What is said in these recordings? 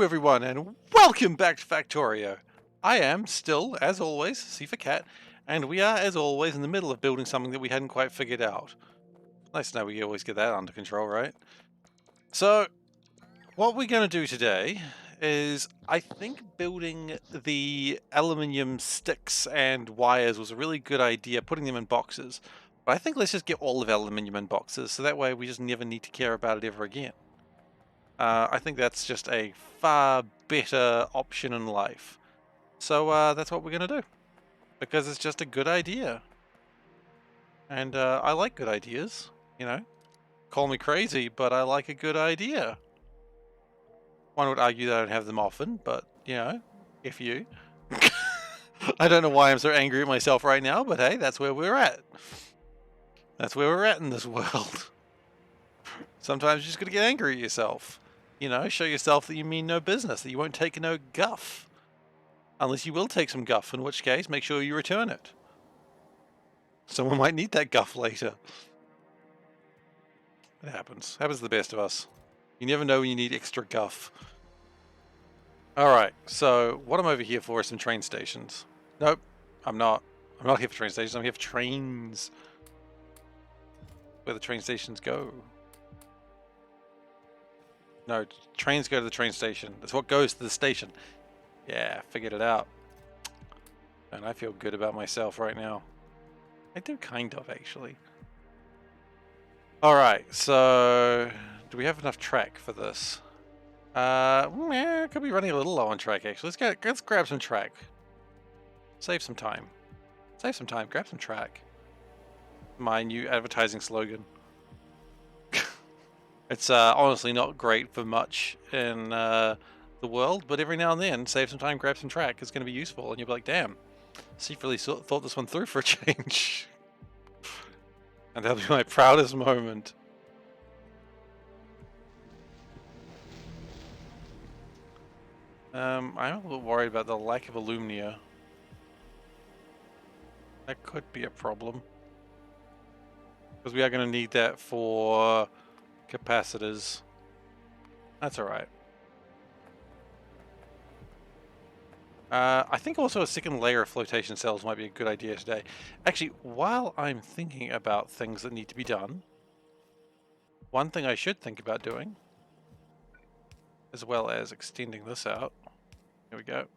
everyone, and welcome back to Factorio. I am still, as always, SeiferKatt, and we are, as always, in the middle of building something that we hadn't quite figured out. Nice to know we always get that under control, right? So, what we're going to do today is, I think building the aluminium sticks and wires was a really good idea, putting them in boxes. But I think let's just get all of aluminium in boxes, so that way we just never need to care about it ever again. I think that's just a far better option in life. So that's what we're going to do. Because it's just a good idea. And I like good ideas, you know. Call me crazy, but I like a good idea. One would argue that I don't have them often, but, you know, if you. I don't know why I'm so angry at myself right now, but hey, that's where we're at. That's where we're at in this world. Sometimes you just got to get angry at yourself. You know, show yourself that you mean no business, that you won't take no guff. Unless you will take some guff, in which case, make sure you return it. Someone might need that guff later. It happens. Happens to the best of us. You never know when you need extra guff. Alright, so what I'm over here for is some train stations. Nope, I'm not. I'm not here for train stations, I'm here for trains. Where the train stations go. No, trains go to the train station. That's what goes to the station. Yeah, figured it out. And I feel good about myself right now. I do kind of, actually. Alright, so do we have enough track for this? Yeah, could be running a little low on track, actually. Let's grab some track. Save some time. Save some time, grab some track. My new advertising slogan. It's honestly not great for much in the world, but every now and then, save some time, grab some track is going to be useful, and you'll be like, damn, Steve really thought this one through for a change. And that'll be my proudest moment. I'm a little worried about the lack of alumnia. That could be a problem. Because we are going to need that for capacitors. That's alright. I think also a second layer of flotation cells might be a good idea today. Actually, while I'm thinking about things that need to be done, one thing I should think about doing, as well as extending this out, here we go,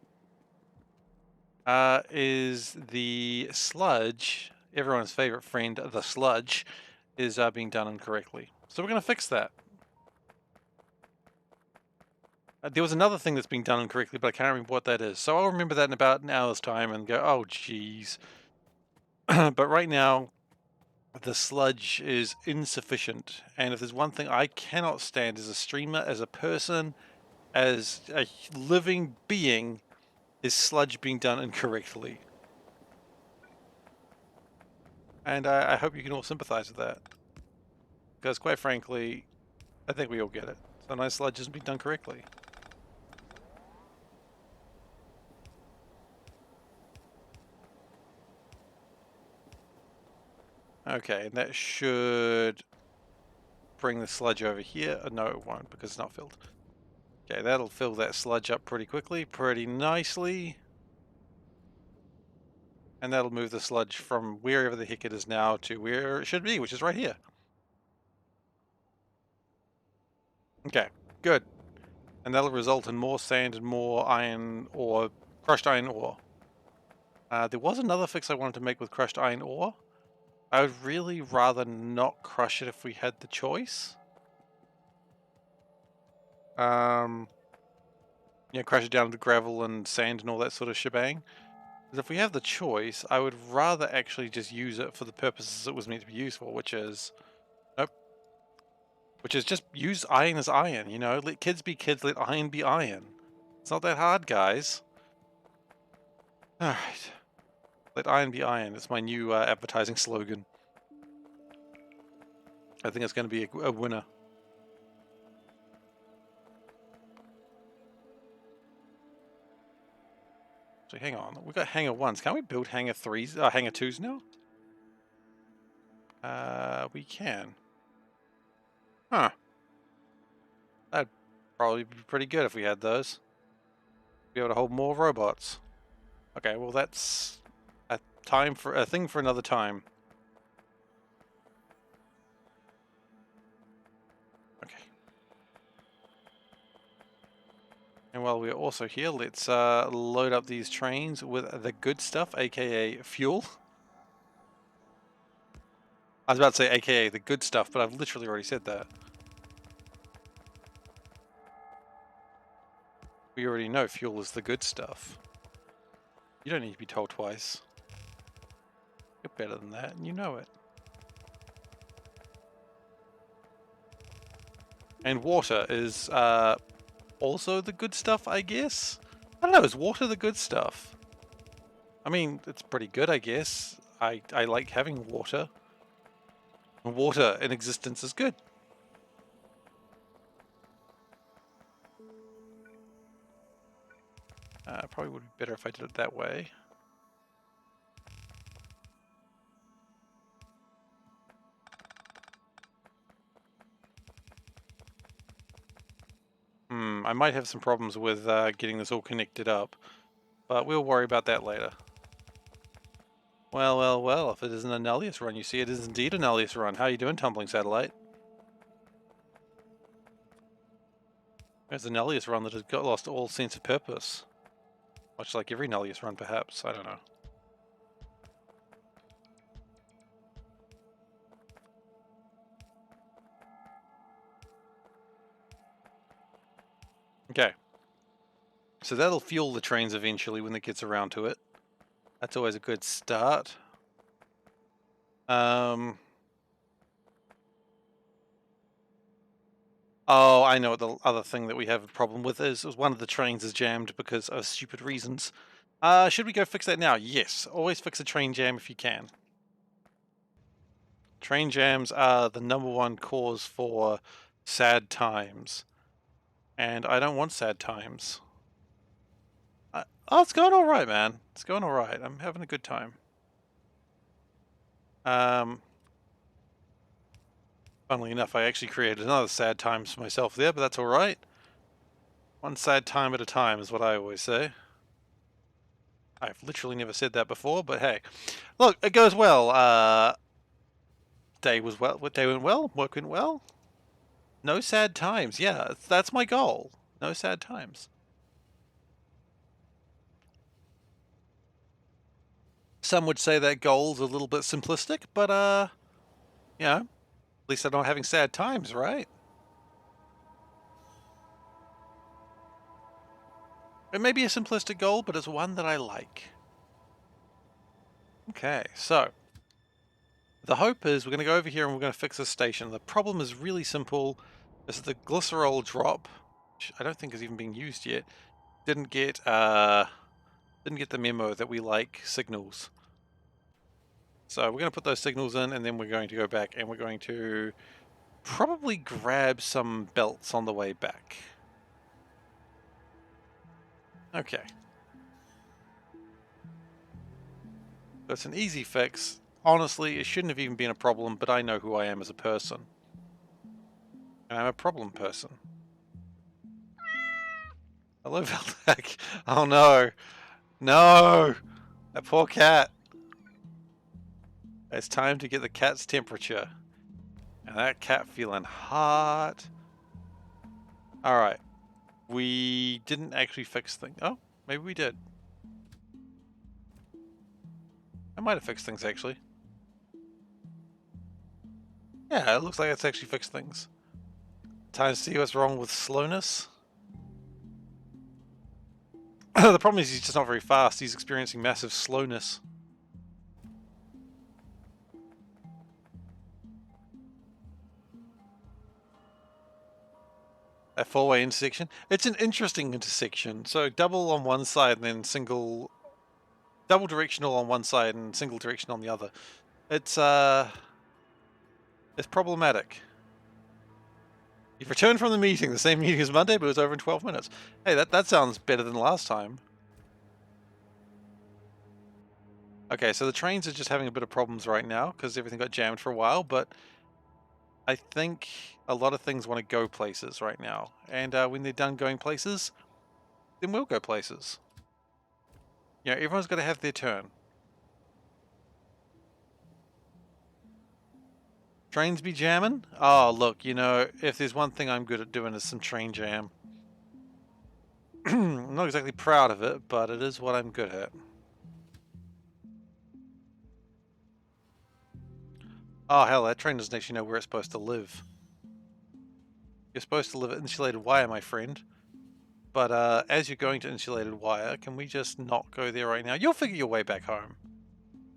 is the sludge, everyone's favorite friend, the sludge, is being done incorrectly. So we're going to fix that. There was another thing that's being done incorrectly, but I can't remember what that is. So I'll remember that in about an hour's time and go, oh, jeez. But right now, the sludge is insufficient. And if there's one thing I cannot stand as a streamer, as a person, as a living being, is sludge being done incorrectly. And I hope you can all sympathize with that. Because quite frankly, I think we all get it. Sometimes sludge isn't being done correctly. Okay, and that should bring the sludge over here. No, it won't because it's not filled. Okay, that'll fill that sludge up pretty quickly, pretty nicely. And that'll move the sludge from wherever the heck it is now to where it should be, which is right here. Okay, good. And that'll result in more sand and more iron ore, crushed iron ore. There was another fix I wanted to make with crushed iron ore. I would really rather not crush it if we had the choice. Yeah, crush it down to gravel and sand and all that sort of shebang. Because if we have the choice, I would rather actually just use it for the purposes it was meant to be used for, which is... Nope. Which is just use iron as iron, you know? Let kids be kids, let iron be iron. It's not that hard, guys. Alright. Let iron be iron. It's my new advertising slogan. I think it's going to be a winner. So hang on, we've got hangar 1s. Can we build hangar 3s, hangar 2s now? We can. Huh. Probably be pretty good if we had those. Be able to hold more robots. Okay, well that's a thing for another time. Okay. And while we're also here, let's load up these trains with the good stuff, aka fuel. I was about to say aka the good stuff, but I've literally already said that. We already know fuel is the good stuff. You don't need to be told twice. You're better than that, and you know it. And water is also the good stuff, I guess? I don't know, is water the good stuff? I mean, it's pretty good, I guess. I like having water. Water in existence is good. Probably would be better if I did it that way. I might have some problems with getting this all connected up, but we'll worry about that later. Well, well, well, if it isn't a Nullius run, you see it is indeed a Nullius run. How you doing, Tumbling Satellite? There's a Nullius run that has lost all sense of purpose. Much like every Nullius run, perhaps. I don't know. Okay. So that'll fuel the trains eventually when it gets around to it. That's always a good start. Oh, I know what the other thing that we have a problem with is one of the trains is jammed because of stupid reasons. Should we go fix that now? Yes. Always fix a train jam if you can. Train jams are the #1 cause for sad times. And I don't want sad times. Oh, it's going alright, man. It's going alright. I'm having a good time. Funnily enough, I actually created another sad times for myself there, but that's alright. One sad time at a time is what I always say. I've literally never said that before, but hey. Look, it goes well. Day went well, work went well. No sad times, yeah, that's my goal. No sad times. Some would say that goal's a little bit simplistic, but you know, at least I'm not having sad times, right? It may be a simplistic goal, but it's one that I like. Okay, so the hope is we're going to go over here and we're going to fix this station. The problem is really simple. This is the glycerol drop, which I don't think is even being used yet. Didn't get the memo that we like signals. So we're going to put those signals in, and then we're going to go back and we're going to probably grab some belts on the way back. Okay. So it's an easy fix. Honestly, it shouldn't have even been a problem, but I know who I am as a person. And I'm a problem person. Hello, Veldak. Oh no. No! That poor cat. It's time to get the cat's temperature. And that cat feeling hot. Alright. We didn't actually fix things. Oh, maybe we did. I might have fixed things, actually. Yeah, it looks like it's actually fixed things. Time to see what's wrong with slowness. The problem is he's just not very fast. He's experiencing massive slowness. A four-way intersection. It's an interesting intersection. So double on one side and then single... Double directional on one side and single direction on the other. It's problematic. You've returned from the meeting. The same meeting as Monday, but it was over in 12 minutes. Hey, that sounds better than last time. Okay, so the trains are just having a bit of problems right now because everything got jammed for a while, but I think A lot of things want to go places right now. And when they're done going places, then we'll go places. You know, everyone's got to have their turn. Trains be jamming? Oh, look, you know, if there's one thing I'm good at doing is some train jam. I'm not exactly proud of it, but it is what I'm good at. Oh, hell, that train doesn't actually know where it's supposed to live. You're supposed to live at insulated wire, my friend. But as you're going to insulated wire, can we just not go there right now? You'll figure your way back home.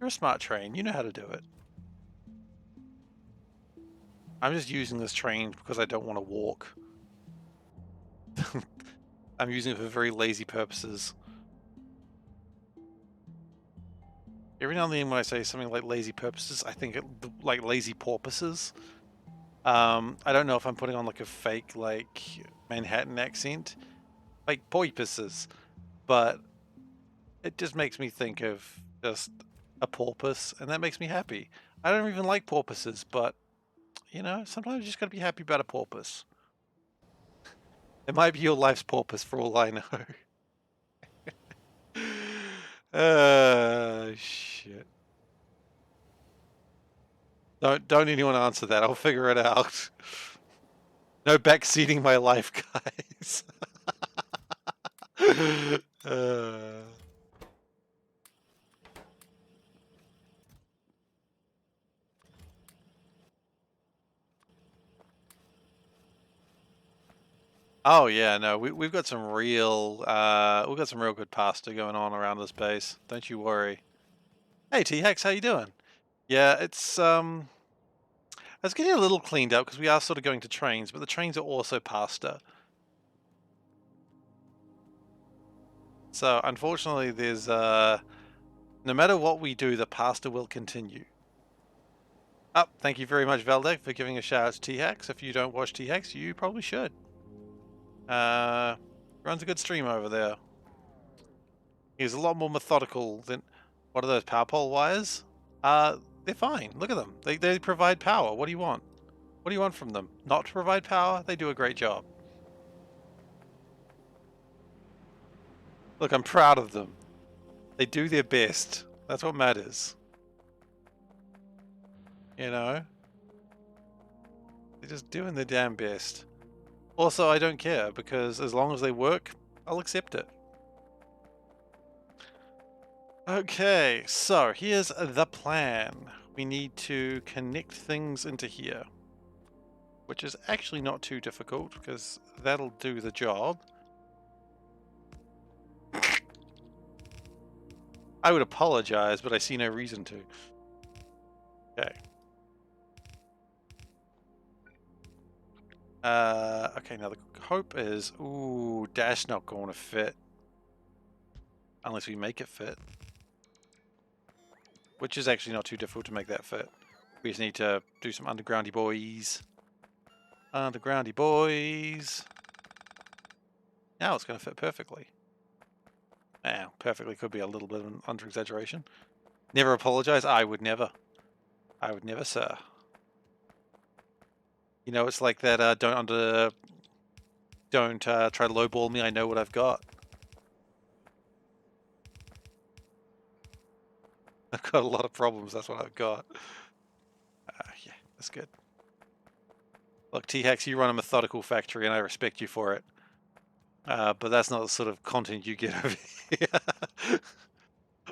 You're a smart train. You know how to do it. I'm just using this train because I don't want to walk. I'm using it for very lazy purposes. Every now and then when I say something like lazy purposes, I think it, like lazy porpoises. I don't know if I'm putting on like a fake like Manhattan accent, like porpoises, but it just makes me think of just a porpoise, and that makes me happy. I don't even like porpoises, but you know, sometimes you just gotta be happy about a porpoise. It might be your life's porpoise for all I know. Shit. Don't anyone answer that. I'll figure it out. No backseating my life, guys. uh... Oh yeah, no, we've got some real good pasta going on around this base. Don't you worry. Hey T-Hex, how you doing? Yeah, it's getting a little cleaned up because we are sort of going to trains, but the trains are also pasta. So unfortunately, there's no matter what we do, the pasta will continue. Oh, thank you very much, Valdek, for giving a shout out to T-Hex. If you don't watch T-Hex, you probably should. Runs a good stream over there. He's a lot more methodical than... What are those, power pole wires? They're fine. Look at them. They provide power. What do you want? What do you want from them? Not to provide power? They do a great job. Look, I'm proud of them. They do their best. That's what matters. You know? They're just doing their damn best. Also, I don't care, because as long as they work, I'll accept it. Okay, so here's the plan. We need to connect things into here, which is actually not too difficult, because that'll do the job. I would apologize, but I see no reason to. Okay. Okay, now the hope is... Ooh, dash not going to fit. Unless we make it fit. Which is actually not too difficult to make that fit. We just need to do some undergroundy boys. Undergroundy boys. Now it's going to fit perfectly. Now, perfectly could be a little bit of an under-exaggeration. Never apologize. I would never. I would never, sir. You know, it's like that, don't try to lowball me. I know what I've got. I've got a lot of problems. That's what I've got. Yeah, that's good. Look, T-Hex, you run a methodical factory, and I respect you for it. But that's not the sort of content you get over here.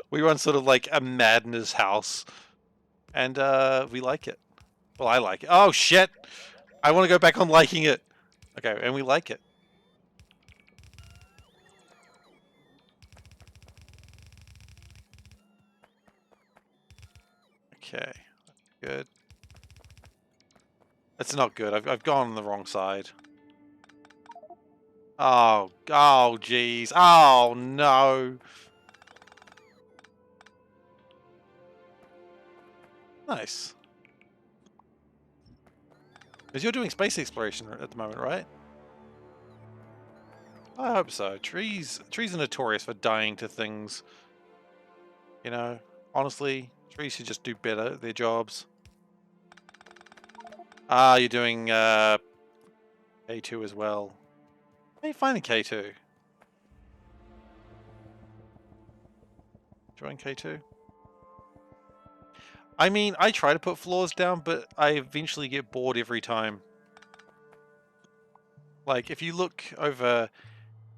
We run sort of like a madness house, and we like it. Well, I like it. Oh, shit! I want to go back on liking it. Okay, and we like it. Okay, good. It's not good. I've gone on the wrong side. Oh, jeez. Oh, no. Nice. Because you're doing space exploration at the moment, right? I hope so. Trees are notorious for dying to things. You know, honestly, trees should just do better at their jobs. You're doing K2 as well. How are you finding K2? Join K2? I mean, I try to put floors down, but I eventually get bored every time. Like, if you look over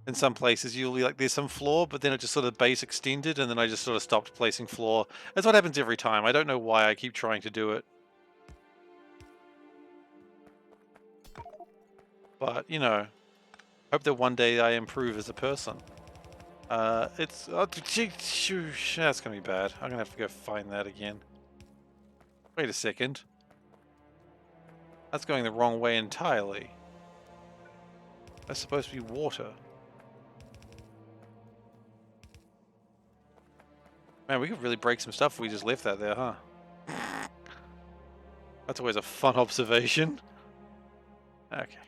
in some places, you'll be like, there's some floor, but then it just sort of base extended, and then I just sort of stopped placing floor. That's what happens every time. I don't know why I keep trying to do it. But, you know, hope that one day I improve as a person. It's... Oh, that's gonna be bad. I'm gonna have to go find that again. Wait a second. That's going the wrong way entirely. That's supposed to be water. Man, we could really break some stuff if we just left that there, huh? That's always a fun observation. Okay.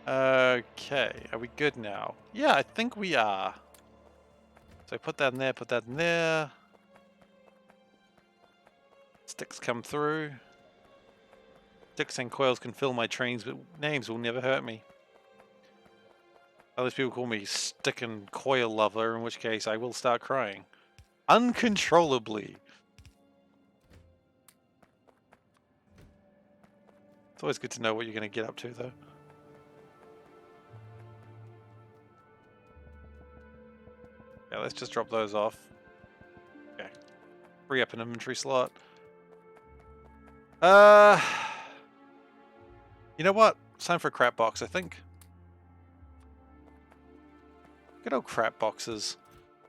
Okay, are we good now? Yeah, I think we are. So put that in there, put that in there. Sticks come through. Sticks and coils can fill my trains, but names will never hurt me. Unless people call me stick and coil lover, in which case I will start crying. Uncontrollably. It's always good to know what you're going to get up to, though. Yeah, let's just drop those off. Okay. Free up an inventory slot. You know what? It's time for a crap box, I think. Good old crap boxes.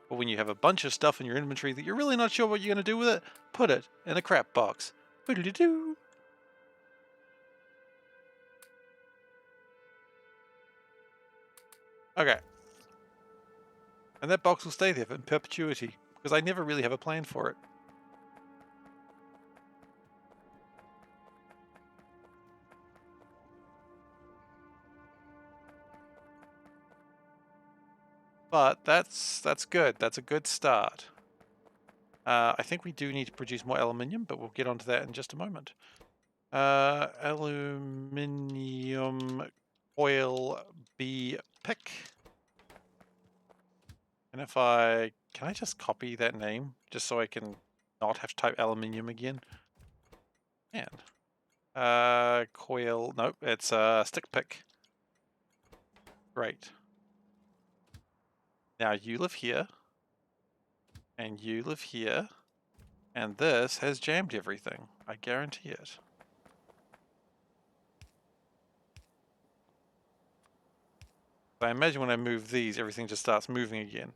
But when you have a bunch of stuff in your inventory that you're really not sure what you're going to do with it, put it in a crap box. Boodly-doo. Okay. And that box will stay there in perpetuity, because I never really have a plan for it. But that's good. That's a good start. I think we do need to produce more aluminium, but we'll get onto that in just a moment. Aluminium coil B pick. And if can I just copy that name just so I can not have to type aluminium again? Man. Coil, nope, it's stick pick. Great. Now you live here. And you live here. And this has jammed everything. I guarantee it. I imagine when I move these, everything just starts moving again.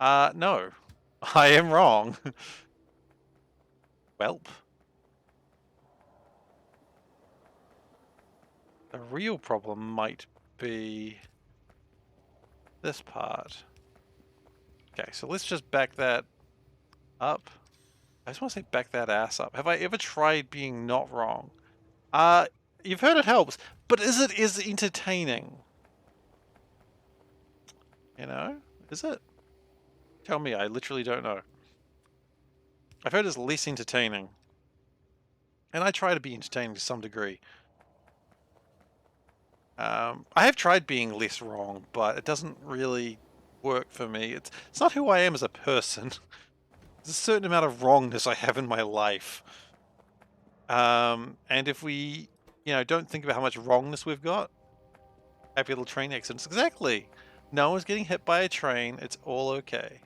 No. I am wrong. Welp. The real problem might be this part. Okay, so let's just back that up. I just want to say back that ass up. Have I ever tried being not wrong? You've heard it helps, but is it entertaining? You know? Is it? Tell me, I literally don't know. I've heard it's less entertaining. And I try to be entertaining to some degree. I have tried being less wrong, but it doesn't really work for me. It's not who I am as a person. There's a certain amount of wrongness I have in my life. And if we, don't think about how much wrongness we've got, happy little train accidents. Exactly. No one's getting hit by a train. It's all okay.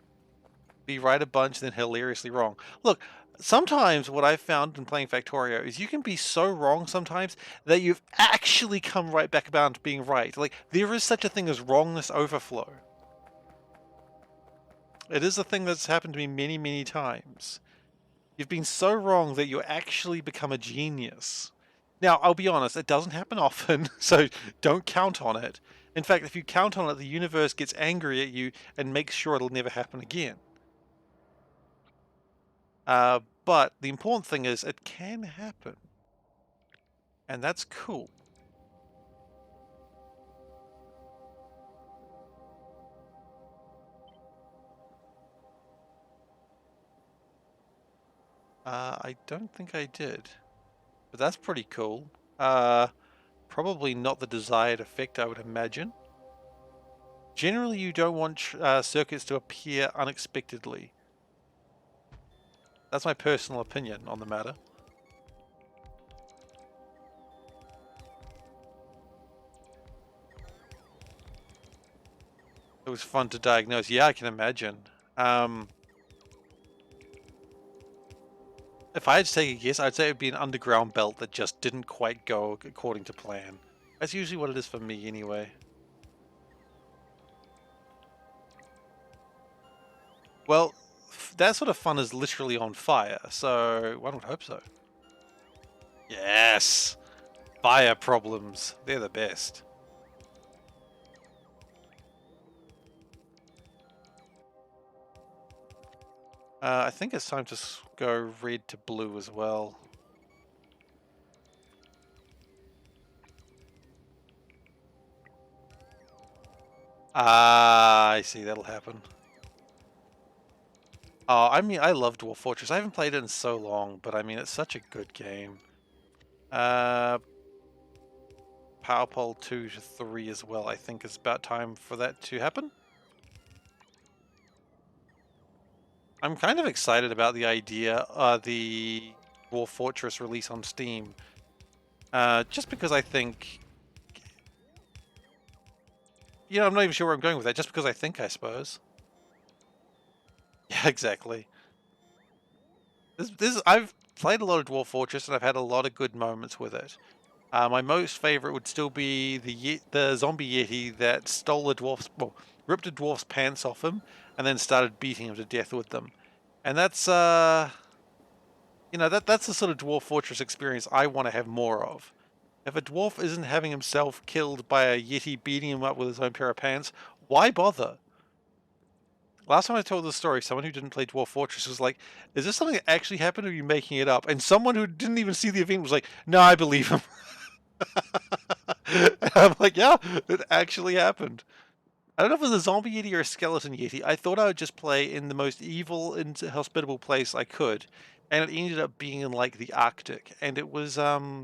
Be right a bunch, then hilariously wrong. Look, sometimes what I've found in playing Factorio is you can be so wrong sometimes that you've actually come right back about to being right. Like, there is such a thing as wrongness overflow. It is a thing that's happened to me many, many times. You've been so wrong that you actually become a genius. Now, I'll be honest, it doesn't happen often, so don't count on it. In fact, if you count on it, the universe gets angry at you and makes sure it'll never happen again. But the important thing is it can happen. And that's cool. I don't think I did, but that's pretty cool. Probably not the desired effect, I would imagine. Generally, you don't want circuits to appear unexpectedly. That's my personal opinion on the matter. It was fun to diagnose. Yeah, I can imagine. If I had to take a guess, I'd say it would be an underground belt that just didn't quite go according to plan. That's usually what it is for me anyway. Well, that sort of fun is literally on fire, so one would hope so. Yes! Fire problems. They're the best. I think it's time to go red to blue as well. Ah, I see. That'll happen. Oh, I mean, I love Dwarf Fortress. I haven't played it in so long, but I mean, it's such a good game. Power Pole 2 to 3 as well. I think it's about time for that to happen. I'm kind of excited about the idea, the Dwarf Fortress release on Steam. Just because I think, I'm not even sure where I'm going with that. Just because I think, I suppose. Yeah, exactly. I've played a lot of Dwarf Fortress and I've had a lot of good moments with it. My most favorite would still be the zombie yeti that stole ripped a dwarf's pants off him and then started beating him to death with them. And that's that's the sort of Dwarf Fortress experience I want to have more of. If a dwarf isn't having himself killed by a yeti beating him up with his own pair of pants, why bother? Last time I told this story, someone who didn't play Dwarf Fortress was like, "Is this something that actually happened, or are you making it up?" And someone who didn't even see the event was like, "No, I believe him." And I'm like, "Yeah, it actually happened." I don't know if it was a zombie yeti or a skeleton yeti. I thought I would just play in the most evil and hospitable place I could, and it ended up being in like the Arctic, and it was fun.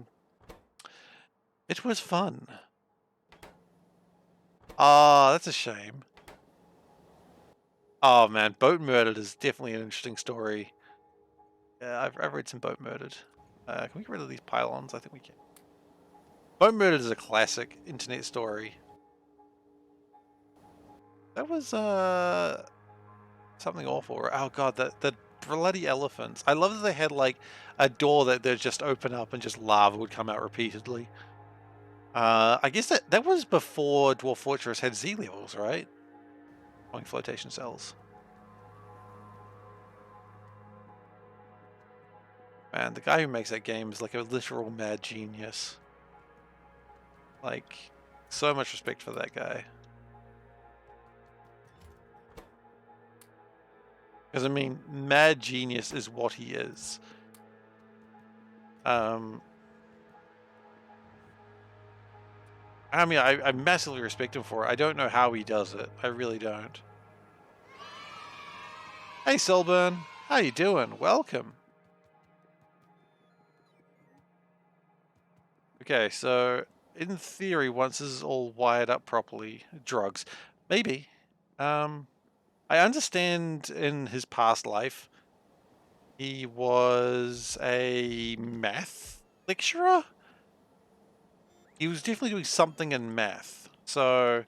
Ah, that's a shame. Oh man, Boat Murdered is definitely an interesting story. Yeah, I've read some Boat Murdered. Can we get rid of these pylons? I think we can. Boat Murdered is a classic internet story. That was something awful. Oh god, the bloody elephants. I love that they had like a door that they'd just open up and just lava would come out repeatedly. I guess that was before Dwarf Fortress had Z levels, right? Going flotation cells. Man, the guy who makes that game is like a literal mad genius. Like, so much respect for that guy. Because I mean, mad genius is what he is. Um, I mean, I massively respect him for it. I don't know how he does it. I really don't. Hey, Selburn. How you doing? Welcome. Okay, so in theory, once this is all wired up properly, drugs, maybe. I understand in his past life, he was a math lecturer. He was definitely doing something in math. So,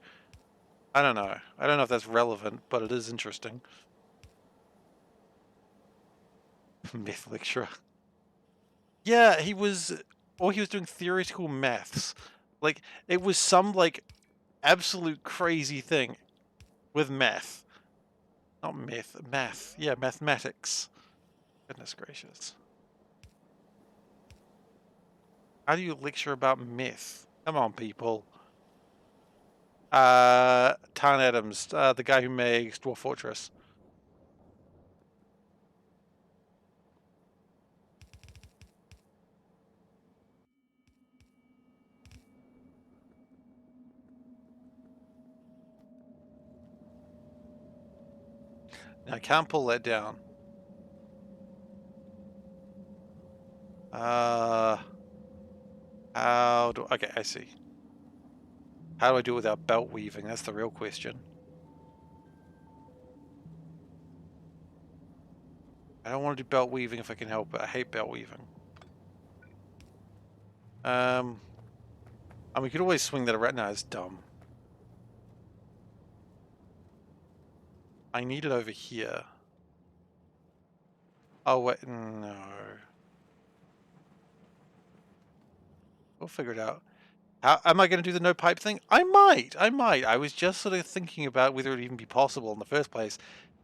I don't know. I don't know if that's relevant, but it is interesting. Math lecturer. Yeah, he was doing theoretical maths. Like, it was some, like, absolute crazy thing with math. Not myth, math. Yeah, mathematics. Goodness gracious. How do you lecture about myth? Come on, people. Tarn Adams, the guy who makes Dwarf Fortress. Now, I can't pull that down. How do... Okay, I see. How do I do it without belt weaving? That's the real question. I don't want to do belt weaving if I can help it. I hate belt weaving. And we could always swing that around. No, it's dumb. I need it over here. Oh, wait, no. We'll figure it out. How am I going to do the no pipe thing? I might. I was just sort of thinking about whether it would even be possible in the first place.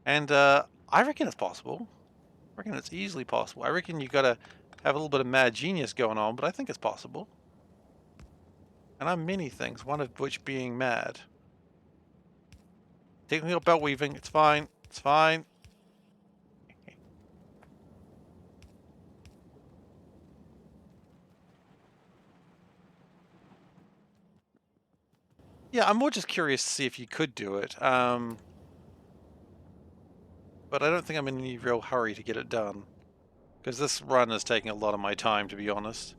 And I reckon it's possible. I reckon it's easily possible. I reckon you got to have a little bit of mad genius going on, but I think it's possible. And I'm many things, one of which being mad. Technical belt weaving, it's fine. It's fine. Yeah, I'm more just curious to see if you could do it. But I don't think I'm in any real hurry to get it done. Because this run is taking a lot of my time, to be honest.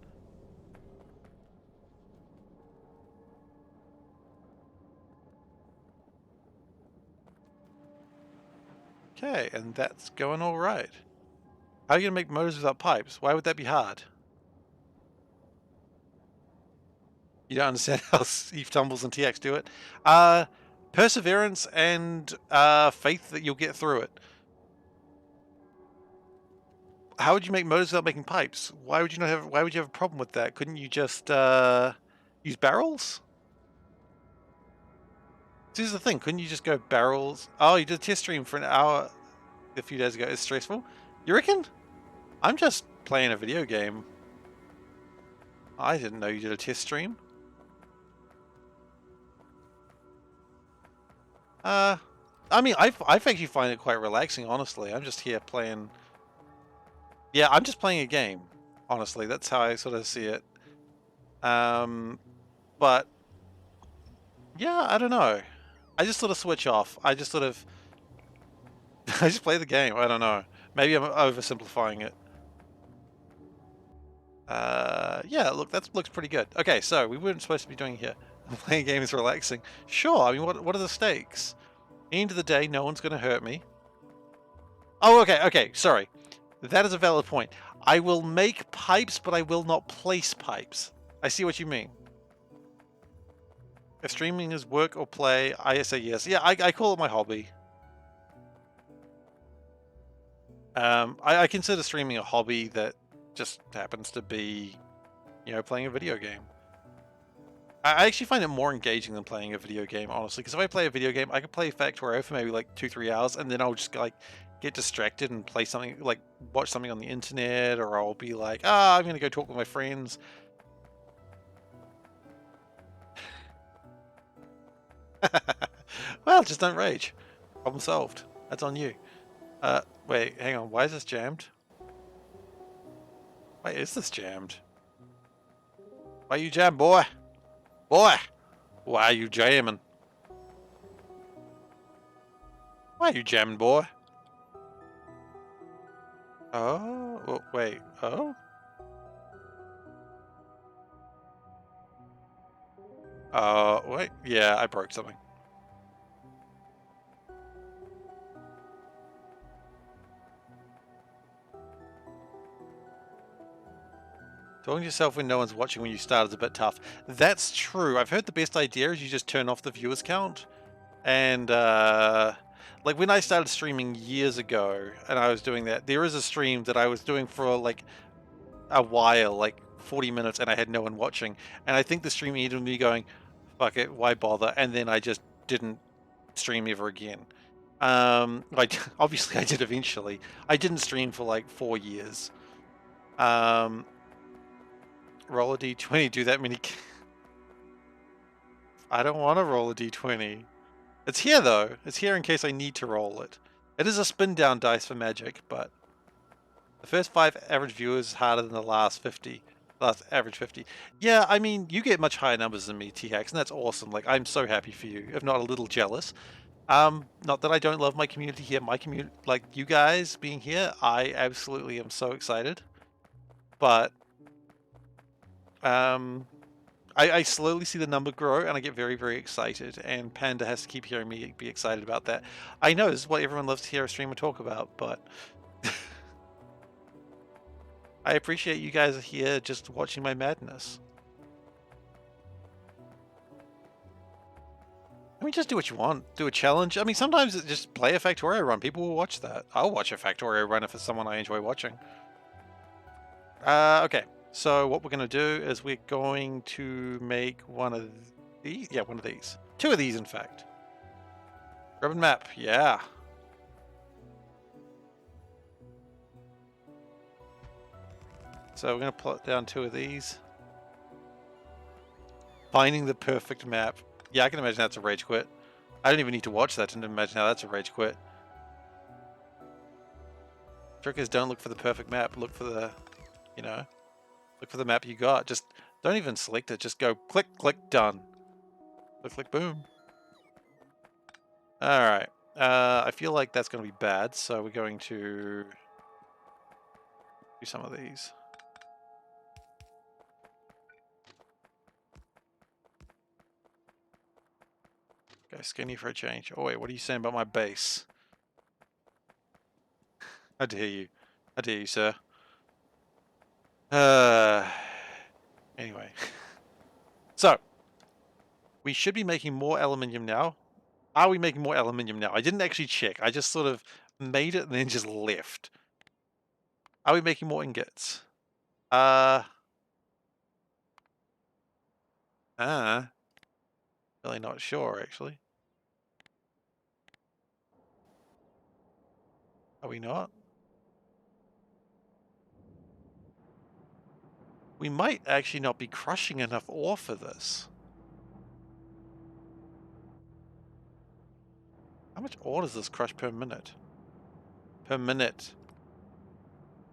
Okay, and that's going all right. How are you going to make motors without pipes? Why would that be hard? You don't understand how Eve Tumbles and TX do it? Perseverance and faith that you'll get through it. How would you make motors without making pipes? Why would you not have? Why would you have a problem with that? Couldn't you just use barrels? This is the thing. Couldn't you just go barrels? Oh, you did a test stream for an hour a few days ago. It's stressful. You reckon? I'm just playing a video game. I didn't know you did a test stream. I mean, I've actually find it quite relaxing, honestly. I'm just here playing. Yeah, I'm just playing a game. Honestly, that's how I sort of see it. But yeah, I don't know. I just sort of switch off. I just sort of I just play the game. I don't know. Maybe I'm oversimplifying it. Yeah, look, that looks pretty good. Okay, so we weren't supposed to be doing here. Playing a game is relaxing. Sure, I mean, what are the stakes? End of the day, no one's going to hurt me. Oh, okay, sorry. That is a valid point. I will make pipes, but I will not place pipes. I see what you mean. If streaming is work or play, I say yes. Yeah, I call it my hobby. I consider streaming a hobby that just happens to be, you know, playing a video game. I actually find it more engaging than playing a video game, honestly, because if I play a video game, I could play Factorio for maybe like 2-3 hours, and then I'll just like get distracted and play something, like watch something on the internet, or I'll be like, I'm gonna go talk with my friends. Well, just don't rage. Problem solved. That's on you. Wait, hang on. Why is this jammed? Why is this jammed? Why you jammed, boy? Boy! Why are you jamming? Why are you jamming, boy? Oh, wait. Oh? Wait. Yeah, I broke something. Talking to yourself when no one's watching when you start is a bit tough. That's true. I've heard the best idea is you just turn off the viewers count. And, like when I started streaming years ago and I was doing that, there is a stream that I was doing for like a while, like 40 minutes, and I had no one watching. And I think the stream ended with me going, fuck it, why bother? And then I just didn't stream ever again. Like, obviously I did eventually. I didn't stream for like 4 years. Roll a d20, do that many... I don't want to roll a d20. It's here though. It's here in case I need to roll it. It is a spin down dice for magic, but the first 5 average viewers is harder than the last 50. Last average 50. Yeah, I mean, you get much higher numbers than me, T-Hax, and that's awesome. Like, I'm so happy for you, if not a little jealous. Not that I don't love my community here. My community, like you guys being here, I absolutely am so excited. But I slowly see the number grow and I get very, very excited, and Panda has to keep hearing me be excited about that. I know this is what everyone loves to hear a streamer talk about, but I appreciate you guys here just watching my madness. I mean, just do what you want. Do a challenge. I mean, sometimes just play a Factorio run. People will watch that. I'll watch a Factorio run if it's someone I enjoy watching. Okay. So what we're going to do is we're going to make one of these. Yeah, one of these. Two of these, in fact. Ribbon map. Yeah. So we're going to plot down two of these. Finding the perfect map. Yeah, I can imagine that's a rage quit. I don't even need to watch that to imagine how that's a rage quit. Trick is don't look for the perfect map. Look for the, you know, look for the map you got. Just don't even select it. Just go click, click, done. Click, click, boom. All right. I feel like that's going to be bad, so we're going to do some of these. Go skinny for a change. Oh wait, what are you saying about my base? How dare you? How dare you, sir? Anyway. So, we should be making more aluminium now. Are we making more aluminium now? I didn't actually check. I just sort of made it and then just left. Are we making more ingots? Really not sure, actually. Are we not? We might actually not be crushing enough ore for this. How much ore does this crush per minute? Per minute.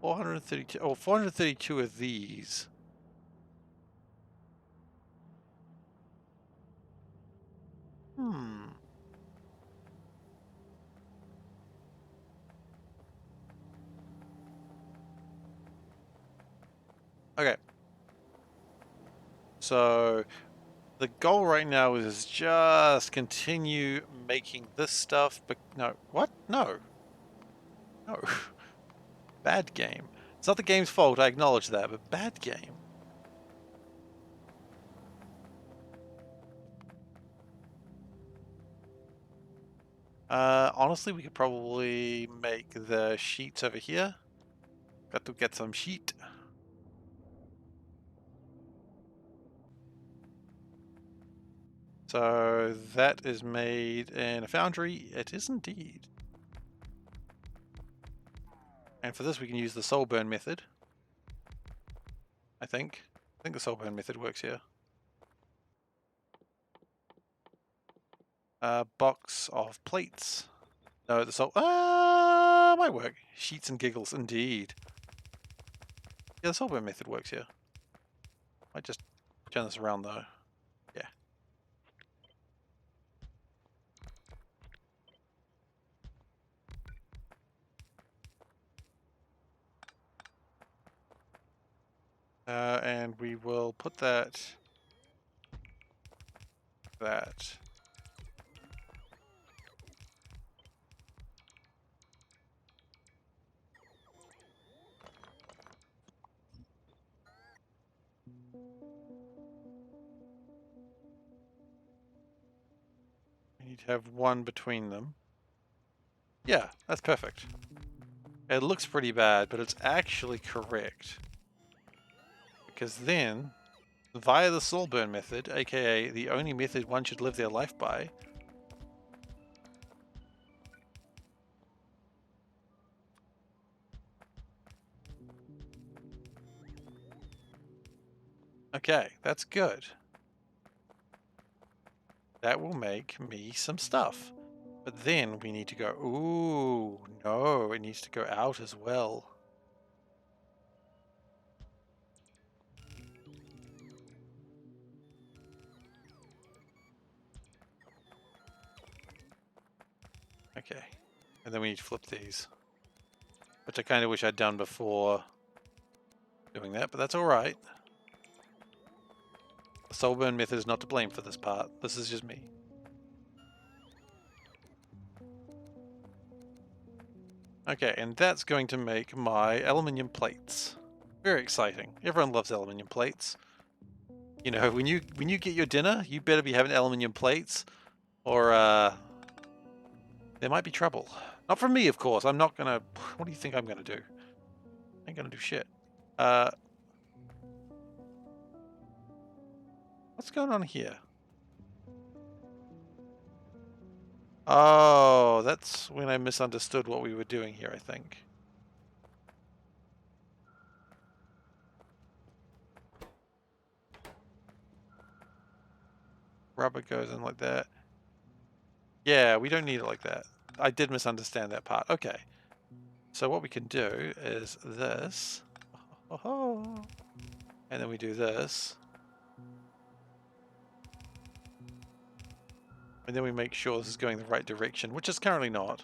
432. Oh, 432 of these. Okay. So the goal right now is just continue making this stuff, but no. What? No. No. Bad game. It's not the game's fault, I acknowledge that, but bad game. Honestly, we could probably make the sheets over here. Got to get some sheet. So that is made in a foundry. It is indeed. And for this we can use the soul burn method. I think the soul burn method works here. Box of plates. No, the soul might work. Sheets and giggles, indeed. Yeah, the soul burn method works here. Might just turn this around though. Yeah. And we will put that. We need to have one between them. Yeah, that's perfect. It looks pretty bad, but it's actually correct. Because then, via the soul burn method, aka the only method one should live their life by, okay, that's good. That will make me some stuff. But then we need to go, ooh, no, it needs to go out as well. Okay, and then we need to flip these. Which I kind of wish I'd done before doing that, but that's alright. soul burn method is not to blame for this part. This is just me. Okay, and that's going to make my aluminium plates. Very exciting. Everyone loves aluminium plates. You know, when you get your dinner, you better be having aluminium plates, or there might be trouble. Not from me, of course. I'm not gonna. What do you think I'm gonna do? I ain't gonna do shit. What's going on here? Oh, that's when I misunderstood what we were doing here, I think. Rubber goes in like that. Yeah, we don't need it like that. I did misunderstand that part. Okay. So what we can do is this. And then we do this. And then we make sure this is going the right direction, which is currently not.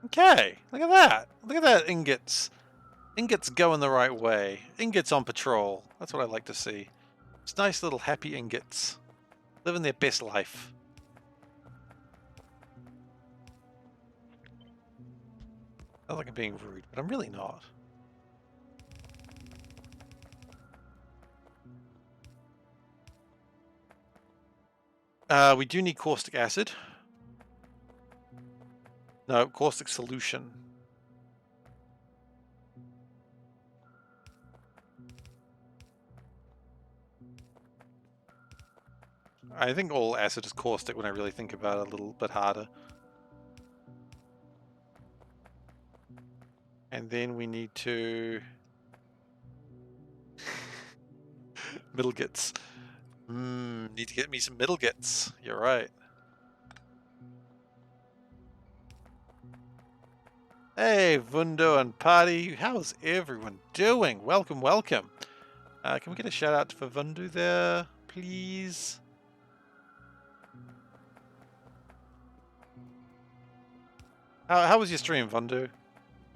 Okay, look at that. Look at that, ingots. Ingots going the right way. Ingots on patrol. That's what I like to see. It's nice little happy ingots. Living their best life. I feel like I'm being rude, but I'm really not. We do need caustic acid. No, caustic solution. I think all acid is caustic when I really think about it a little bit harder. And then we need to... middle gits. Need to get me some middle gits. You're right. Hey, Vundo and Party. How's everyone doing? Welcome, welcome. Can we get a shout out for Vundu there, please? How was your stream, Vundu?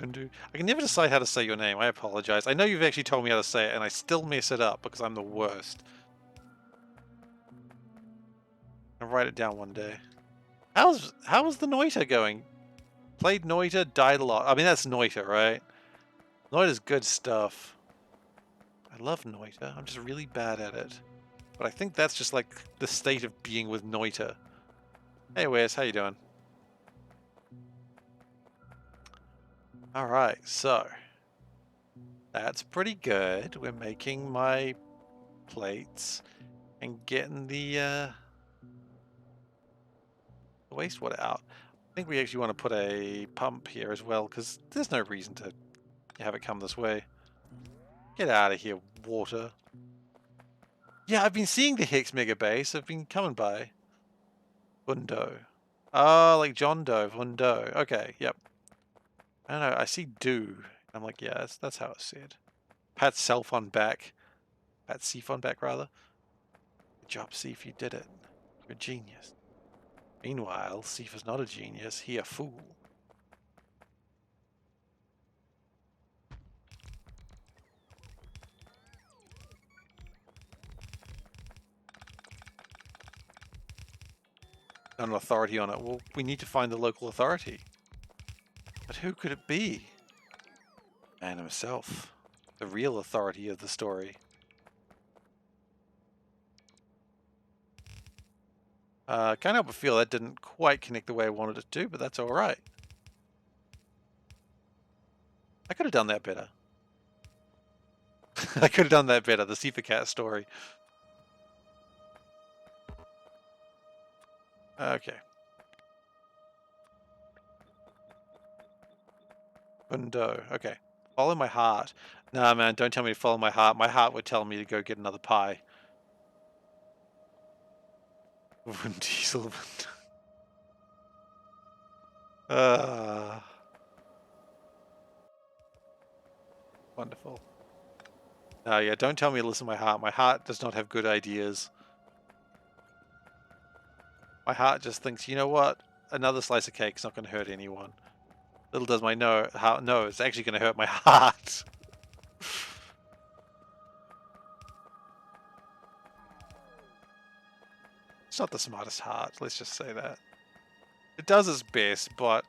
Vundu? I can never decide how to say your name. I apologize. I know you've actually told me how to say it, and I still mess it up because I'm the worst. I'll write it down one day. How's the Noita going? Played Noita, died a lot. I mean, that's Noita, right? Noita's good stuff. I love Noita. I'm just really bad at it. But I think that's just like the state of being with Noita. Hey Wes, how you doing? Alright, so that's pretty good. We're making my plates and getting the wastewater out. I think we actually want to put a pump here as well, because there's no reason to have it come this way. Get out of here, water. Yeah, I've been seeing the Hex Mega Base. I've been coming by. Vundo. Oh, like John Doe, Vundo. Okay, yep. I don't know, I see do. I'm like, yeah, that's how it's said. Pat self on back. Pat Seif on back, rather. Good job, Seif, you did it. You're a genius. Meanwhile, Seif is not a genius, he a fool. Not an authority on it. Well, we need to find the local authority. But who could it be? Man himself. The real authority of the story. Can't help but feel that didn't quite connect the way I wanted it to, but that's alright. I could have done that better. I could have done that better, the SeiferKatt story. Okay. Window. Okay. Follow my heart. Nah, man, don't tell me to follow my heart. My heart would tell me to go get another pie. Diesel. Wonderful. Yeah, don't tell me to listen to my heart. My heart does not have good ideas. My heart just thinks, you know what? Another slice of cake's not going to hurt anyone. Little does my no, it's actually going to hurt my heart. It's not the smartest heart, let's just say that. It does its best, but...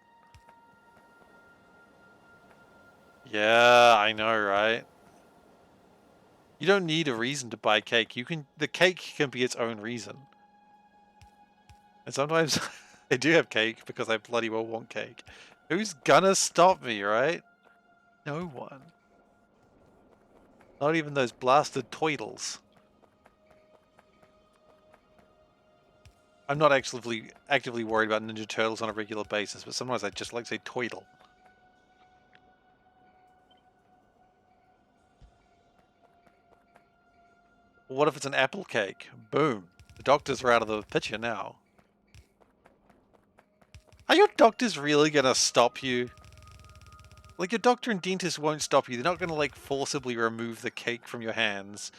Yeah, I know, right? You don't need a reason to buy cake. The cake can be its own reason. And sometimes I do have cake because I bloody well want cake. Who's gonna stop me, right? No one. Not even those blasted toidles. I'm not actively worried about Ninja Turtles on a regular basis, but sometimes I just like to say toidle. What if it's an apple cake? Boom. The doctors are out of the picture now. Are your doctors really gonna stop you? Like, your doctor and dentist won't stop you. They're not gonna, like, forcibly remove the cake from your hands.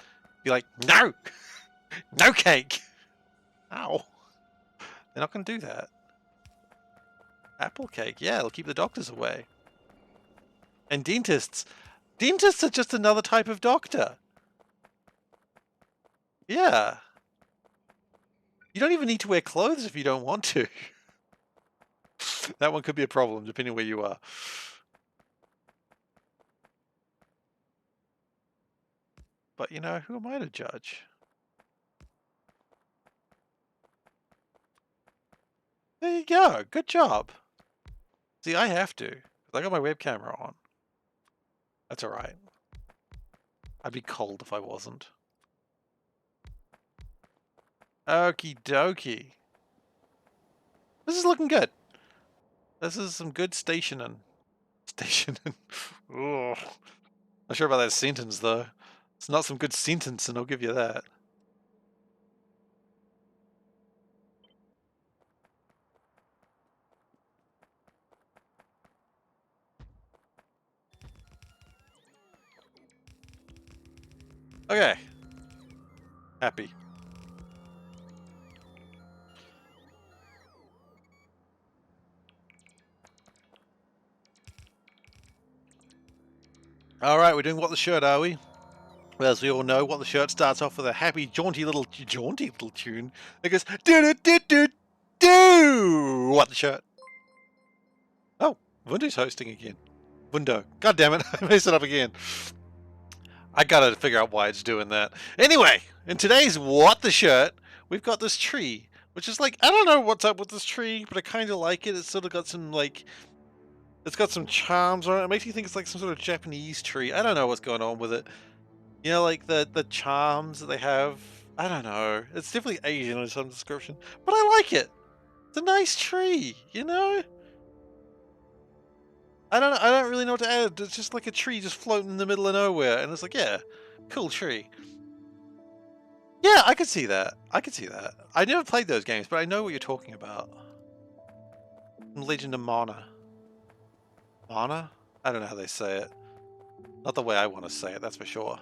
Be like, no! No cake! Ow. They're not gonna do that. Apple cake, yeah, it'll keep the doctors away. And dentists are just another type of doctor. Yeah. You don't even need to wear clothes if you don't want to. That one could be a problem, depending where you are. But, you know, who am I to judge? There you go. Good job. See, I have to. 'Cause I got my web camera on. That's alright. I'd be cold if I wasn't. Okie dokie. This is looking good. This is some good stationing. Stationing. Ugh. Not sure about that sentence, though. It's not some good sentence, and I'll give you that. Okay. Happy. Alright, we're doing What the Shirt, are we? Well, as we all know, What the Shirt starts off with a happy, jaunty little tune that goes do What the Shirt. Oh, Window's hosting again. Window. God damn it, I messed it up again. I gotta figure out why it's doing that. Anyway, in today's What the Shirt, we've got this tree, which is like, I don't know what's up with this tree, but I kind of like it. It's sort of got some, like, it's got some charms on it. It makes you think it's like some sort of Japanese tree. I don't know what's going on with it. You know, like the charms that they have. I don't know. It's definitely Asian in some description, but I like it. It's a nice tree, you know. I don't really know what to add. It's just like a tree just floating in the middle of nowhere, and it's like, yeah, cool tree. Yeah, I could see that. I could see that. I never played those games, but I know what you're talking about. Legend of Mana. Mana? I don't know how they say it. Not the way I want to say it, that's for sure.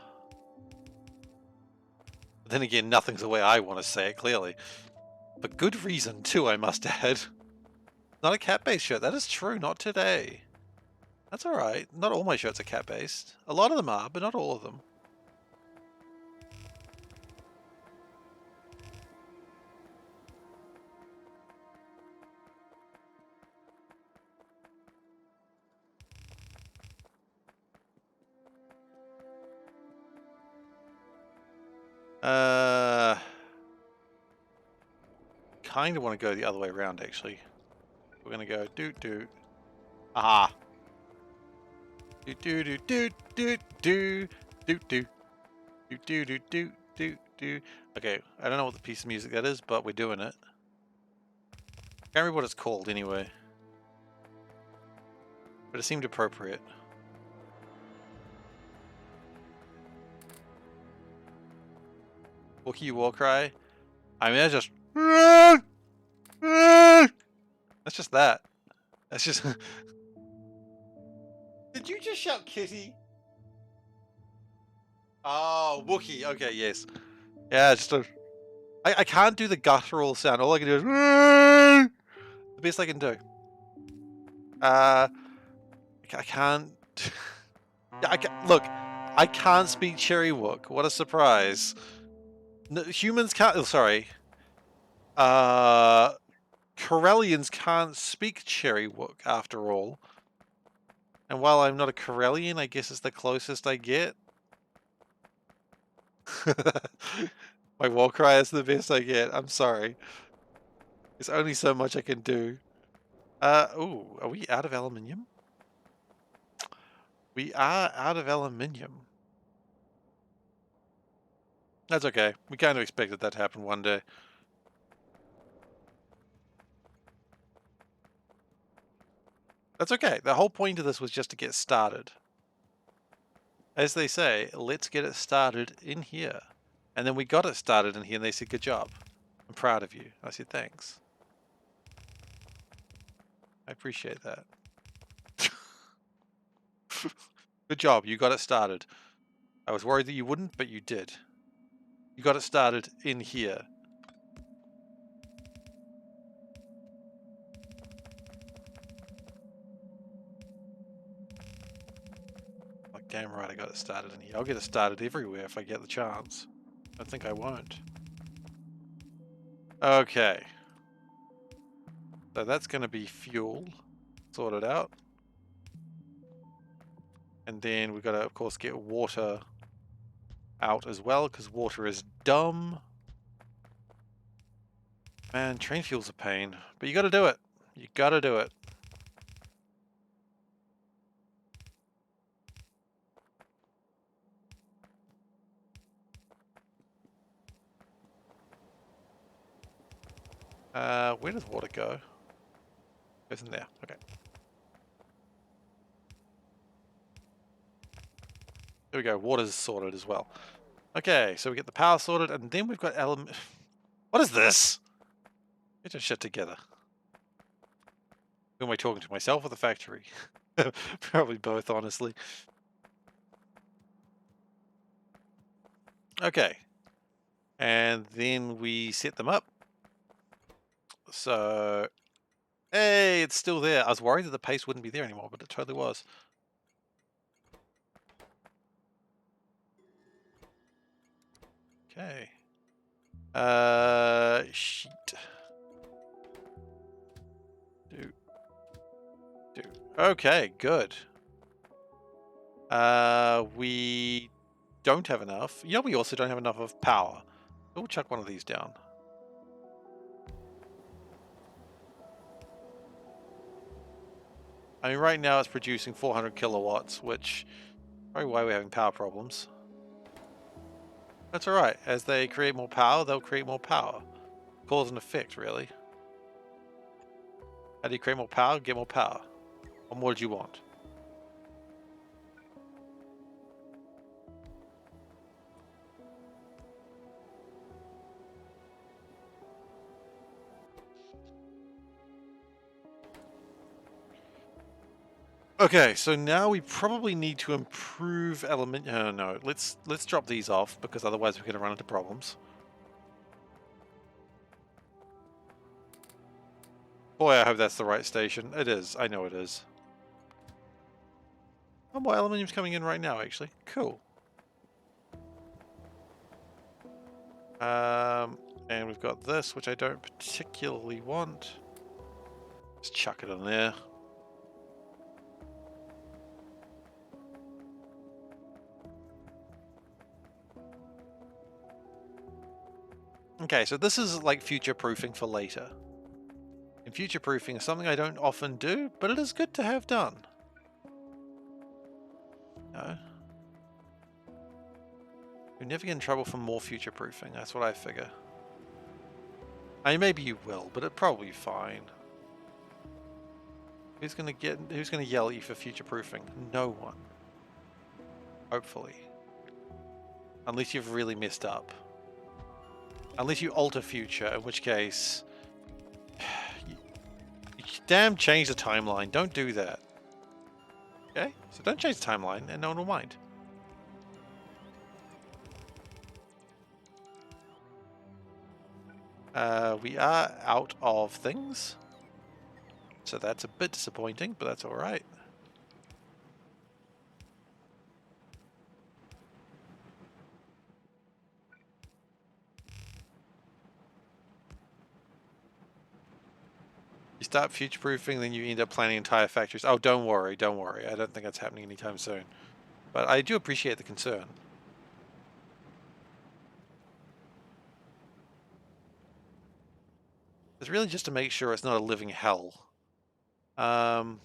But then again, nothing's the way I want to say it, clearly. For good reason, too, I must add. Not a cat-based shirt, that is true, not today. That's alright. Not all my shirts are cat-based. A lot of them are, but not all of them. Kind of want to go the other way around, actually. We're gonna go doot. Aha. Doot. Okay, I don't know what the piece of music that is, but we're doing it. Can't remember what it's called anyway. But it seemed appropriate. Wookiee war cry. I mean, that's just... That's just that. That's just... Did you just shout kitty? Oh, Wookiee. Okay, yes. Yeah, just a... I can't do the guttural sound. All I can do is... The best I can do. I can't... Look, I can't speak Cherrywook. What a surprise. No, humans can't... Oh, sorry. Corellians can't speak Cherrywook, after all. And while I'm not a Corellian, I guess it's the closest I get. My war cry is the best I get. I'm sorry. There's only so much I can do. Ooh, are we out of aluminium? We are out of aluminium. That's okay. We kind of expected that to happen one day. That's okay. The whole point of this was just to get started. As they say, let's get it started in here. And then we got it started in here and they said, good job. I'm proud of you. I said, thanks. I appreciate that. Good job. You got it started. I was worried that you wouldn't, but you did. You got it started in here. Like, damn right I got it started in here. I'll get it started everywhere if I get the chance. I think I won't. Okay. So that's going to be fuel. Sorted out. And then we've got to, of course, get water out as well, because water is dumb. Man, train fuel's a pain. But you got to do it. You got to do it. Where does water go? Goes in there. Okay. There we go. Water's sorted as well. Okay, so we get the power sorted, and then we've got element. What is this? Get your shit together. Who am I talking to, myself or the factory? Probably both, honestly. Okay. And then we set them up. So, hey, it's still there. I was worried that the paste wouldn't be there anymore, but it totally was. Okay. Sheet. Do. Okay, good. We don't have enough. You know, we also don't have enough of power. We'll chuck one of these down. I mean, right now it's producing 400 kilowatts, which is probably why we're having power problems. That's alright. As they create more power, they'll create more power. Cause and effect, really. How do you create more power? Get more power. What more do you want? Okay, so now we probably need to improve element. No, let's drop these off because otherwise we're going to run into problems. Boy, I hope that's the right station. It is. I know it is. Oh, more aluminium's coming in right now, actually. Cool. And we've got this, which I don't particularly want. Just chuck it in there. Okay, so this is like future-proofing for later. And future-proofing is something I don't often do, but it is good to have done. No. You'll never get in trouble for more future-proofing, that's what I figure. I mean, maybe you will, but it'll probably be fine. Who's gonna yell at you for future-proofing? No one. Hopefully. Unless you've really messed up. Unless you alter future, in which case... You damn change the timeline. Don't do that. Okay? So don't change the timeline and no one will mind. We are out of things. So that's a bit disappointing, but that's alright. You start future-proofing, then you end up planning entire factories. Oh, don't worry, don't worry. I don't think that's happening anytime soon. But I do appreciate the concern. It's really just to make sure it's not a living hell. The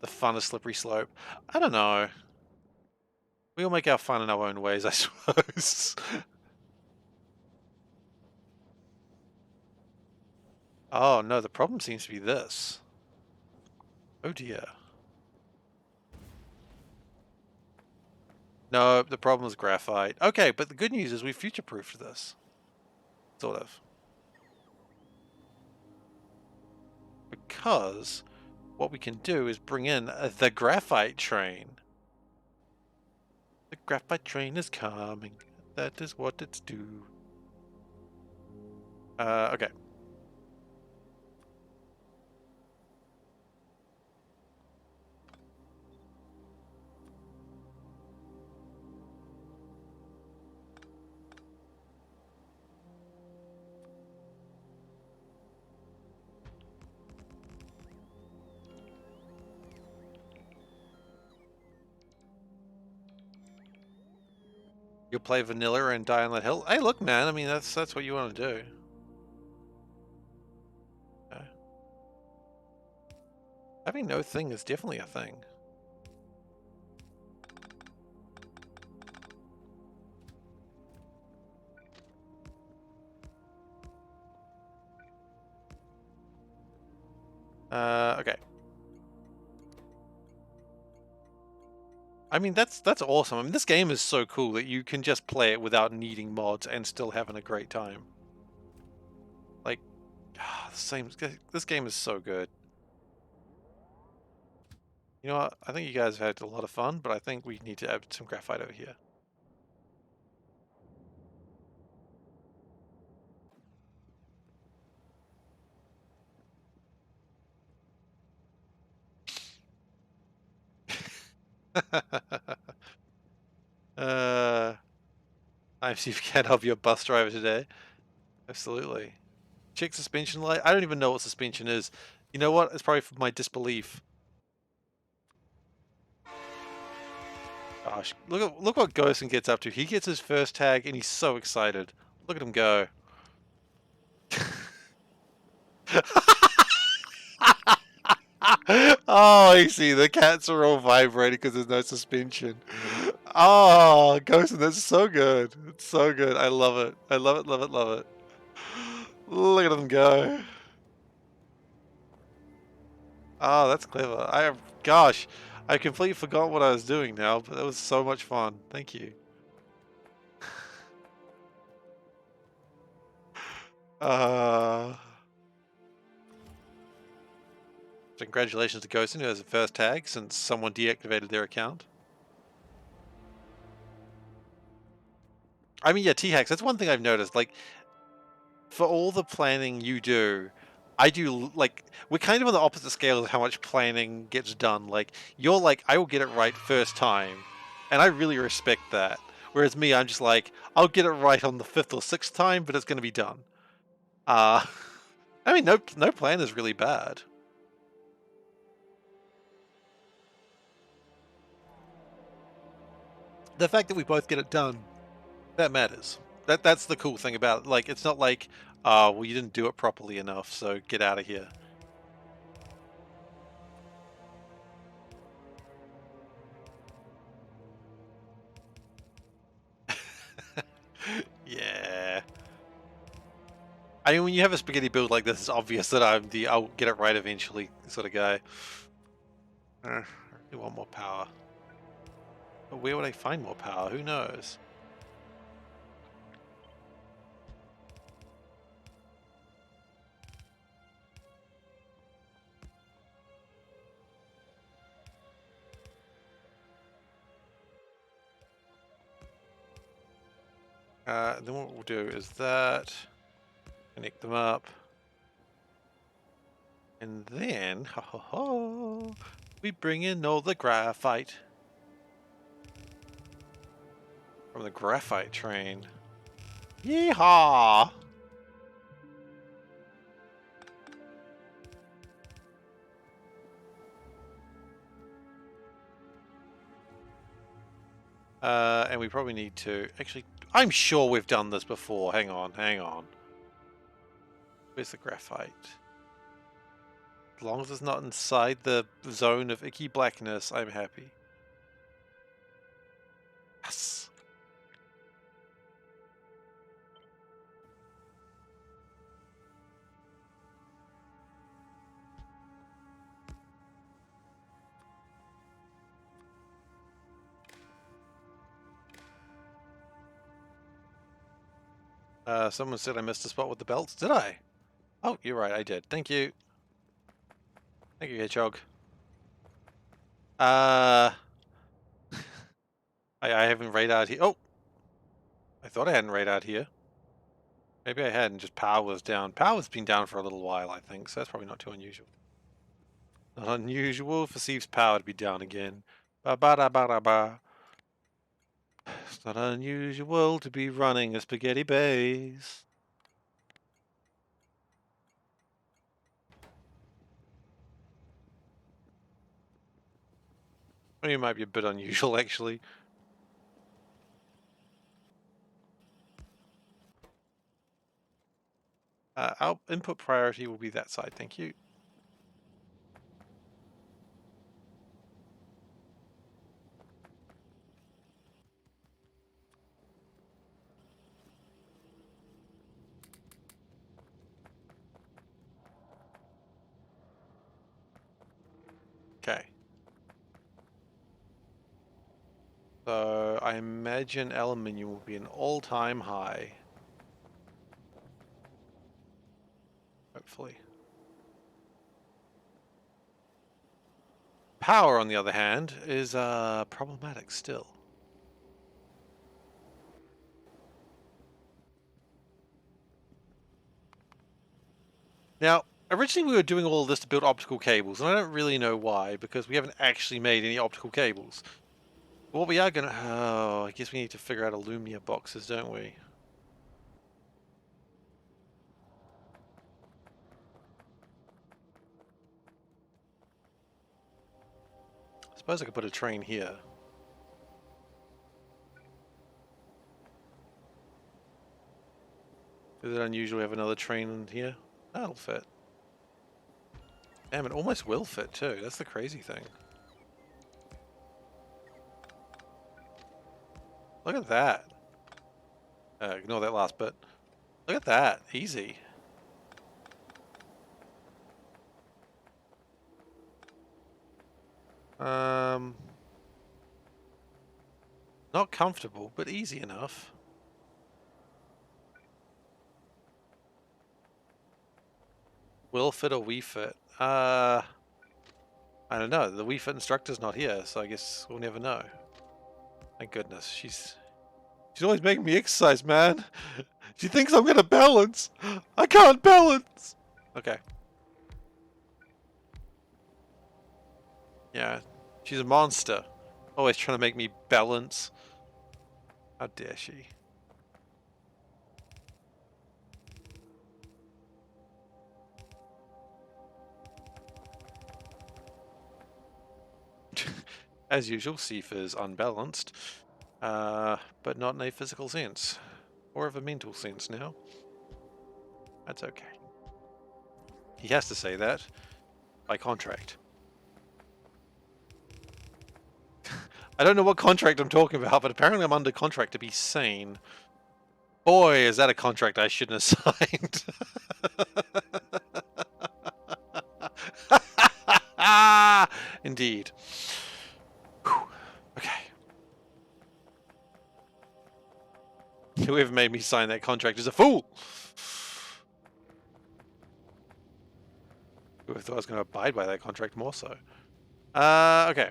fun of slippery slope. I don't know. We all make our fun in our own ways, I suppose. Oh no, the problem seems to be this. Oh dear. No, the problem is graphite. Okay, but the good news is we future-proofed this. Sort of. Because what we can do is bring in the graphite train. The graphite train is coming. That is what it's due. Okay. You'll play vanilla and die on that hill. Hey, look, man. I mean, that's what you want to do. Okay. Having no thing is definitely a thing. Okay. I mean, that's awesome. I mean, this game is so cool that you can just play it without needing mods and still having a great time. Like, this game is so good. You know what? I think you guys have had a lot of fun, but I think we need to add some graphite over here. I'm SeiferKatt, I'll be your bus driver today. Absolutely. Check suspension light. I don't even know what suspension is. You know what? It's probably for my disbelief. Gosh, look what Ghostin gets up to. He gets his first tag and he's so excited. Look at him go. Oh, I see. The cats are all vibrating because there's no suspension. Oh, Ghostin, that's so good. It's so good. I love it. I love it, love it, love it. Look at them go. Oh, that's clever. Gosh, I completely forgot what I was doing now, but that was so much fun. Thank you. So congratulations to Ghostin, who has the first tag since someone deactivated their account. I mean, yeah, T-Hacks, that's one thing I've noticed. Like, for all the planning you do, I do, like, we're kind of on the opposite scale of how much planning gets done. Like, you're like, I will get it right first time, and I really respect that. Whereas me, I'm just like, I'll get it right on the 5th or 6th time, but it's going to be done. I mean, no plan is really bad. The fact that we both get it done, that matters. That's the cool thing about it. Like, it's not like, well, you didn't do it properly enough, so get out of here. Yeah. I mean, when you have a spaghetti build like this, it's obvious that I'm the I'll get it right eventually sort of guy. I really want more power. But where would I find more power? Who knows? Then what we'll do is that, connect them up, and then we bring in all the graphite from the graphite train. Yeehaw! And we probably need to... Actually, I'm sure we've done this before. Hang on, hang on. Where's the graphite? As long as it's not inside the zone of icky blackness, I'm happy. Yes! Someone said I missed a spot with the belts. Did I? Oh, you're right, I did. Thank you. Thank you, Hedgehog. I haven't radared here. Oh! I thought I hadn't radared here. Maybe I hadn't, just power was down. Power's been down for a little while, I think, so that's probably not too unusual. Not unusual for Steve's power to be down again. Ba-ba-da-ba-da-ba. It's not unusual to be running a spaghetti base. I mean, it might be a bit unusual, actually. Our input priority will be that side, thank you. Okay. So, I imagine aluminium will be an all-time high. Hopefully. Power, on the other hand, is problematic still. Now, originally we were doing all this to build optical cables, and I don't really know why, because we haven't actually made any optical cables. But what we are gonna... Oh, I guess we need to figure out Lumia boxes, don't we? I suppose I could put a train here. Is it unusual to have another train in here? That'll fit. Damn, it almost will fit too. That's the crazy thing. Look at that. Ignore that last bit. Look at that. Easy. Not comfortable, but easy enough. Will fit or we fit? I don't know. The Wii Fit instructor's not here, so I guess we'll never know. Thank goodness. She's always making me exercise, man. She thinks I'm gonna balance. I can't balance. Okay. Yeah. She's a monster. Always trying to make me balance. How dare she? As usual, Seifer is unbalanced. But not in a physical sense. Or of a mental sense now. That's okay. He has to say that. By contract. I don't know what contract I'm talking about, but apparently I'm under contract to be sane. Boy, is that a contract I shouldn't have signed. Indeed. Whew. Okay. Whoever made me sign that contract is a fool. Whoever thought I was going to abide by that contract more so. Okay.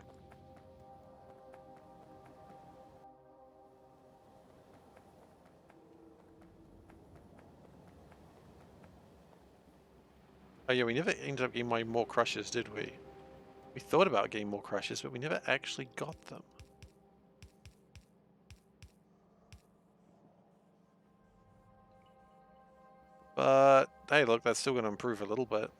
Oh yeah, we never ended up getting more crushes, did we? We thought about getting more crushes, but we never actually got them. But, hey look, that's still going to improve a little bit.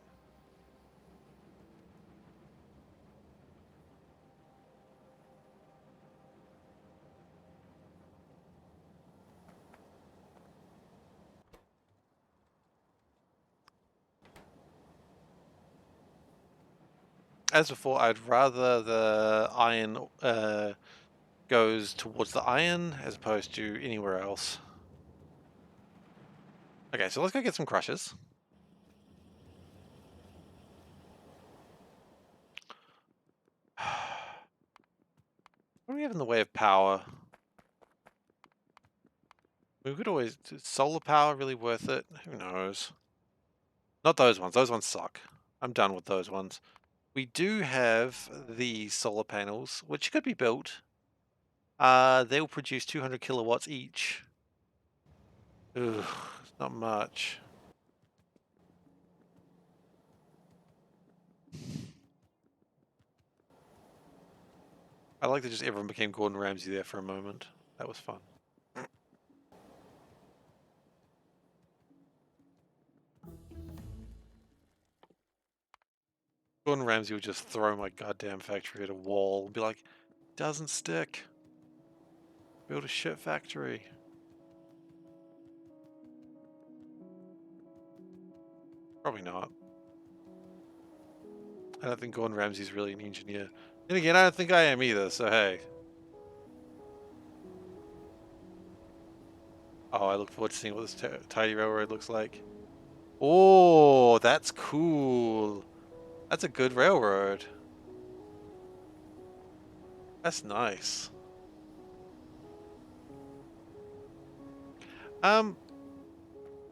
As before, I'd rather the iron goes towards the iron as opposed to anywhere else. Okay, so let's go get some crushes. What do we have in the way of power? We could always... Is solar power really worth it? Who knows? Not those ones. Those ones suck. I'm done with those ones. We do have the solar panels, which could be built. They will produce 200 kilowatts each. Ugh, not much. I like that just everyone became Gordon Ramsay there for a moment. That was fun. Gordon Ramsay would just throw my goddamn factory at a wall and be like, doesn't stick. Build a shit factory. Probably not. I don't think Gordon Ramsay's really an engineer. And again, I don't think I am either, so hey. Oh, I look forward to seeing what this tidy railroad looks like. Oh, that's cool. That's a good railroad. That's nice.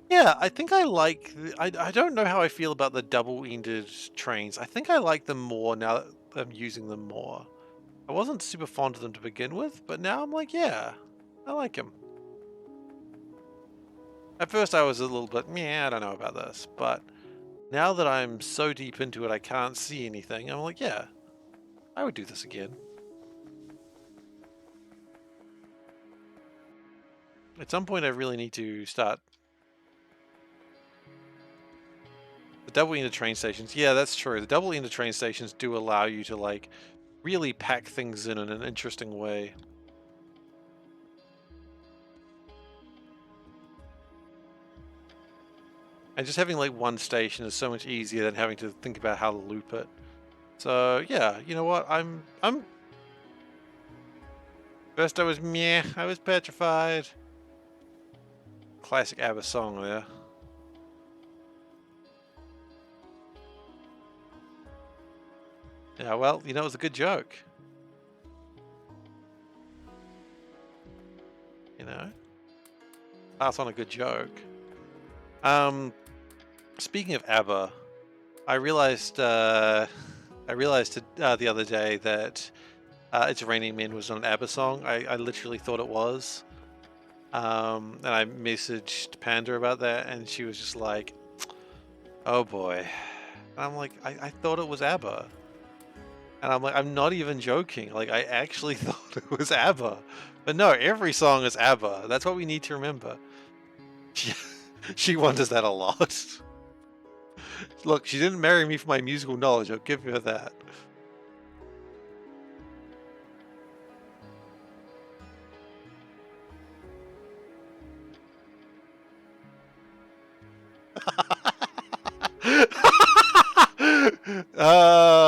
Yeah, I think I like... I don't know how I feel about the double-ended trains. I think I like them more now that I'm using them more. I wasn't super fond of them to begin with, but now I'm like, yeah, I like them. At first I was a little bit, I don't know about this, but now that I'm so deep into it I can't see anything, I'm like, yeah, I would do this again. At some point I really need to start... The double-ended train stations, yeah, that's true. The double-ended train stations do allow you to, like, really pack things in an interesting way. And just having, like, one station is so much easier than having to think about how to loop it. So, yeah, you know what, I'm... First I was I was petrified. Classic ABBA song there. Yeah, well, you know, it was a good joke. You know? Pass on a good joke. Speaking of ABBA, I realized the other day that It's Raining Men was not an ABBA song. I literally thought it was. And I messaged Panda about that, and she was just like, oh boy. And I'm like, I thought it was ABBA. And I'm like, I'm not even joking. Like, I actually thought it was ABBA. But no, every song is ABBA. That's what we need to remember. She wonders that a lot. Look, she didn't marry me for my musical knowledge. I'll give her that.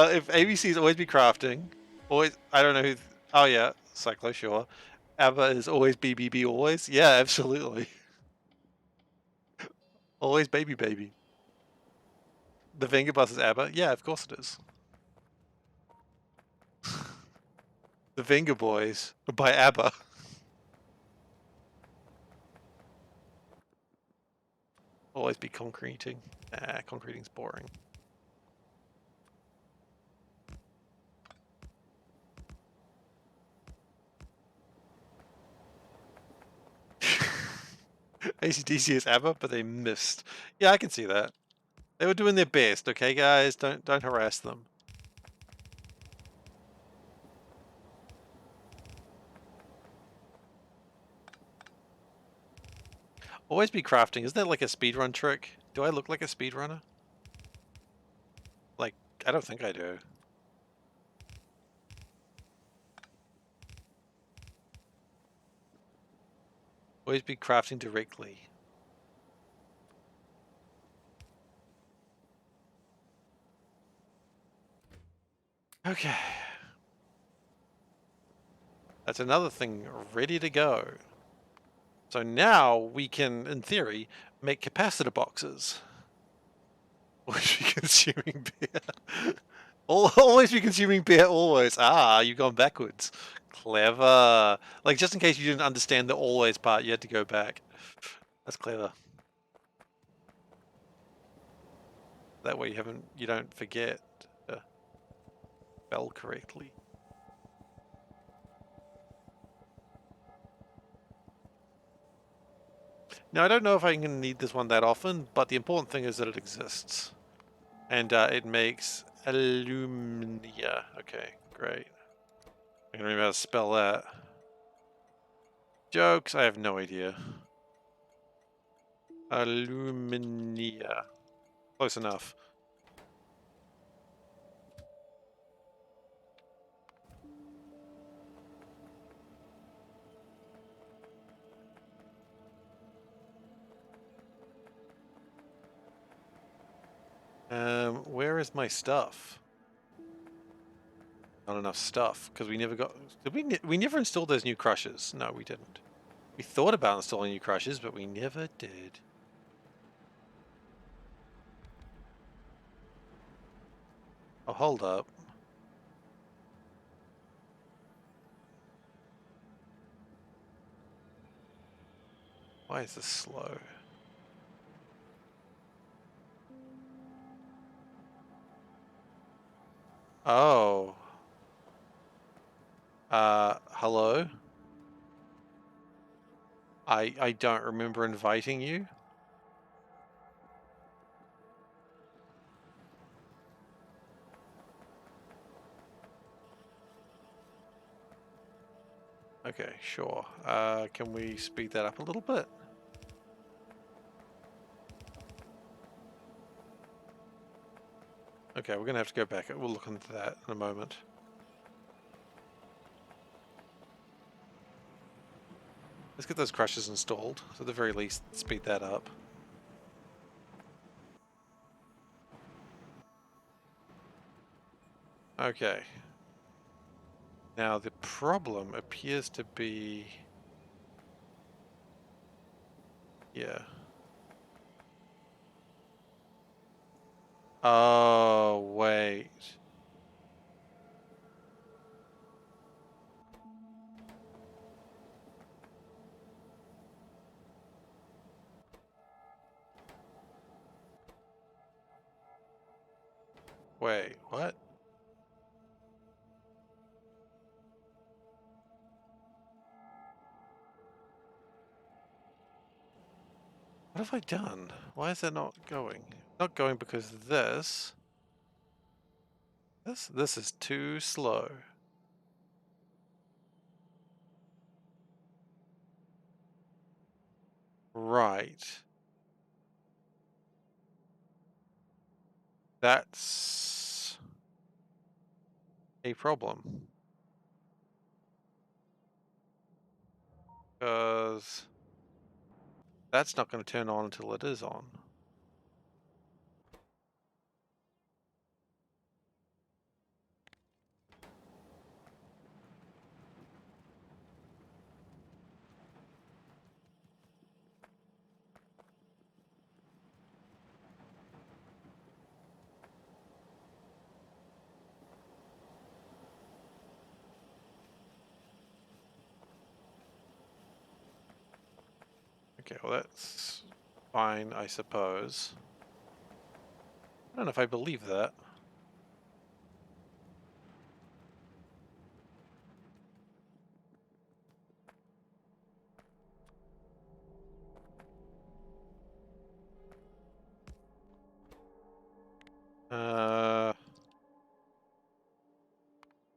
If ABC's always be crafting, always, I don't know who. Oh yeah, Cyclo, sure. ABBA is always BBB, always. Yeah, absolutely. Always baby baby. The Venga Bus is ABBA. Yeah, of course it is. The Venga Boys by ABBA. Always be concreting. Nah, concreting's boring. AC/DC is ABBA, but they missed. Yeah, I can see that. They were doing their best, okay, guys? Don't harass them. Always be crafting. Isn't that like a speedrun trick? Do I look like a speedrunner? Like, I don't think I do. Always be crafting directly. Okay. That's another thing ready to go. So now we can, in theory, make capacitor boxes. Always be consuming beer. Always be consuming beer, always. Ah, you've gone backwards. Clever. Like, just in case you didn't understand the always part, you had to go back. That's clever. That way you don't forget to spell correctly. Now, I don't know if I'm going to need this one that often, but the important thing is that it exists. And it makes alumnia. Okay, great. I don't remember how to spell that. Jokes? I have no idea. Alumnia. Close enough. Where is my stuff? Not enough stuff, because we never got... we never installed those new crushers. No, we didn't. We thought about installing new crushers, but we never did. Oh, hold up. Why is this slow? Oh. Hello? I don't remember inviting you. Okay, sure. Can we speed that up a little bit? Okay, we're gonna have to go back. We'll look into that in a moment. Let's get those crushers installed. So at the very least, speed that up. Okay. Now the problem appears to be... yeah. Oh, wait. Wait, what? What have I done? Why is that not going? Not going because this is too slow. Right. That's a problem. Because that's not going to turn on until it is on. Okay, well that's fine, I suppose. I don't know if I believe that.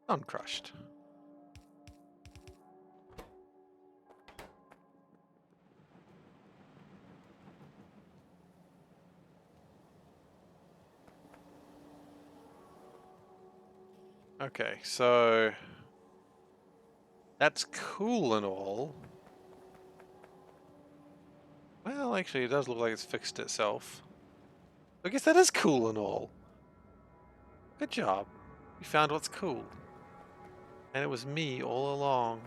Uncrushed. Okay, so that's cool and all. Well, actually, it does look like it's fixed itself. I guess that is cool and all. Good job. We found what's cool. And it was me all along.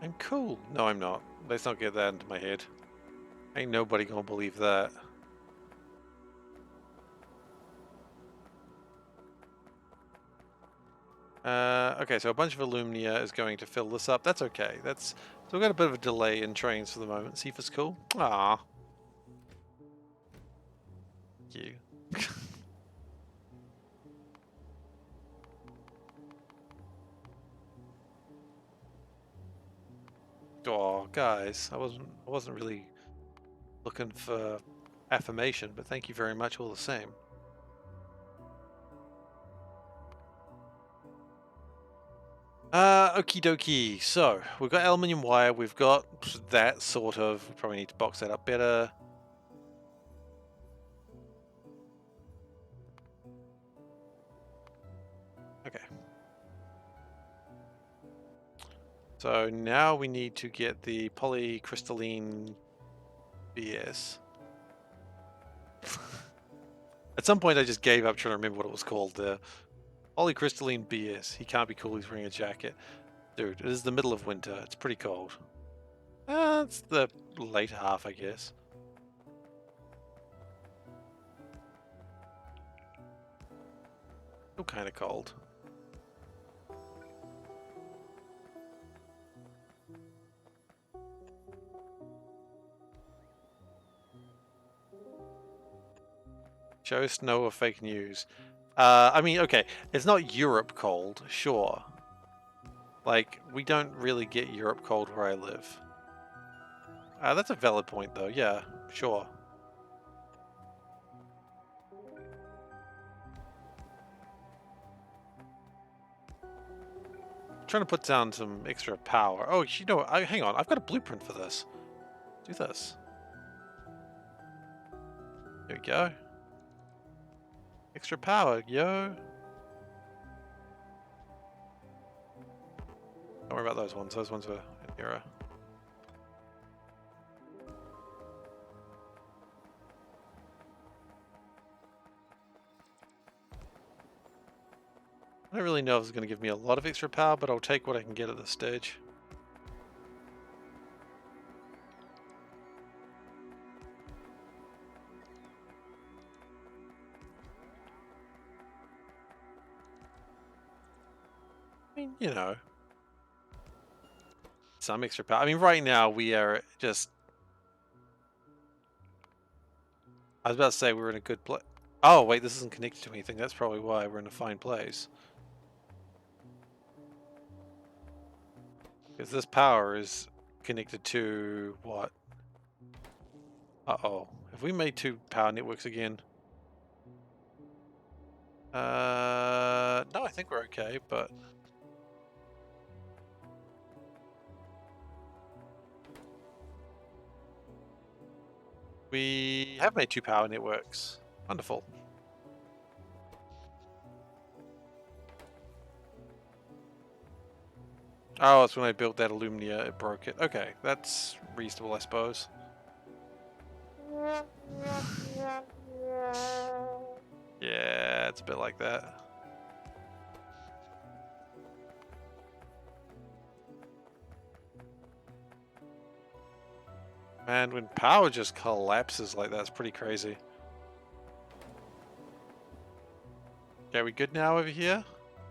I'm cool. No, I'm not. Let's not get that into my head. Ain't nobody gonna believe that. Okay, so a bunch of Illumnia is going to fill this up. That's okay. So we've got a bit of a delay in trains for the moment. See if it's cool. Ah, you. Oh, guys, I wasn't really looking for affirmation, but thank you very much all the same. Okie dokie. So, we've got aluminium wire, we've got that sort of. We probably need to box that up better. Okay. So now we need to get the polycrystalline BS. At some point I just gave up trying to remember what it was called. The polycrystalline BS. He can't be cool, he's wearing a jacket. Dude, it is the middle of winter. It's pretty cold. It's the late half, I guess. Still kind of cold. Show snow or fake news. I mean, okay, it's not Europe cold, sure. Like, we don't really get Europe cold where I live. That's a valid point, though. Yeah, sure. Trying to put down some extra power. Oh, you know, hang on. I've got a blueprint for this. Do this. There we go. Extra power, yo. Don't worry about those ones. Those ones are an error. I don't really know if it's going to give me a lot of extra power, but I'll take what I can get at this stage. I mean, you know, some extra power. I mean, right now we are just... I was about to say we were in a good place. Oh, wait, this isn't connected to anything. That's probably why we're in a fine place. Because this power is connected to what? Uh-oh. Have we made two power networks again? No, I think we're okay, but... We have made two power networks. Wonderful. Oh, it's when I built that Illumnia, it broke it. Okay, that's reasonable, I suppose. Yeah, it's a bit like that. Man, when power just collapses like that, it's pretty crazy. Okay, we good now over here?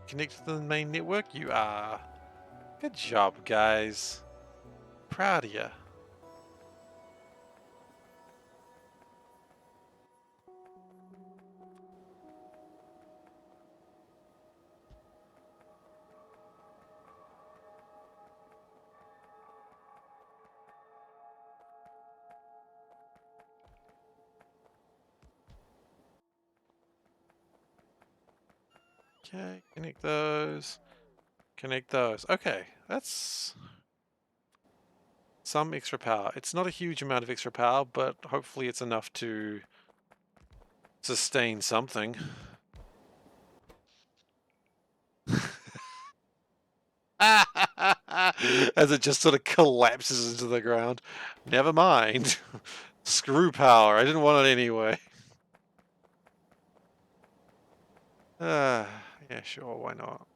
Connected to the main network? You are. Good job, guys. Proud of you. Okay, connect those. Connect those. Okay, that's some extra power. It's not a huge amount of extra power, but hopefully it's enough to sustain something. As it just sort of collapses into the ground. Never mind. Screw power. I didn't want it anyway. Yeah, Yeah, sure, why not?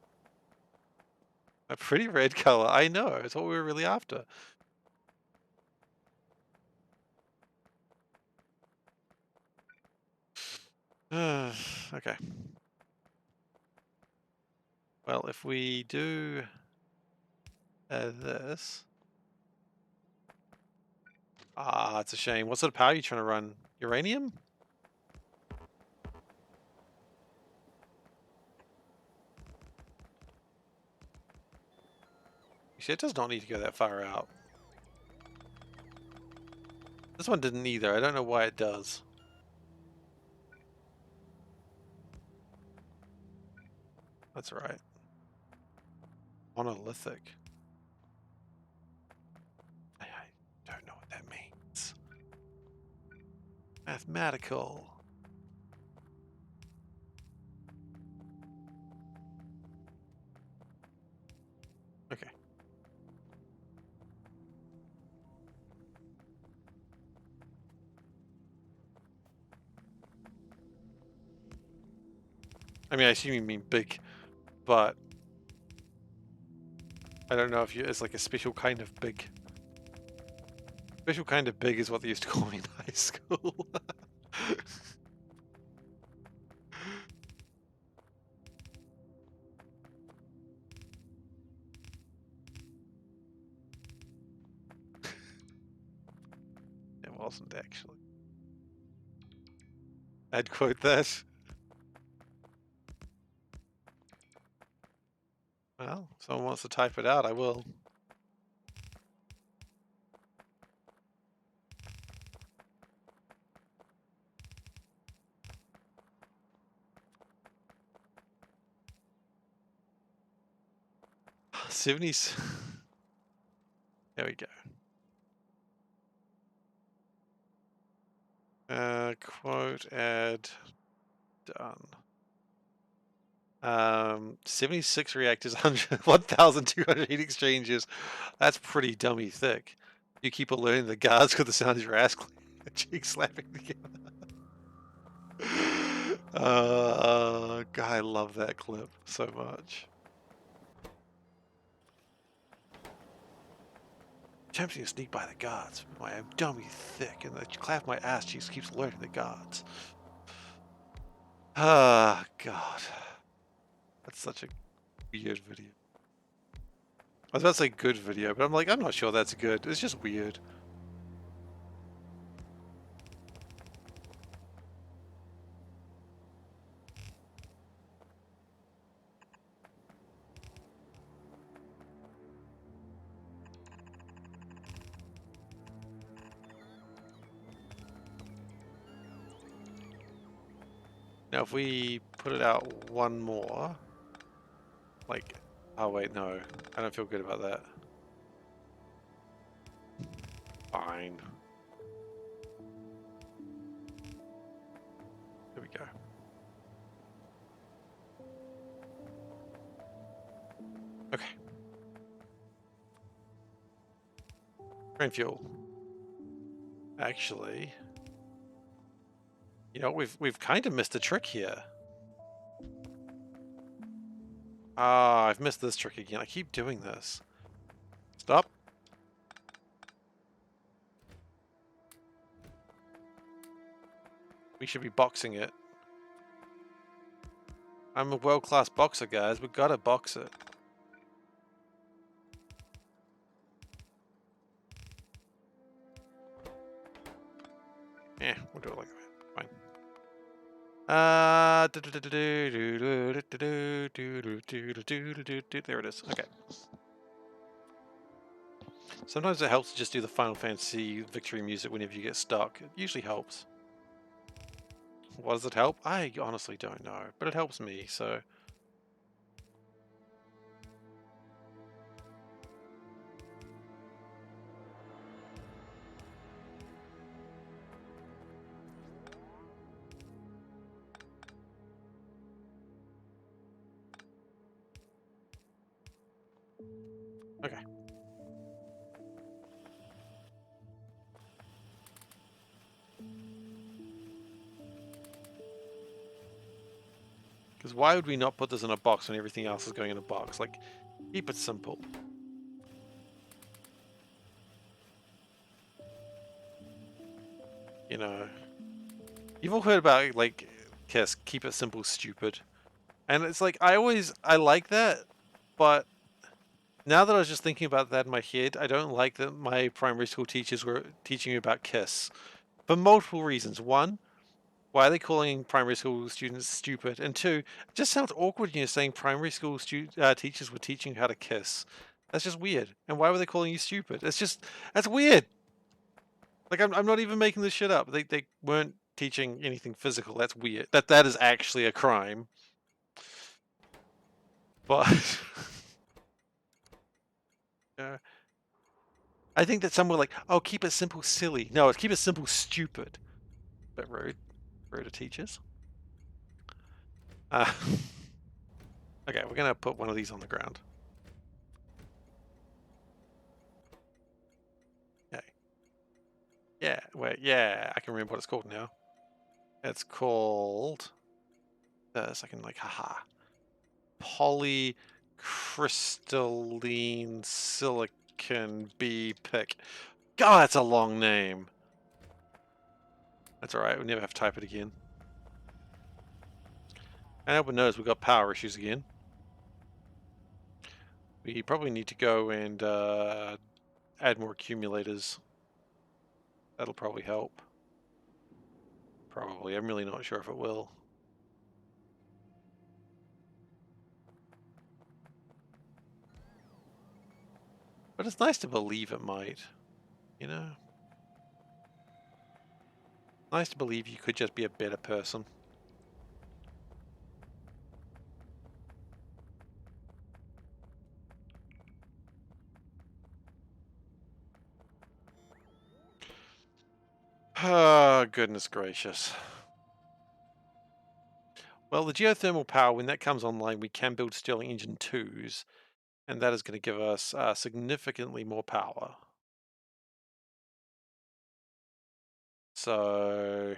A pretty red color. I know, it's what we were really after. Okay. Well, if we do this... Ah, it's a shame. What sort of power are you trying to run? Uranium? Actually, it does not need to go that far out. This one didn't either. I don't know why it does. That's right. Monolithic. I don't know what that means. Mathematical. Okay. I mean, I assume you mean big, but I don't know if it's like a special kind of big. Special kind of big is what they used to call me in high school. It wasn't actually. I'd quote that. Well, if someone wants to type it out, I will. '70s. There we go. Quote add done. 76 reactors, 1,200 heat exchangers. That's pretty dummy thick. You keep alerting the guards because the sound is your ass cheeks slapping together. God, I love that clip so much. Attempting to sneak by the guards. My dummy thick, and the clap my ass cheeks keeps alerting the guards. Ah, God. That's such a weird video. I was about to say good video, but I'm like, I'm not sure that's good. It's just weird. Now, if we put it out one more, like, oh wait, no, I don't feel good about that. Fine. Here we go. Okay. Train fuel. Actually, you know, we've kind of missed a trick here. Ah, I've missed this trick again. I keep doing this. Stop. We should be boxing it. I'm a world-class boxer, guys. We've got to box it. Yeah, we'll do it like that. Fine. There it is. Okay. Sometimes it helps to just do the Final Fantasy victory music whenever you get stuck. It usually helps. What does it help? I honestly don't know, but it helps me, so... Okay. Because why would we not put this in a box when everything else is going in a box? Like, keep it simple. You know, you've all heard about, like, Kiss, keep it simple, stupid. And it's like, I like that, but now that I was just thinking about that in my head, I don't like that my primary school teachers were teaching me about Kiss. For multiple reasons. One, why are they calling primary school students stupid? And two, it just sounds awkward when you're saying primary school teachers were teaching you how to kiss. That's just weird. And why were they calling you stupid? That's weird. Like, I'm not even making this shit up. They weren't teaching anything physical. That's weird. That is actually a crime. But uh, I think that some were like, oh, keep it simple, silly. No, it's keep it simple, stupid. Bit rude. Rude to teachers. Okay, we're gonna put one of these on the ground. Okay. Yeah, wait, yeah, I can remember what it's called now. It's called this. I can like, haha. Polycrystalline silicon B pick. God, that's a long name. That's alright, we never have to type it again. And everyone knows we've got power issues again. We probably need to go and add more accumulators. That'll probably help. Probably. I'm really not sure if it will. But it's nice to believe it might. You know? Nice to believe you could just be a better person. Oh, goodness gracious. Well, the geothermal power, when that comes online, we can build Stirling Engine 2s, and that is going to give us significantly more power. So...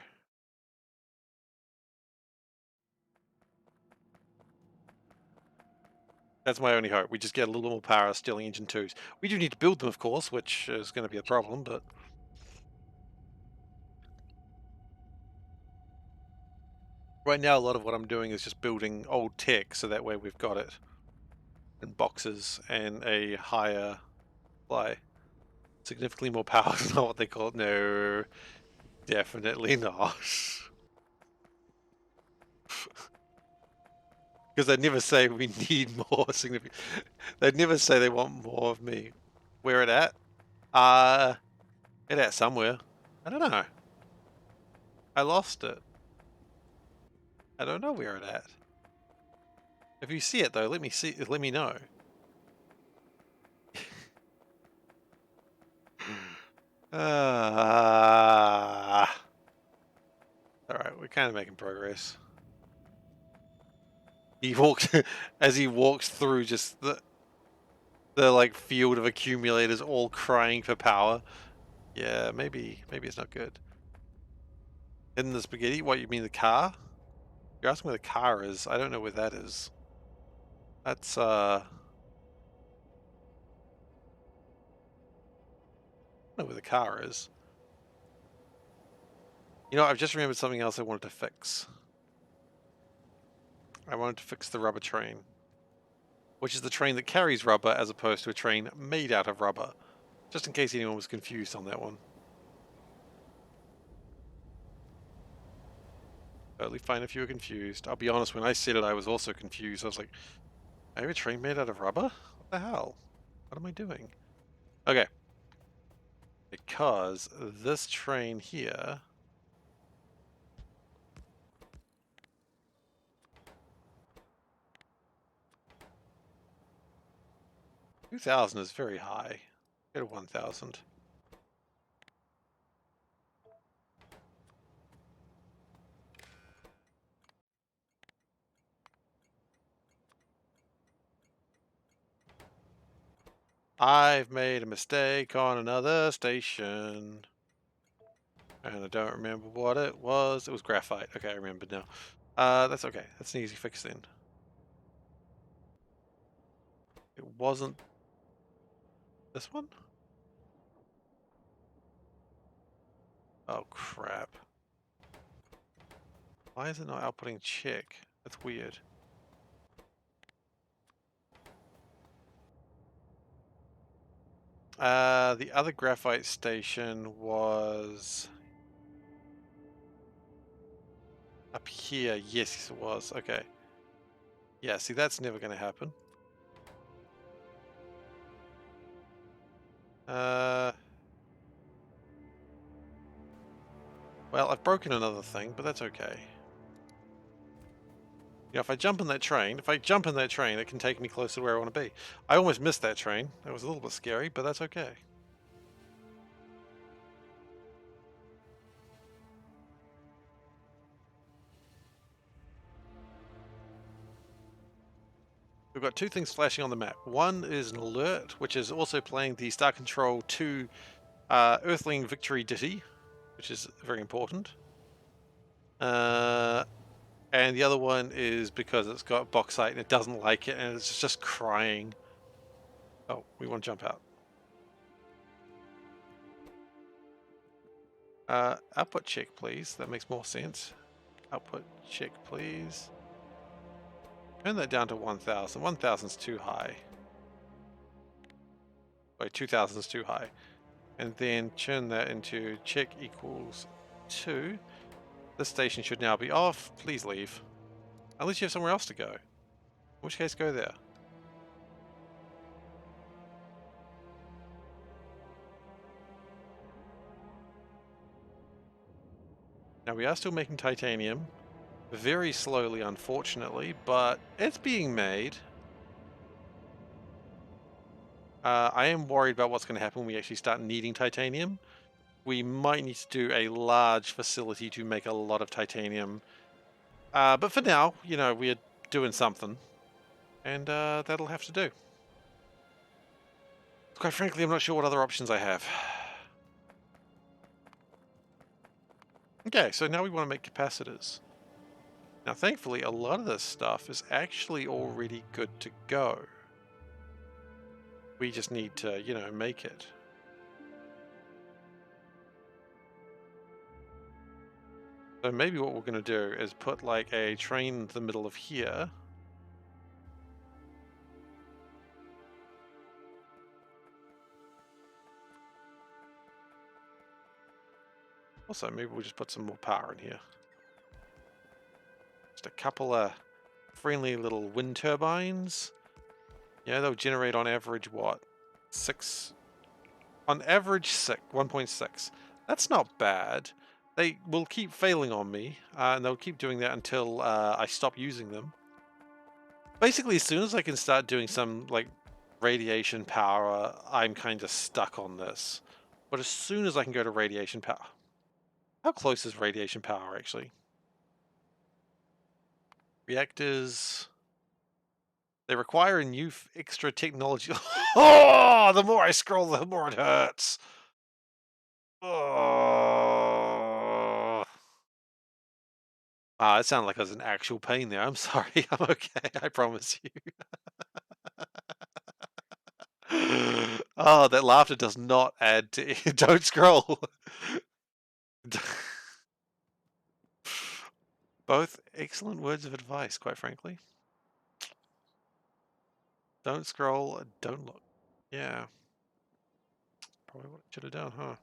that's my only hope. We just get a little more power out of Stirling Engine 2s. We do need to build them, of course, which is going to be a problem, but... right now, a lot of what I'm doing is just building old tech, so that way we've got it in boxes and a higher supply. Significantly more power is not what they call it. No, definitely not. Because they'd never say we need more significant. They'd never say they want more of me. Where it at? It at somewhere. I don't know. I lost it. I don't know where it at. If you see it though, let me see. Let me know. Alright, we're kind of making progress. He walks as he walks through just the like field of accumulators all crying for power. Yeah, maybe it's not good. In the spaghetti? What, you mean the car? You're asking where the car is. I don't know where that is. That's I don't know where the car is. You know, I've just remembered something else I wanted to fix. I wanted to fix the rubber train, which is the train that carries rubber as opposed to a train made out of rubber. Just in case anyone was confused on that one. Totally fine if you were confused. I'll be honest, when I said it, I was also confused. I was like, I have a train made out of rubber? What the hell? What am I doing? Okay. Because this train here... 2,000 is very high. Go to 1,000. I've made a mistake on another station. And I don't remember what it was. It was graphite. Okay, I remember now. That's okay. That's an easy fix then. It wasn't this one? Oh, crap. Why is it not outputting check? That's weird. The other graphite station was up here. Yes, it was. Okay. Yeah, see, that's never going to happen. Well, I've broken another thing, but that's okay. Yeah, if I jump in that train, it can take me closer to where I want to be. I almost missed that train. That was a little bit scary, but that's okay. We've got two things flashing on the map. One is an alert, which is also playing the Star Control 2 Earthling Victory Ditty, which is very important. And the other one is because it's got bauxite and it doesn't like it and it's just crying. Oh, we want to jump out. Output check, please. That makes more sense. Output check, please. Turn that down to 1000. 1000's too high. Wait, 2000's too high. And then turn that into check equals 2. This station should now be off. Please leave. Unless you have somewhere else to go. In which case, go there. Now, we are still making titanium. Very slowly, unfortunately, but it's being made. I am worried about what's going to happen when we actually start needing titanium. We might need to do a large facility to make a lot of titanium. But for now, you know, we're doing something. And that'll have to do. Quite frankly, I'm not sure what other options I have. Okay, so now we want to make capacitors. Now, thankfully, a lot of this stuff is actually already good to go. We just need to, you know, make it. So maybe what we're going to do is put like a train in the middle of here. Also, maybe we'll just put some more power in here. Just a couple of friendly little wind turbines. Yeah, they'll generate on average, what? 6? On average, 1.6. That's not bad. They will keep failing on me, and they'll keep doing that until I stop using them. Basically, as soon as I can start doing some, like, radiation power, I'm kind of stuck on this. But as soon as I can go to radiation power... How close is radiation power, actually? Reactors... They require a new extra technology. Oh, the more I scroll, the more it hurts. Oh. It sounded like I was in actual pain there. I'm sorry. I'm okay. I promise you. Oh, that laughter does not add to it. Don't scroll. Both excellent words of advice, quite frankly. Don't scroll, don't look. Yeah. Probably what I should have done, huh?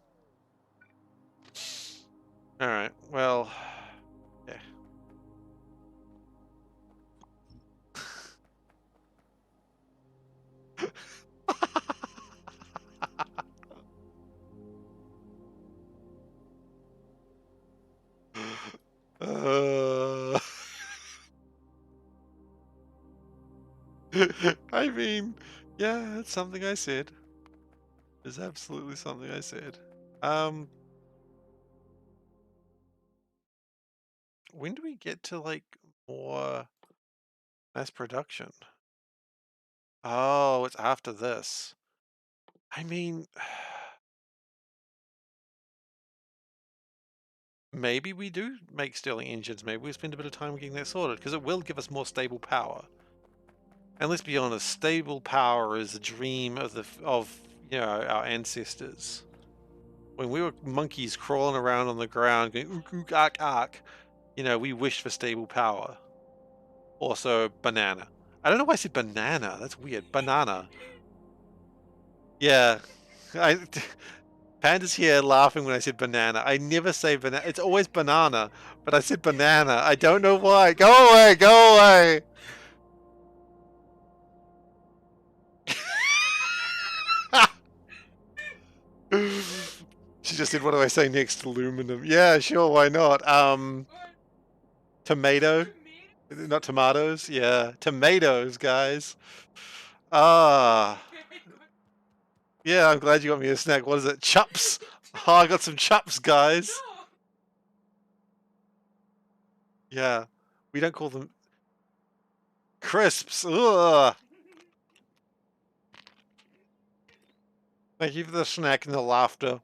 Alright, well, yeah. Uh, I mean, yeah, it's something I said. It's absolutely something I said. When do we get to, like, more mass production? Oh, it's after this. I mean, maybe we do make Stirling engines. Maybe we spend a bit of time getting that sorted, because it will give us more stable power. And let's be honest, stable power is a dream of our ancestors. When we were monkeys crawling around on the ground going ook ook ark ark, we wished for stable power. Also, banana. I don't know why I said banana. That's weird. Banana. Yeah. Panda's here laughing when I said banana. I never say banana. It's always banana, but I said banana. I don't know why. Go away. Go away. She just said, what do I say next? Aluminum. Yeah, sure. Why not? Tomato. Not tomatoes. Yeah. Tomatoes, guys. Ah. Yeah, I'm glad you got me a snack. What is it? Chups. Oh, I got some chups, guys. Yeah. We don't call them crisps. Ugh. Thank you for the snack and the laughter.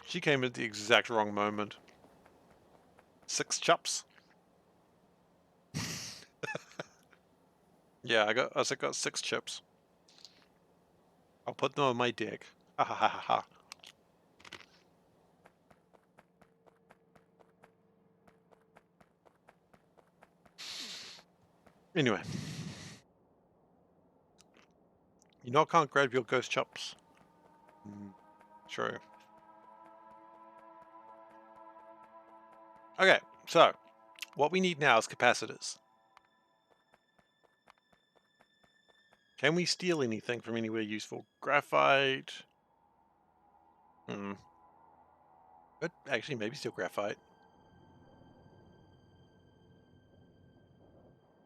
She came at the exact wrong moment. 6 chups. Yeah, I got 6 chips. I'll put them on my dick. Ha ha ha ha ha. Anyway. You know I can't grab your ghost chops. True. Okay, so what we need now is capacitors. Can we steal anything from anywhere useful? Graphite. But actually, maybe steal graphite.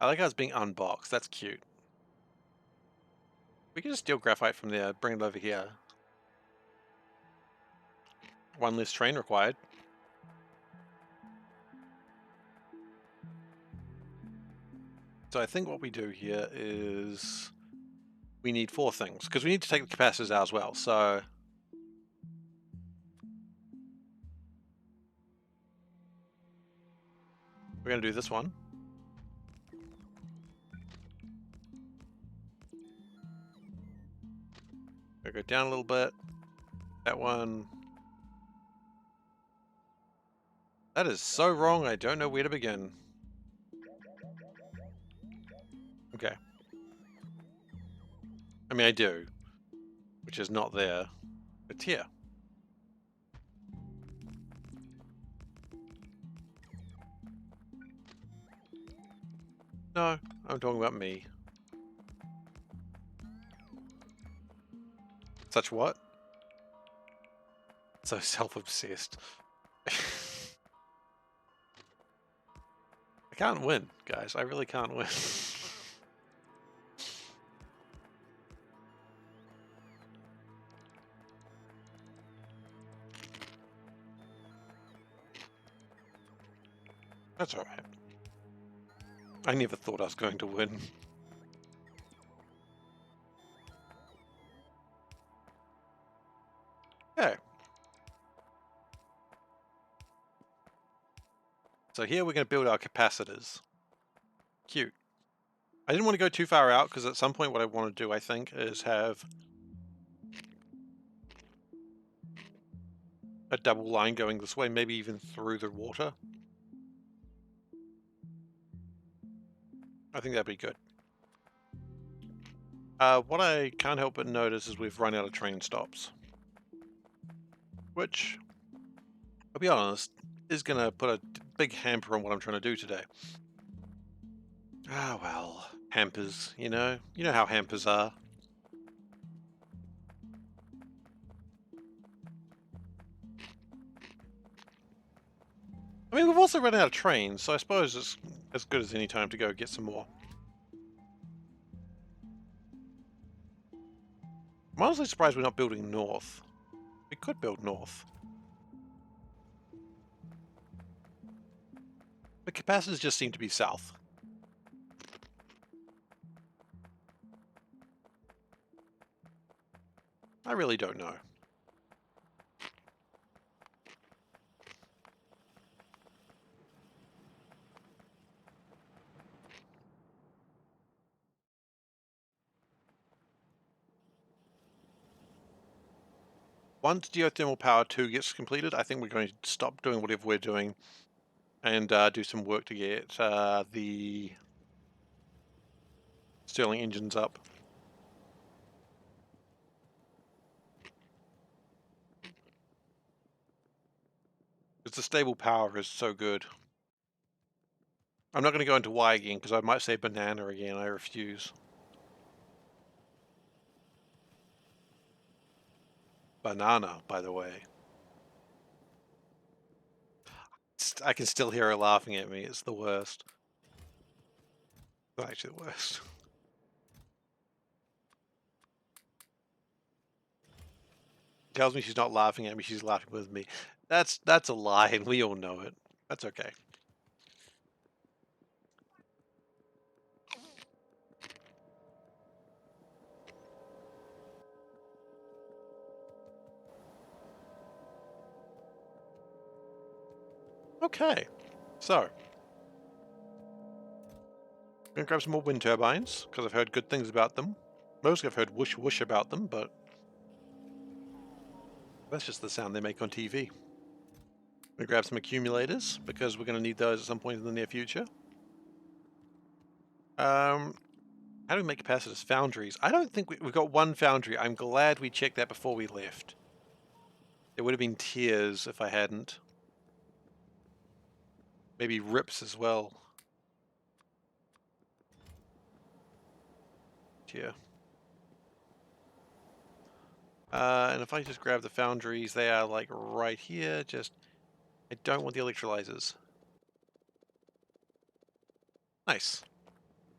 I like how it's being unboxed. That's cute. We can just steal graphite from there, bring it over here. 1 less train required. So I think what we do here is we need 4 things, because we need to take the capacitors out as well. So we're going to do this one. We'll go down a little bit. That one. That is so wrong, I don't know where to begin. Okay. I mean, I do. Which is not there. It's here. No, I'm talking about me. Such what? So self-obsessed. I can't win, guys. I really can't win. That's alright. I never thought I was going to win. Okay. So here we're going to build our capacitors. Cute. I didn't want to go too far out, because at some point what I want to do, I think, is have a double line going this way, maybe even through the water. I think that'd be good. What I can't help but notice is we've run out of train stops. Which, I'll be honest, is going to put a big hamper on what I'm trying to do today. Ah, well, hampers, you know how hampers are. I mean, we've also run out of trains, so I suppose it's as good as any time to go get some more. I'm honestly surprised we're not building north. We could build north. The capacitors just seem to be south. I really don't know. Once geothermal power 2 gets completed, I think we're going to stop doing whatever we're doing and do some work to get the Stirling engines up. Because the stable power is so good. I'm not going to go into why again, because I might say banana again. I refuse. Banana, by the way. I can still hear her laughing at me. It's the worst. It's actually the worst. Tells me she's not laughing at me, she's laughing with me. That's a lie, and we all know it. That's okay. Okay, so I'm gonna grab some more wind turbines because I've heard good things about them. Mostly I've heard whoosh whoosh about them, but that's just the sound they make on TV. I'm gonna grab some accumulators because we're gonna need those at some point in the near future. How do we make capacitors? Foundries. I don't think we've got one foundry. I'm glad we checked that before we left. There would have been tears if I hadn't. Maybe rips as well. Tear. And if I just grab the foundries, they are like right here. Just, I don't want the electrolyzers. Nice.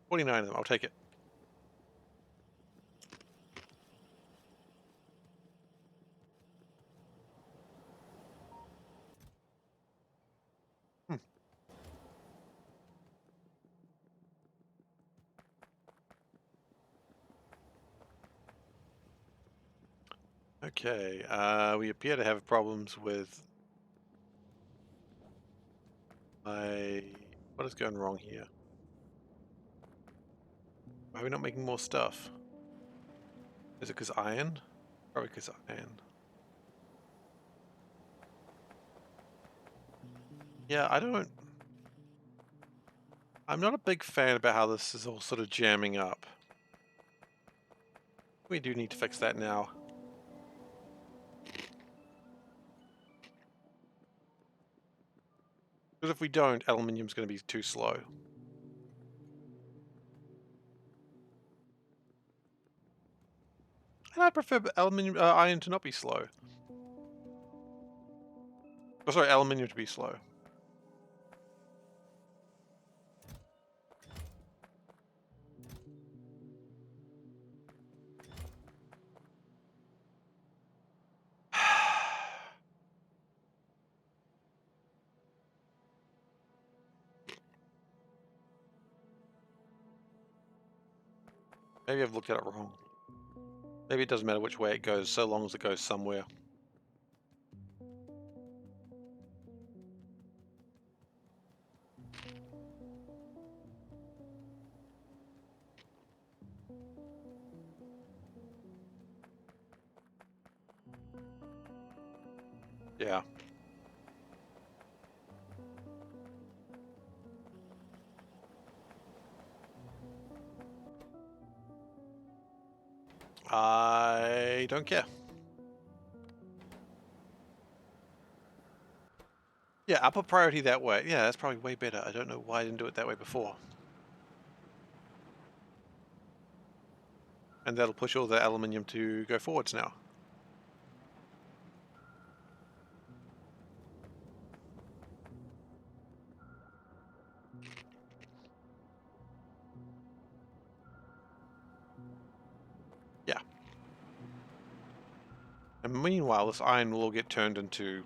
49 of them. I'll take it. Hmm. Okay. We appear to have problems with my... What is going wrong here? Why are we not making more stuff? Is it because iron? Probably because iron. Yeah, I'm not a big fan about how this is all sort of jamming up. We do need to fix that now. Because if we don't, aluminium's going to be too slow. And I prefer iron to not be slow. Oh, sorry, aluminium to be slow. Maybe I've looked at it wrong. Maybe it doesn't matter which way it goes, so long as it goes somewhere. Yeah. I don't care. Yeah, I'll put priority that way. Yeah, that's probably way better. I don't know why I didn't do it that way before. And that'll push all the aluminium to go forwards now. Yeah. And meanwhile, this iron will all get turned into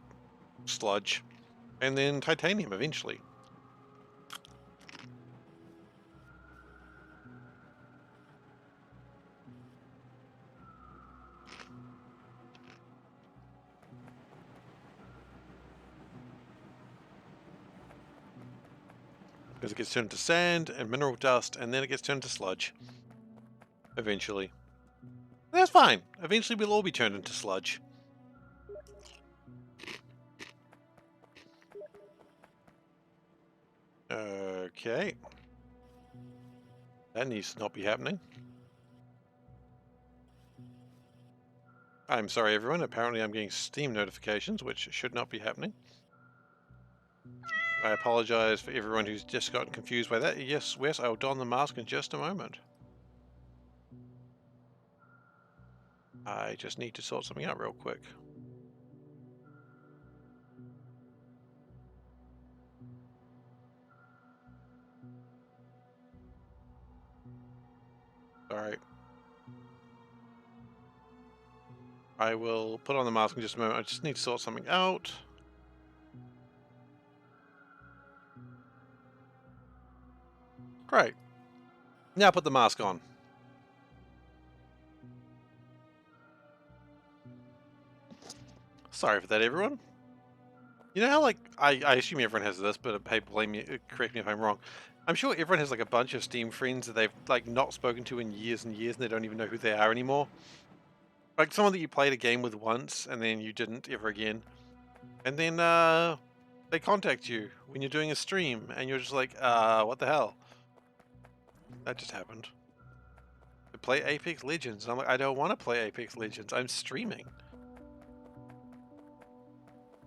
sludge. And then titanium eventually. Because it gets turned into sand and mineral dust, and then it gets turned into sludge. Eventually. That's fine. Eventually we'll all be turned into sludge. Okay. That needs to not be happening. I'm sorry, everyone. Apparently I'm getting Steam notifications, which should not be happening. I apologize for everyone who's just gotten confused by that. Yes, Wes, I'll don the mask in just a moment. I just need to sort something out real quick. Alright. I will put on the mask in just a moment. I just need to sort something out. Great. Now put the mask on. Sorry for that, everyone. You know how, like, I assume everyone has this, but hey, blame me, correct me if I'm wrong. I'm sure everyone has, like, a bunch of Steam friends that they've, like, not spoken to in years and years, and they don't even know who they are anymore. Like, someone that you played a game with once, and then you didn't ever again. And then, they contact you when you're doing a stream, and you're just like, what the hell? That just happened. To play Apex Legends. And I'm like, I don't want to play Apex Legends. I'm streaming.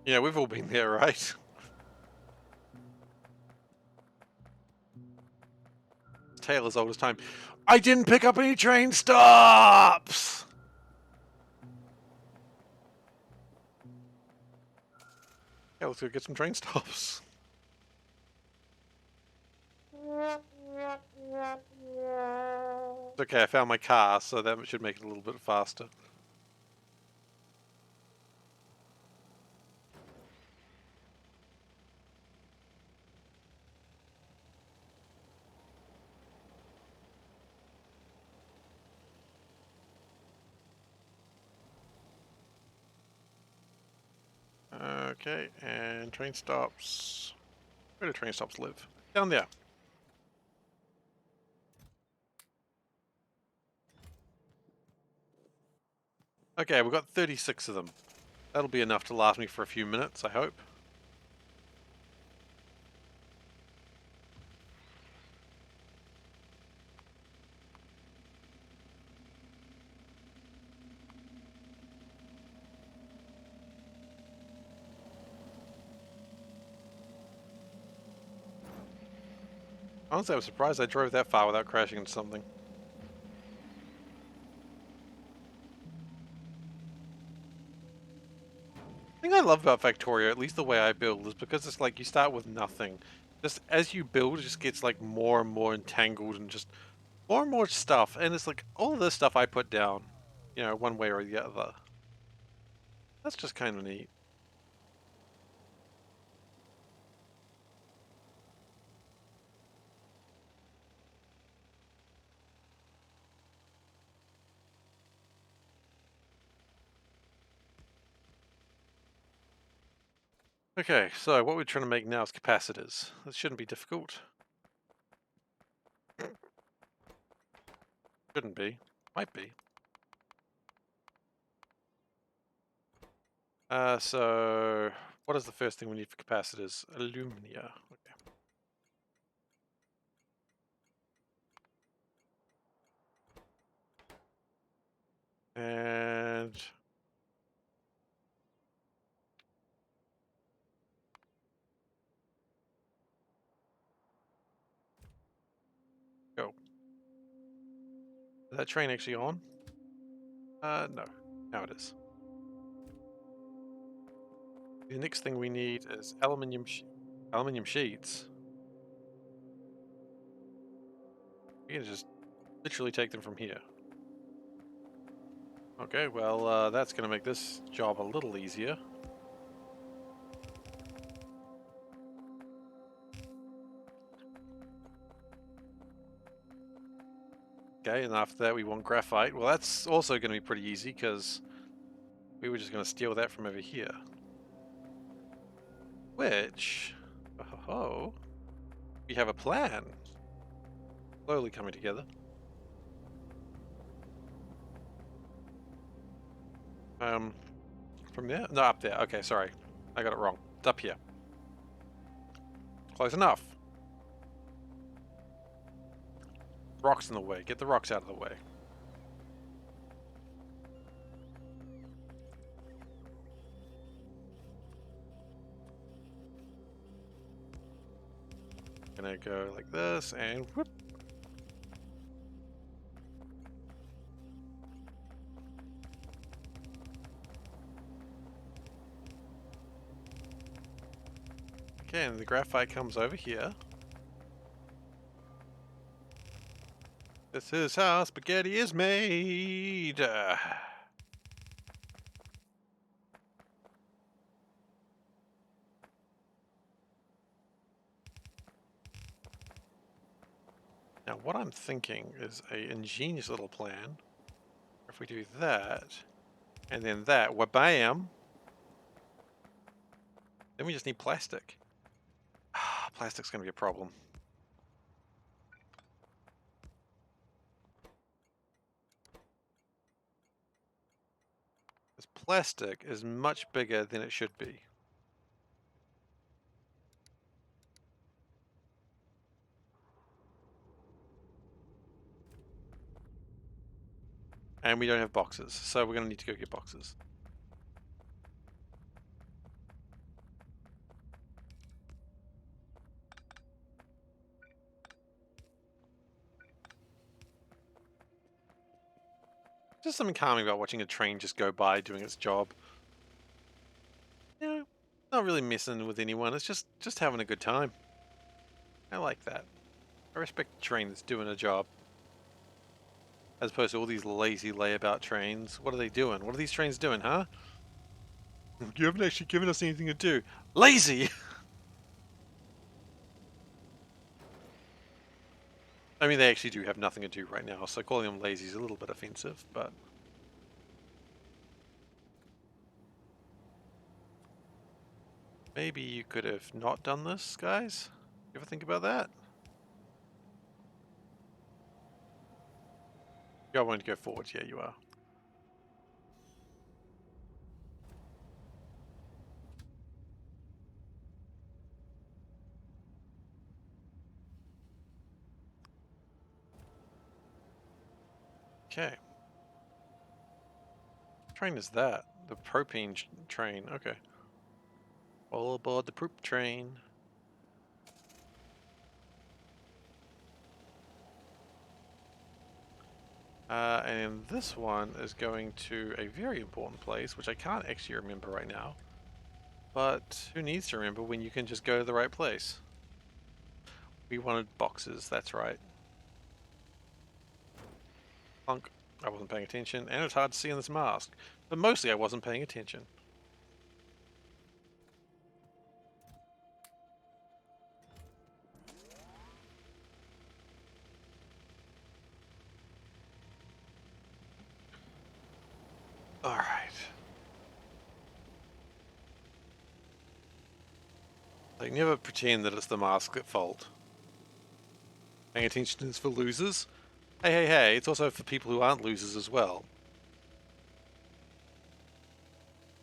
Yeah, we've all been there, right? Tale as old as time. I didn't pick up any train stops! Yeah, let's go get some train stops. Okay, I found my car, so that should make it a little bit faster. Okay, and train stops. Where do train stops live? Down there. Okay, we've got 36 of them. That'll be enough to last me for a few minutes, I hope. Honestly, I was surprised I drove that far without crashing into something. The thing I love about Factorio, at least the way I build, is because it's like you start with nothing. Just as you build, it just gets like more and more entangled and just more and more stuff. And it's like all of this stuff I put down, you know, one way or the other. That's just kind of neat. Okay, so what we're trying to make now is capacitors. This shouldn't be difficult. Shouldn't be. Might be. So what is the first thing we need for capacitors? Alumina. Okay. And go. Is that train actually on? No. Now it is. The next thing we need is aluminium sheets. We can just literally take them from here. Okay, well, that's going to make this job a little easier. Okay, and after that we want graphite. Well, that's also going to be pretty easy because we were just going to steal that from over here. Which, oh, we have a plan. Slowly coming together. From there? No, up there. Okay, sorry. I got it wrong. It's up here. Close enough. rocks in the way. Get the rocks out of the way. Gonna go like this and whoop. Okay, and the graphite comes over here. This is how spaghetti is made. Now, what I'm thinking is a ingenious little plan. If we do that, and then that, wha-bam, then we just need plastic. Plastic's gonna be a problem. This plastic is much bigger than it should be. And we don't have boxes, so we're gonna need to go get boxes. Just something calming about watching a train just go by doing its job. You know, not really messing with anyone, it's just having a good time. I like that. I respect a train that's doing a job. As opposed to all these lazy layabout trains. What are they doing? What are these trains doing, huh? You haven't actually given us anything to do. Lazy! I mean, they actually do have nothing to do right now, so calling them lazy is a little bit offensive, but... Maybe you could have not done this, guys? You ever think about that? You are wanting to go forwards, yeah, you are. Okay. What train is that? The propane train, okay. All aboard the poop train. And this one is going to a very important place, which I can't actually remember right now. But who needs to remember when you can just go to the right place? We wanted boxes, that's right. Plunk. I wasn't paying attention, and it's hard to see in this mask. But mostly I wasn't paying attention. Alright. Like, never pretend that it's the mask at fault. Paying attention is for losers. Hey, hey, hey, it's also for people who aren't losers as well.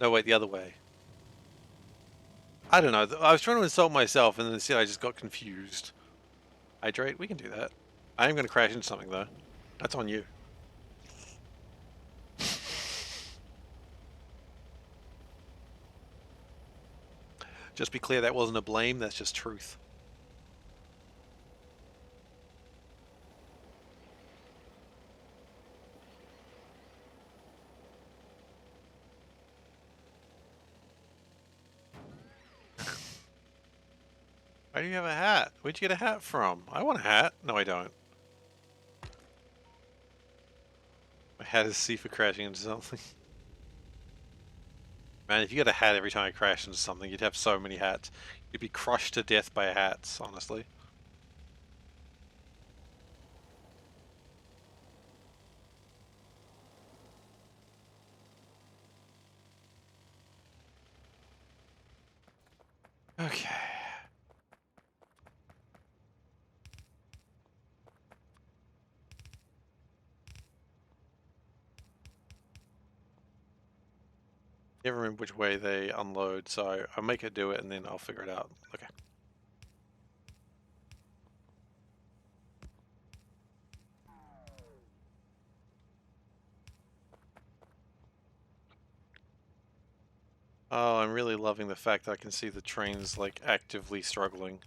No, wait, the other way. I don't know. I was trying to insult myself, and then instead I just got confused. Hydrate? We can do that. I am going to crash into something, though. That's on you. Just be clear, that wasn't a blame, that's just truth. Why do you have a hat? Where'd you get a hat from? I want a hat. No, I don't. My hat is C for crashing into something. Man, if you got a hat every time I crash into something, you'd have so many hats. You'd be crushed to death by hats, honestly. Okay. Never remember which way they unload, so I'll make it do it and then I'll figure it out. Okay. Oh, I'm really loving the fact that I can see the trains, like, actively struggling.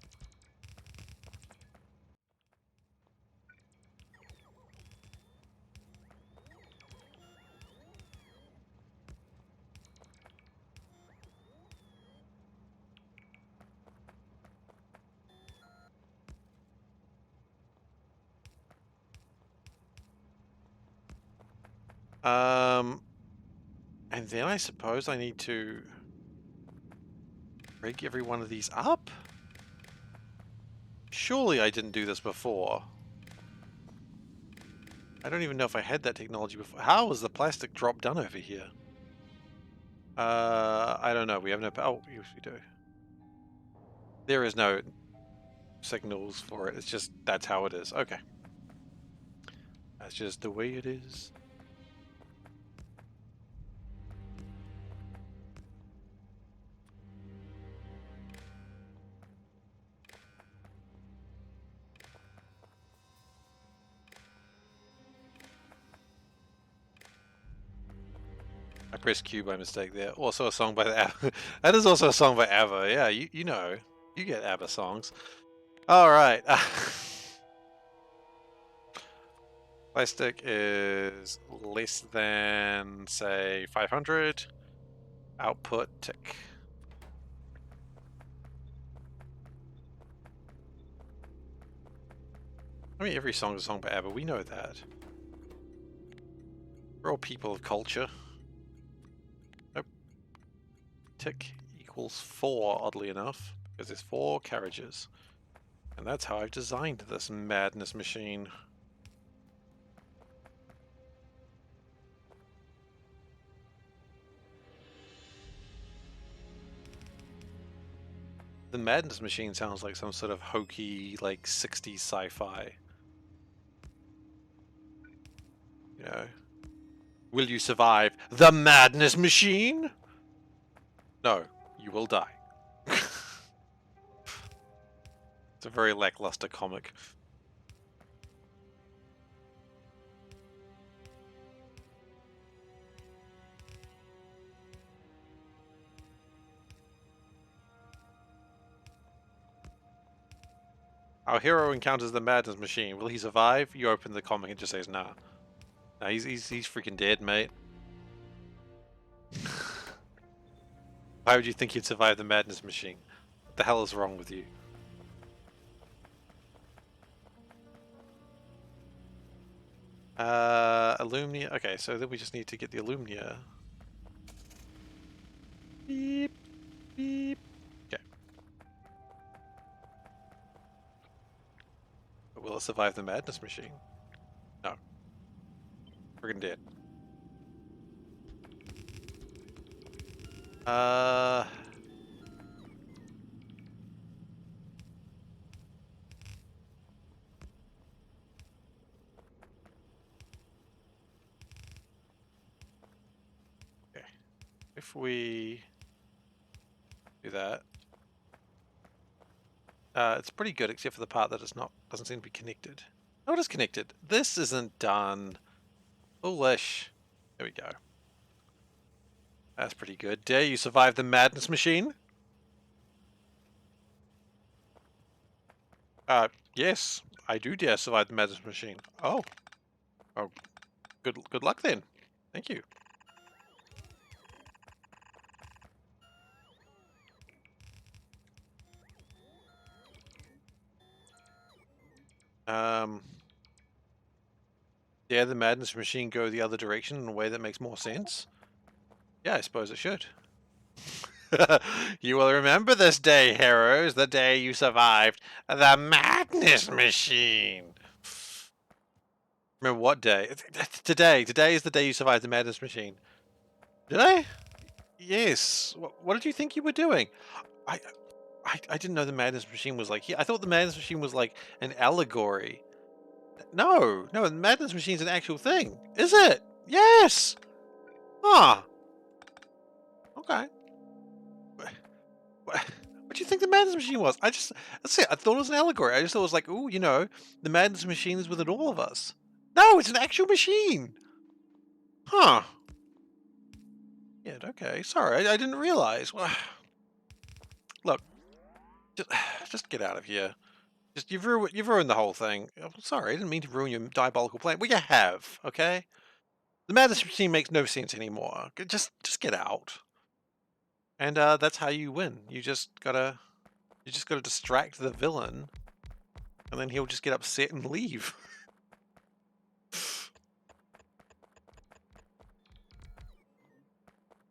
And then I suppose I need to rig every one of these up? Surely I didn't do this before. I don't even know if I had that technology before. How was the plastic drop done over here? I don't know. We have no... Oh, yes, we do. There is no signals for it. It's just, that's how it is. Okay. That's just the way it is. I pressed Q by mistake there. Also a song by the ABBA. That is also a song by ABBA. Yeah, you know. You get ABBA songs. Alright. Plastic is less than, say, 500. Output tick. I mean, every song is a song by ABBA. We know that. We're all people of culture. Nope. Tick equals 4, oddly enough, because there's 4 carriages. And that's how I've designed this madness machine. The madness machine sounds like some sort of hokey, like, 60s sci-fi. You know? Will you survive the madness machine? No, you will die. It's a very lackluster comic. Our hero encounters the madness machine. Will he survive? You open the comic and just says, nah. Nah, he's freaking dead, mate. Why would you think he'd survive the madness machine? What the hell is wrong with you? Illumnia. Okay, so then we just need to get the Illumnia. Beep, beep. Okay. But will it survive the madness machine? No. Friggin' dead. Okay. If we do that, it's pretty good, except for the part that doesn't seem to be connected. Oh, it is connected. This isn't done. Foolish. There we go. That's pretty good. Dare you survive the madness machine? Yes, I do dare survive the madness machine. Oh. Oh, good luck then. Thank you. Dare the madness machine go the other direction in a way that makes more sense? Yeah, I suppose it should. You will remember this day, heroes, the day you survived the madness machine. Remember what day? Today. Today is the day you survived the madness machine. Did I? Yes. What did you think you were doing? I didn't know the madness machine was like here. I thought the madness machine was like an allegory. No, the madness machine's an actual thing. Is it? Yes. Huh. Okay. What do you think the madness machine was? That's it. I thought it was an allegory. I just thought it was like, ooh, you know, the madness machine is within all of us. No, it's an actual machine. Huh. Yeah, Okay, sorry, I didn't realize. Well, look, just get out of here. Just you've ruined the whole thing. Oh, sorry, I didn't mean to ruin your diabolical plan. Well, you have, okay? The madness machine makes no sense anymore. Just get out. And that's how you win. You just gotta distract the villain, and then he'll just get upset and leave.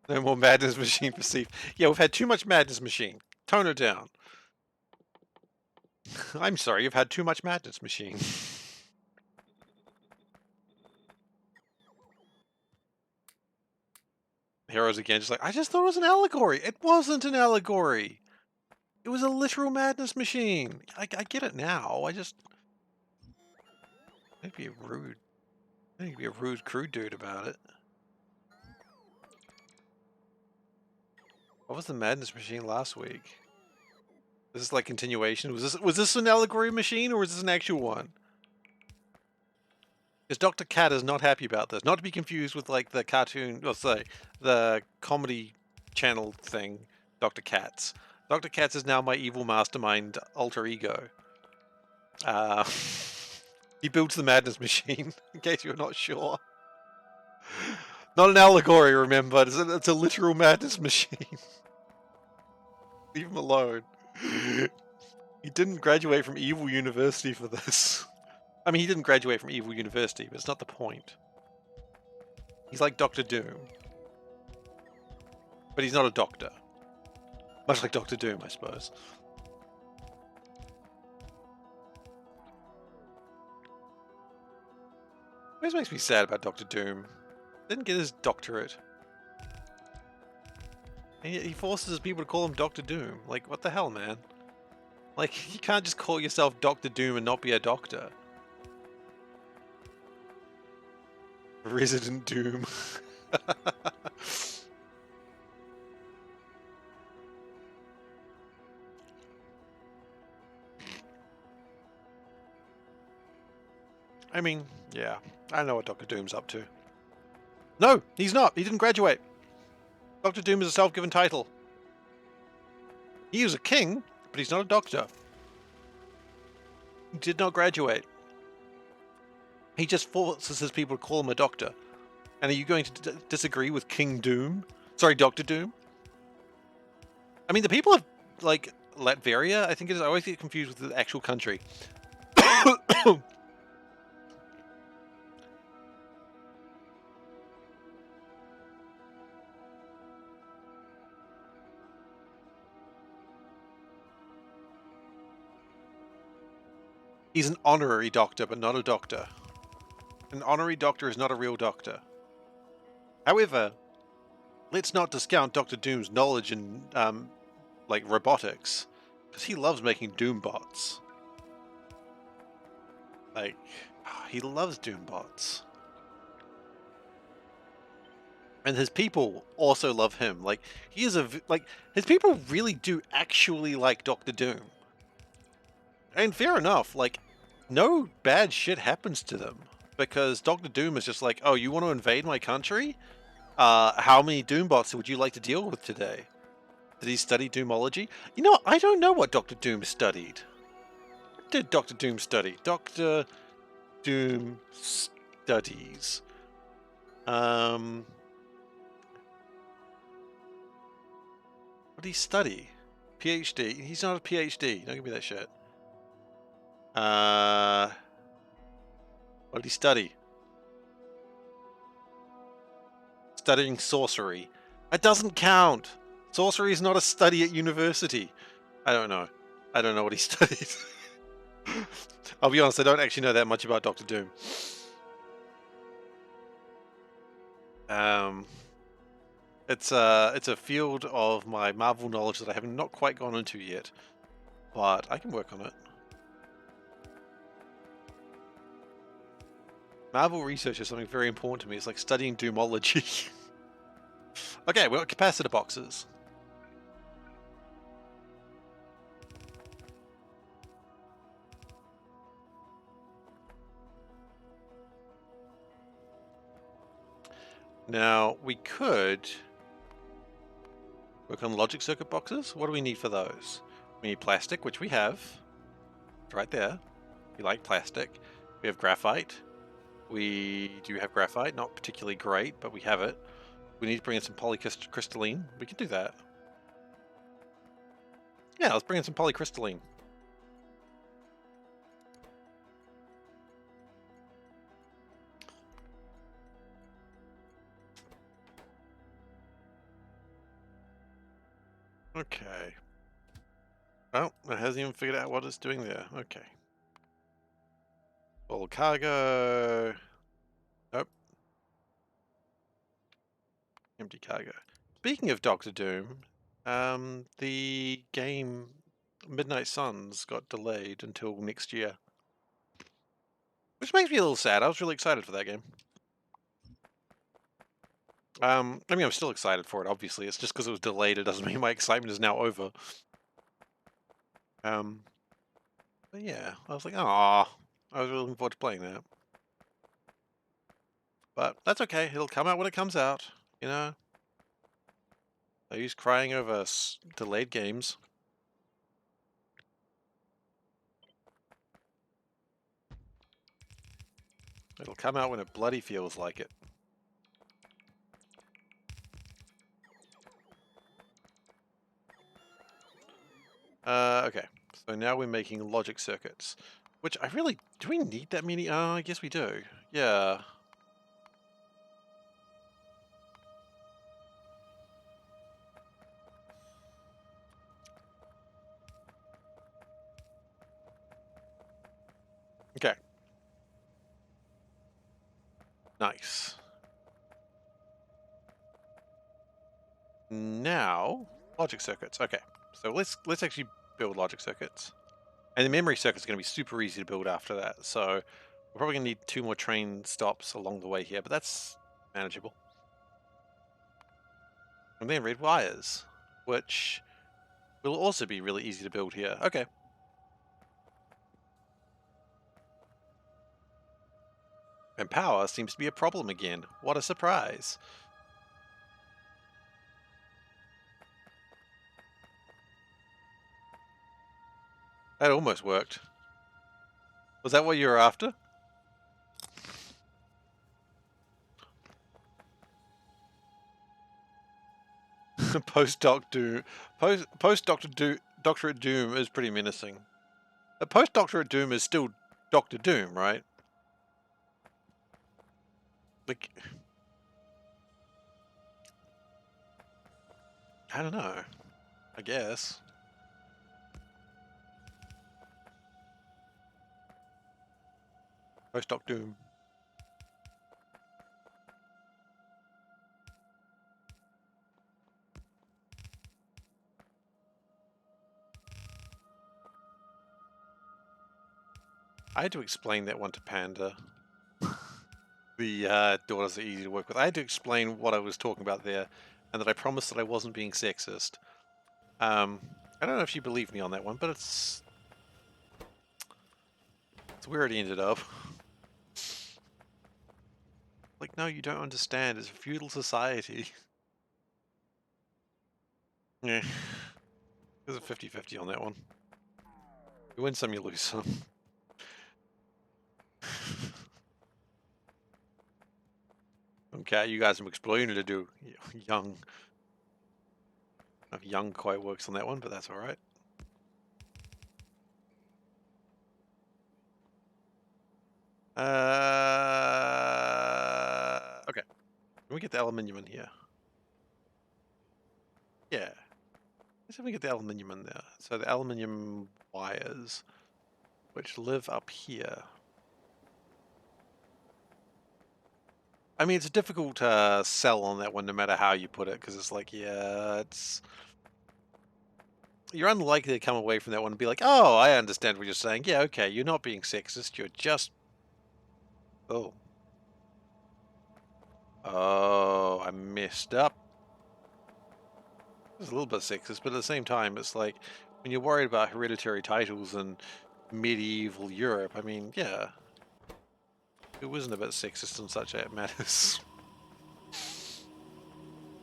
No more madness machine perceived. Yeah, we've had too much madness machine. Tone it down. I'm sorry, you've had too much madness machine. Heroes again, just like, I just thought it was an allegory. It wasn't an allegory. It was a literal madness machine. I get it now. Maybe rude. Maybe a rude, crude dude about it. What was the madness machine last week? This is like continuation. Was this an allegory machine or was this an actual one? Because Dr. Cat is not happy about this. Not to be confused with like the cartoon, or say, the comedy channel thing, Dr. Katz. Dr. Katz is now my evil mastermind alter ego. He builds the madness machine, in case you're not sure. Not an allegory, remember. It's a literal madness machine. Leave him alone. He didn't graduate from Evil University for this. I mean, he didn't graduate from Evil University, but it's not the point. He's like Doctor Doom. But he's not a doctor. Much like Doctor Doom, I suppose. Always makes me sad about Doctor Doom. Didn't get his doctorate. He forces people to call him Doctor Doom. Like, what the hell, man? Like, you can't just call yourself Doctor Doom and not be a doctor. Resident Doom. I mean, yeah. I know what Doctor Doom's up to. No, he's not. He didn't graduate. Doctor Doom is a self-given title. He is a king, but he's not a doctor. He did not graduate. He just forces his people to call him a doctor. And are you going to disagree with King Doom? Sorry, Doctor Doom? I mean, the people of, like, Latveria, I think it is. I always get confused with the actual country. He's an honorary doctor, but not a doctor. An honorary doctor is not a real doctor. However, let's not discount Doctor Doom's knowledge in, like, robotics. Because he loves making Doom bots. Like, he loves Doom bots. And his people also love him. Like, he is his people really do actually like Doctor Doom. And fair enough, like, no bad shit happens to them. Because Doctor Doom is just like, oh, you want to invade my country? How many Doombots would you like to deal with today? Did he study Doomology? You know, I don't know what Doctor Doom studied. What did Doctor Doom study? Doctor Doom studies. What did he study? PhD. He's not a PhD. Don't give me that shit. What did he study? Studying sorcery. That doesn't count. Sorcery is not a study at university. I don't know. I don't know what he studied. I'll be honest, I don't actually know that much about Doctor Doom. It's a field of my Marvel knowledge that I have not quite gone into yet, but I can work on it. Marvel research is something very important to me. It's like studying Doomology. Okay, we've got capacitor boxes. Now, we could Work on logic circuit boxes. What do we need for those? We need plastic, which we have. It's right there. We like plastic. We have graphite. We do have graphite, not particularly great, but we have it. We need to bring in some polycrystalline. We can do that. Yeah, let's bring in some polycrystalline. Okay. Oh, it hasn't even figured out what it's doing there. Okay. Full cargo. Nope. Empty cargo. Speaking of Doctor Doom, the game Midnight Suns got delayed until next year. Which makes me a little sad. I was really excited for that game. I mean, I'm still excited for it, obviously. It's just because it was delayed, it doesn't mean my excitement is now over. But yeah, I was like, ah, I was really looking forward to playing that. But that's okay. It'll come out when it comes out, you know? I use crying over delayed games. It'll come out when it bloody feels like it. Okay. So now we're making logic circuits. Which I really... Do we need that many? Oh, I guess we do. Yeah. Okay. Nice. Now, logic circuits. Okay. So let's actually build logic circuits. And the memory circuit is going to be super easy to build after that. So we're probably going to need 2 more train stops along the way here, but that's manageable. And then red wires, which will also be really easy to build here. Okay. And power seems to be a problem again. What a surprise. That almost worked. Was that what you were after? Post-Doc Doom. Doctorate Doom is pretty menacing. But Post-Doctorate Doom is still Doctor Doom, right? Like, I don't know. I guess. Post-Doc Doom. I had to explain that one to Panda. The daughters are easy to work with. I had to explain what I was talking about there, and that I promised that I wasn't being sexist. I don't know if she believed me on that one, but it's where it ended up. Like, no, you don't understand. It's a feudal society. Yeah. There's a 50-50 on that one. You win some, you lose some. Okay, you guys have explained to do young. Young quite works on that one, but that's alright. Okay. Can we get the aluminium in here? Yeah. Let's see if we get the aluminium in there. So the aluminium wires, which live up here. I mean, it's a difficult sell on that one, no matter how you put it, because it's like, yeah, it's... You're unlikely to come away from that one and be like, oh, I understand what you're saying. Yeah, okay, you're not being sexist, you're just... Oh. Oh, I messed up. It's a little bit sexist, but at the same time, it's like, when you're worried about hereditary titles in medieval Europe, I mean, yeah. It wasn't a bit sexist on such matters.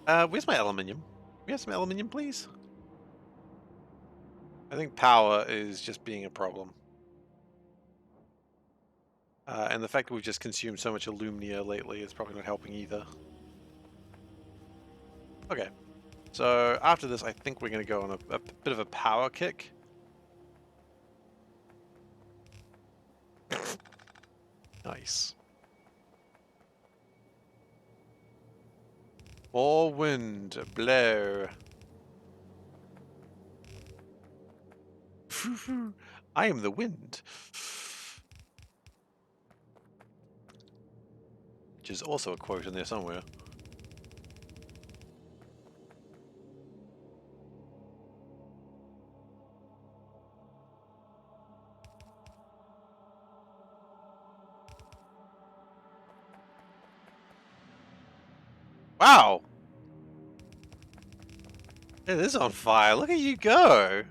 Where's my aluminium? We have some aluminium, please? I think power is just being a problem. And the fact that we've just consumed so much alumnia lately is probably not helping either. Okay. So after this, I think we're going to go on a bit of a power kick. Nice. More wind, blow. I am the wind. Which is also a quote in there somewhere. Wow! It is on fire. Look at you go!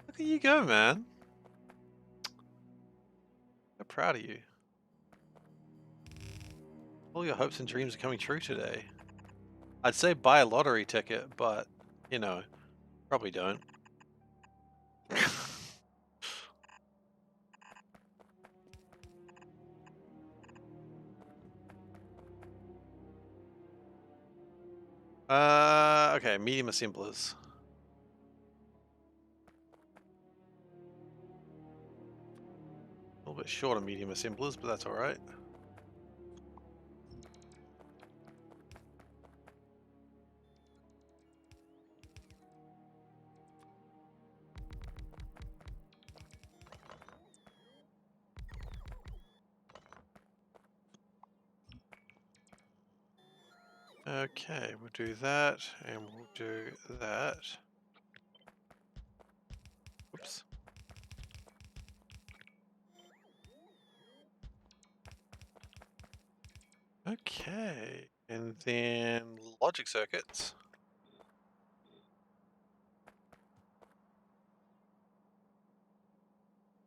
Look at you go, man. I'm proud of you. All your hopes and dreams are coming true today. I'd say buy a lottery ticket, but, you know, probably don't. Okay, medium assemblers. A little bit short of medium assemblers, but that's alright. Okay, we'll do that, and we'll do that. Oops. Okay, and then logic circuits.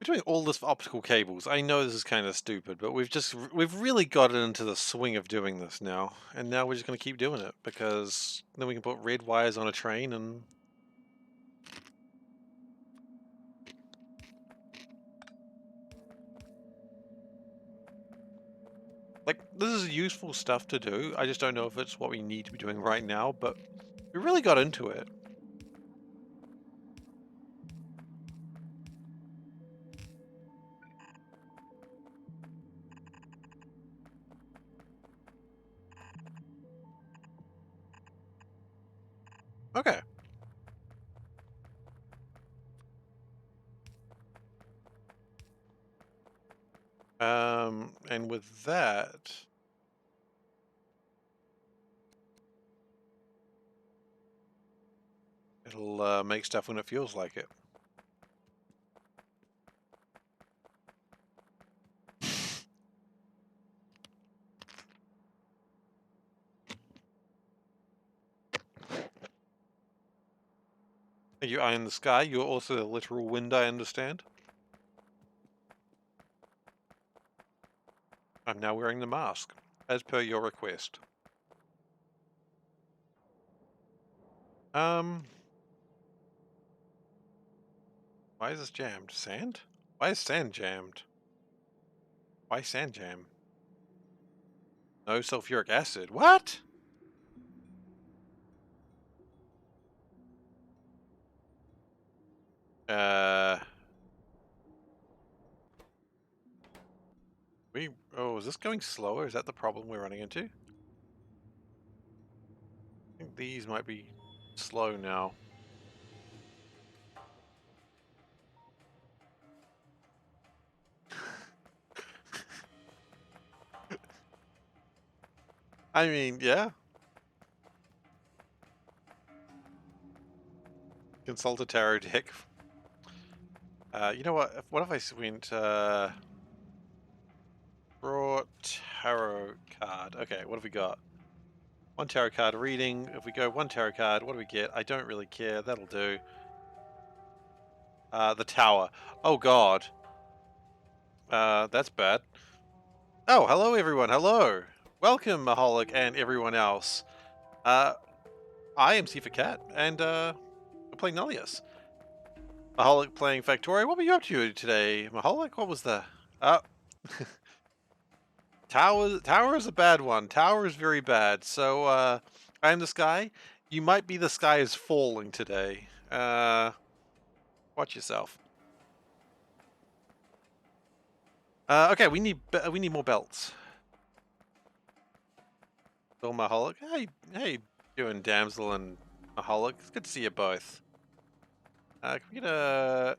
We're doing all this for optical cables. I know this is kind of stupid, but we've really got into the swing of doing this now, and now we're just going to keep doing it because then we can put red wires on a train and. Like, this is useful stuff to do. I just don't know if it's what we need to be doing right now, but we really got into it. Okay. And with that, it'll make stuff when it feels like it. You eye in the sky. You're also the literal wind, I understand. I'm now wearing the mask, as per your request. Why is this jammed? Sand? Why is sand jammed? Why sand jam? No sulfuric acid. What? Oh, is this going slower? Is that the problem we're running into? I think these might be slow now. I mean, yeah. Consult a tarot deck. You know what? What if I went, draw tarot card. Okay, what have we got? One tarot card reading. If we go one tarot card, what do we get? I don't really care. That'll do. The tower. Oh god. That's bad. Oh, hello everyone. Hello. Welcome, Maholic and everyone else. I am SeiferKatt, and we're playing Nullius. Maholic playing Factorio. What were you up to today, Maholic? What was the... Uh, Tower is a bad one. Tower is very bad. So, I am the sky. You might be the sky is falling today. Watch yourself. Okay, we need more belts. So Maholic, hey, doing damsel and Maholic? It's good to see you both. Can we get a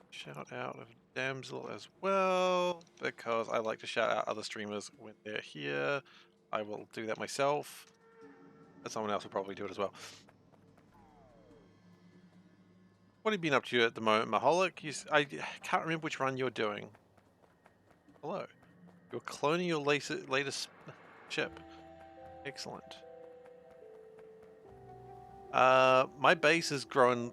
shout out of damsel as well? Because I like to shout out other streamers when they're here. I will do that myself. But someone else will probably do it as well. What have you been up to at the moment, Maholic? I can't remember which run you're doing. Hello. You're cloning your latest ship. Excellent. My base has grown,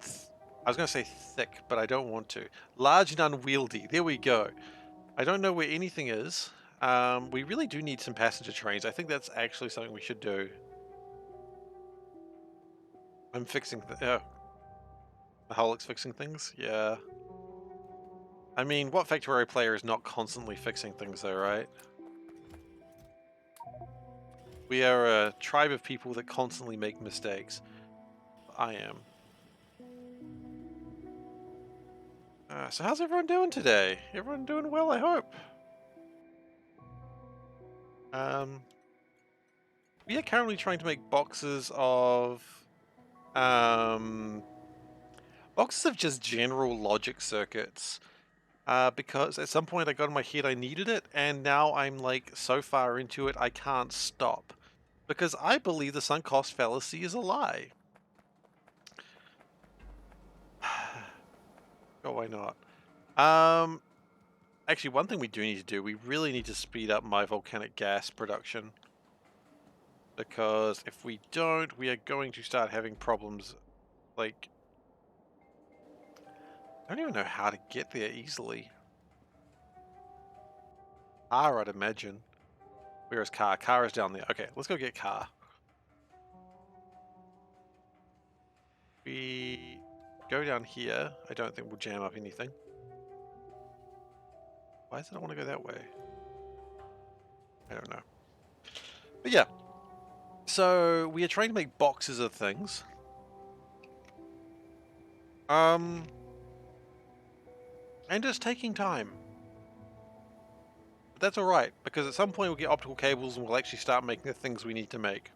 I was going to say thick, but I don't want to. Large and unwieldy. There we go. I don't know where anything is. We really do need some passenger trains. I think that's actually something we should do. I'm fixing... Maholic's fixing things? Yeah. I mean, what Factorio player is not constantly fixing things though, right? We are a tribe of people that constantly make mistakes. I am. So how's everyone doing today? Everyone doing well, I hope. We are currently trying to make boxes of just general logic circuits. Because at some point I got in my head I needed it, and now I'm like so far into it I can't stop. Because I believe the sunk cost fallacy is a lie. Oh, why not? Actually, one thing we do need to do, we really need to speed up my volcanic gas production. Because if we don't, we are going to start having problems. Like, I don't even know how to get there easily. Car, I'd imagine. Where is car? Car is down there. Okay, let's go get car. We go down here. I don't think we'll jam up anything. Why does it not want to go that way? I don't know. But yeah. So we are trying to make boxes of things. And it's taking time. But that's alright, because at some point we'll get optical cables and we'll actually start making the things we need to make.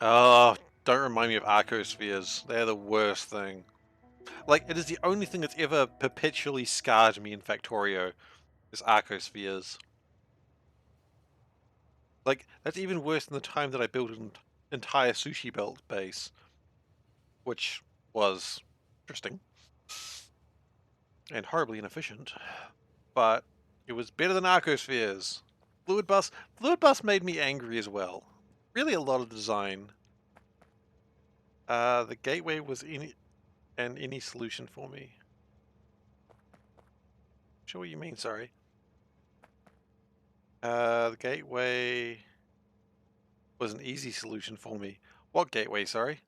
Oh, don't remind me of arcospheres. They're the worst thing. Like, it is the only thing that's ever perpetually scarred me in Factorio, is arcospheres. Like, that's even worse than the time that I built an entire sushi belt base. Which was interesting. And horribly inefficient. But it was better than arcospheres. Fluid bus made me angry as well. Really a lot of design. The gateway was any solution for me. Sure what you mean, sorry. The gateway was an easy solution for me. What gateway, sorry?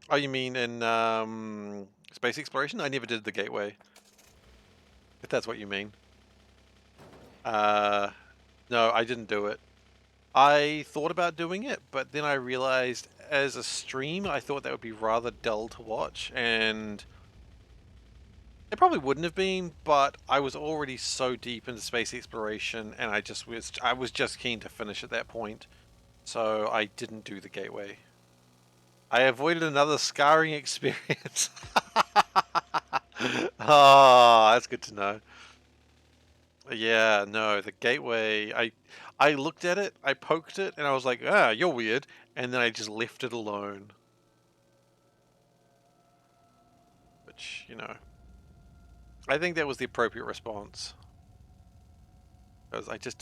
Oh, you mean in space exploration? I never did the gateway. If that's what you mean. No, I didn't do it. I thought about doing it, but then I realized as a stream, I thought that would be rather dull to watch, and it probably wouldn't have been, but I was already so deep into space exploration, and I was just keen to finish at that point, so I didn't do the gateway. I avoided another scarring experience. Oh, that's good to know. Yeah, no, the gateway, I looked at it, I poked it, and I was like, ah, you're weird, and then I just left it alone. Which, you know, I think that was the appropriate response. Because it just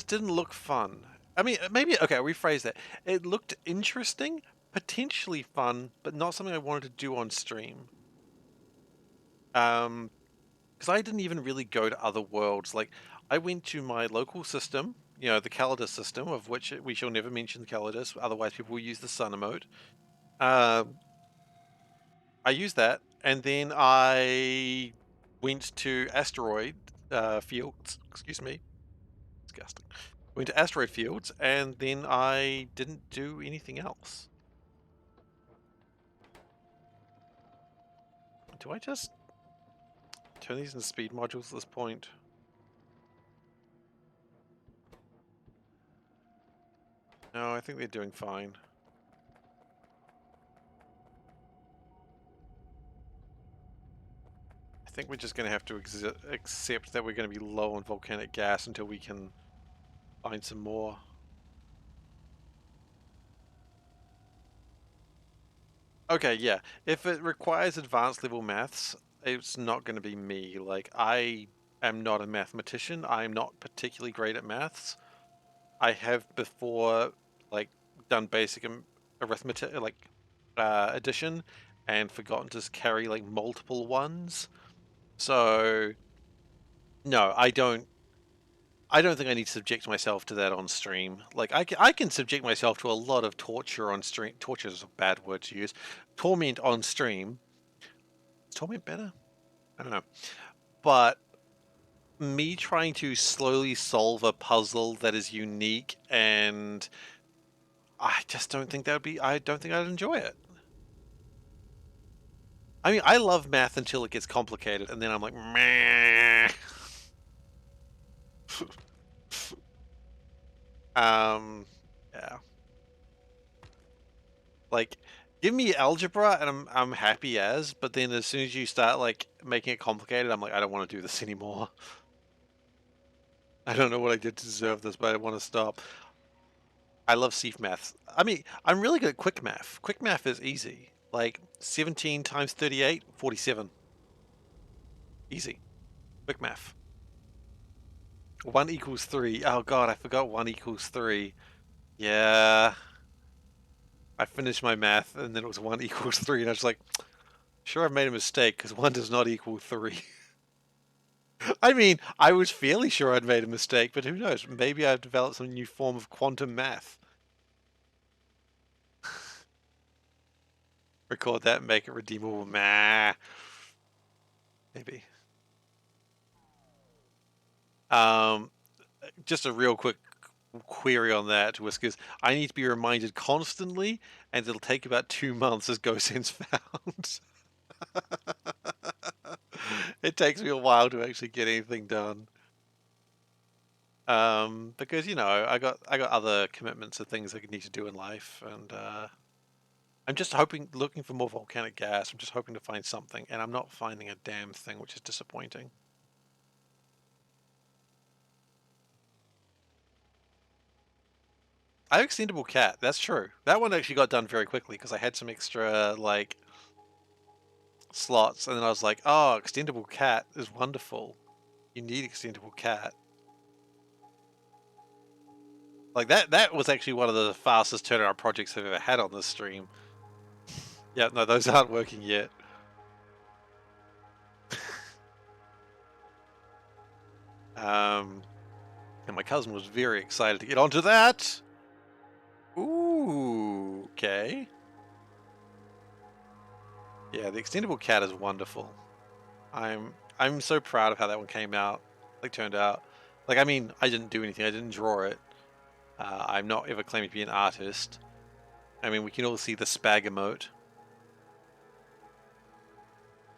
didn't look fun. I mean, maybe, okay, I'll rephrase that. It looked interesting, potentially fun, but not something I wanted to do on stream. Because because I didn't even really go to other worlds. Like, I went to my local system, you know, the Calidus system, of which we shall never mention the Calidus, otherwise people will use the sun emote. I used that, and then I went to asteroid fields. Excuse me, disgusting. Went to asteroid fields, and then I didn't do anything else. Do I just turn these into speed modules at this point? No, I think they're doing fine. I think we're just going to have to accept that we're going to be low on volcanic gas until we can find some more. Okay, yeah. If it requires advanced level maths, it's not going to be me. Like, I am not a mathematician. I'm not particularly great at maths. I have before, like, done basic arithmetic, like, addition, and forgotten to carry, like, multiple ones. So, no, I don't think I need to subject myself to that on stream. Like, I can subject myself to a lot of torture on stream. Torture is a bad word to use. Torment on stream. Is torment better? I don't know. But me trying to slowly solve a puzzle that is unique, and I just don't think that would be, I don't think I'd enjoy it. I mean, I love math until it gets complicated, and then I'm like, meh. Yeah. Like, give me algebra and I'm happy as, but then as soon as you start like making it complicated, I'm like, I don't want to do this anymore. I don't know what I did to deserve this, but I want to stop. I love Seif math. I mean, I'm really good at quick math. Quick math is easy. Like 17 times 38, 47. Easy. Quick math. 1 equals 3. Oh god, I forgot 1 equals 3. Yeah. I finished my math and then it was 1 equals 3 and I was like, sure I've made a mistake because 1 does not equal 3. I mean, I was fairly sure I'd made a mistake, but who knows? Maybe I've developed some new form of quantum math. Record that and make it redeemable. Meh. Maybe. Um, just a real quick query on that, Whiskers. I need to be reminded constantly, and it'll take about 2 months as GoSense found. It takes me a while to actually get anything done. Because you know, I got other commitments of things I need to do in life, and I'm just looking for more volcanic gas. I'm just hoping to find something, and I'm not finding a damn thing, which is disappointing. I have extendable cat. That's true. That one actually got done very quickly because I had some extra like slots, and then I was like, "Oh, extendable cat is wonderful. You need extendable cat." Like that was actually one of the fastest turnaround projects I've ever had on this stream. Yeah, no, those aren't working yet. And my cousin was very excited to get onto that. Ooh, okay. Yeah, the extendable cat is wonderful. I'm so proud of how that one came out, like turned out. Like, I mean, I didn't do anything. I didn't draw it. I'm not ever claiming to be an artist. I mean, we can all see the spag emote.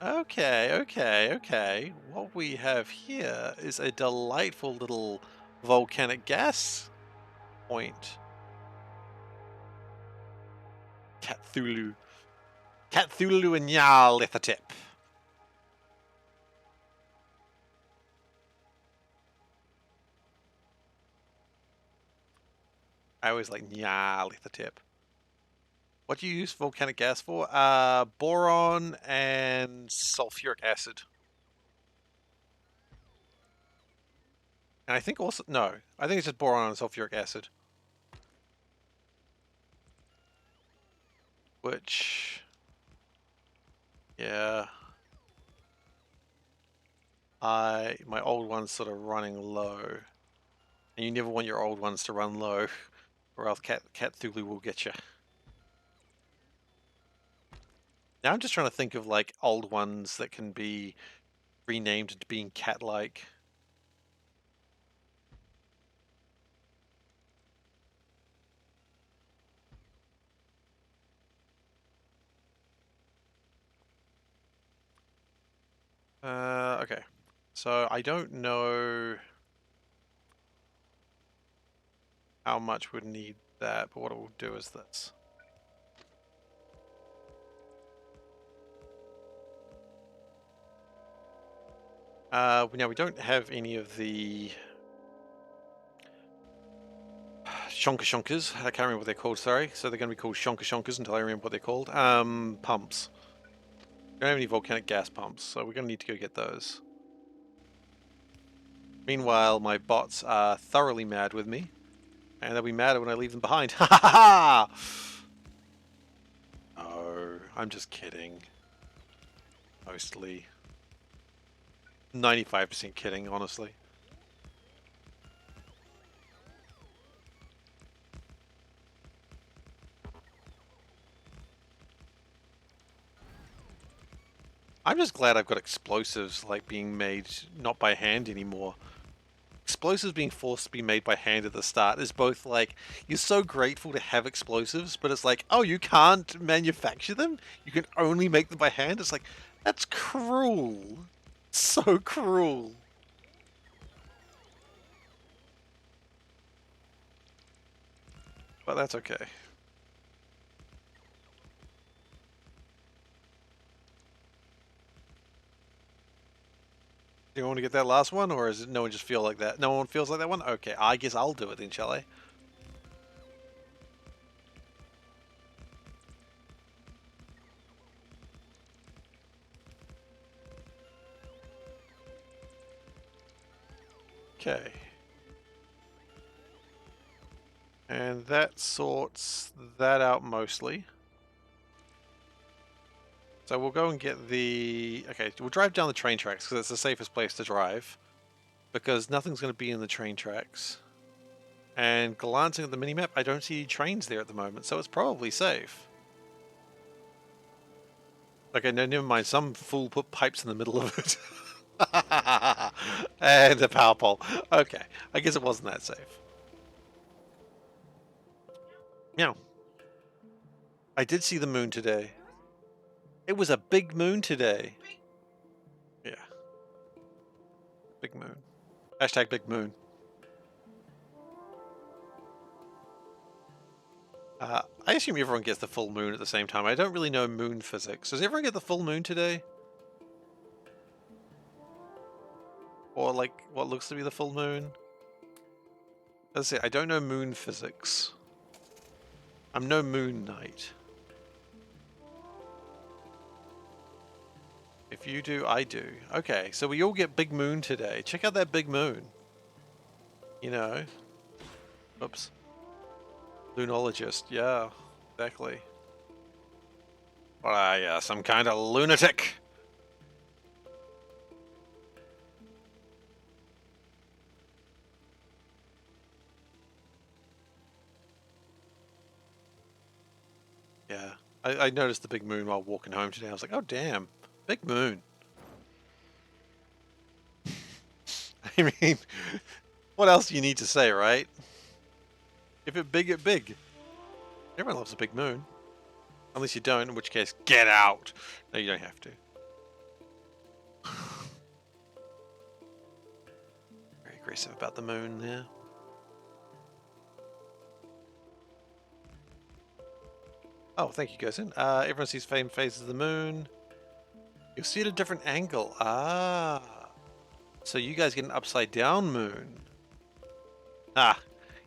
Okay, okay, okay. What we have here is a delightful little volcanic gas point. Cthulhu. Cthulhu and Nyarlathotep. I always like Nyarlathotep. What do you use volcanic gas for? Boron and sulfuric acid. And I think also, no, I think it's just boron and sulfuric acid. Which, yeah. my old one's sort of running low. And you never want your old ones to run low, or else Cat Thulu will get you. Now I'm just trying to think of like old ones that can be renamed into being cat-like. Okay. So I don't know how much would need that, but what it will do is this. Now we don't have any of the shonkers. I can't remember what they're called, sorry. So they're going to be called shonkers until I remember what they're called. Pumps. We don't have any volcanic gas pumps, so we're going to need to go get those. Meanwhile, my bots are thoroughly mad with me, and they'll be mad when I leave them behind. Ha ha ha! Oh, I'm just kidding. Mostly. 95% kidding, honestly. I'm just glad I've got explosives like being made not by hand anymore. Explosives being forced to be made by hand at the start is both like, you're so grateful to have explosives, but it's like, oh, you can't manufacture them? You can only make them by hand? It's like, that's cruel. So cruel. But that's okay. Do you want to get that last one, or is it no one just feel like that? No one feels like that one? Okay, I guess I'll do it then, shall I? Okay. And that sorts that out mostly. So we'll go and get the... Okay, we'll drive down the train tracks because it's the safest place to drive. Because nothing's going to be in the train tracks. And glancing at the minimap, I don't see trains there at the moment, so it's probably safe. Okay, no, never mind. Some fool put pipes in the middle of it. And a power pole. Okay, I guess it wasn't that safe. Meow. I did see the moon today. It was a big moon today. Yeah. Big moon. Hashtag big moon. I assume everyone gets the full moon at the same time. I don't really know moon physics. Does everyone get the full moon today? Or like what looks to be the full moon? As I say, I don't know moon physics. I'm no moon knight. If you do, I do. Okay, so we all get big moon today. Check out that big moon. You know. Oops. Lunologist, yeah, exactly. Well, yeah, some kind of lunatic. Yeah, I noticed the big moon while walking home today. I was like, oh damn, big moon. I mean, what else do you need to say, right? If it big, it big. Everyone loves a big moon. Unless you don't, in which case, get out. No, you don't have to. Very aggressive about the moon there. Oh, thank you, Gosen. Everyone sees same phases of the moon. You'll see it at a different angle. Ah. So you guys get an upside down moon. Ah.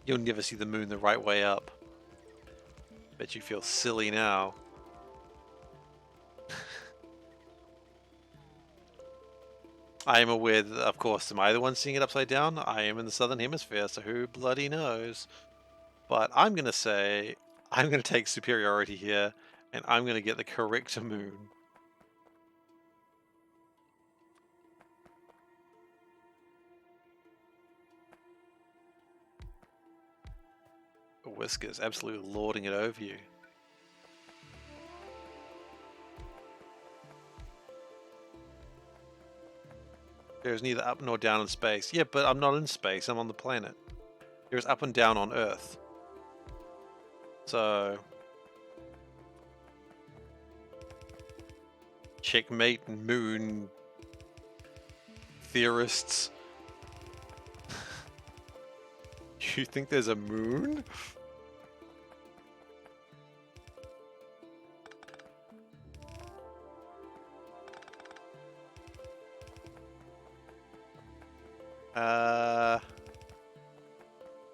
You'll never see the moon the right way up. Bet you feel silly now. I am aware that, of course, am I the one seeing it upside down? I am in the southern hemisphere, so who bloody knows? But I'm going to say, I'm going to take superiority here, and I'm going to get the correct moon. Whiskers, absolutely lording it over you. There's neither up nor down in space. Yeah, but I'm not in space, I'm on the planet. There's up and down on Earth. So... checkmate, moon... theorists. You think there's a moon?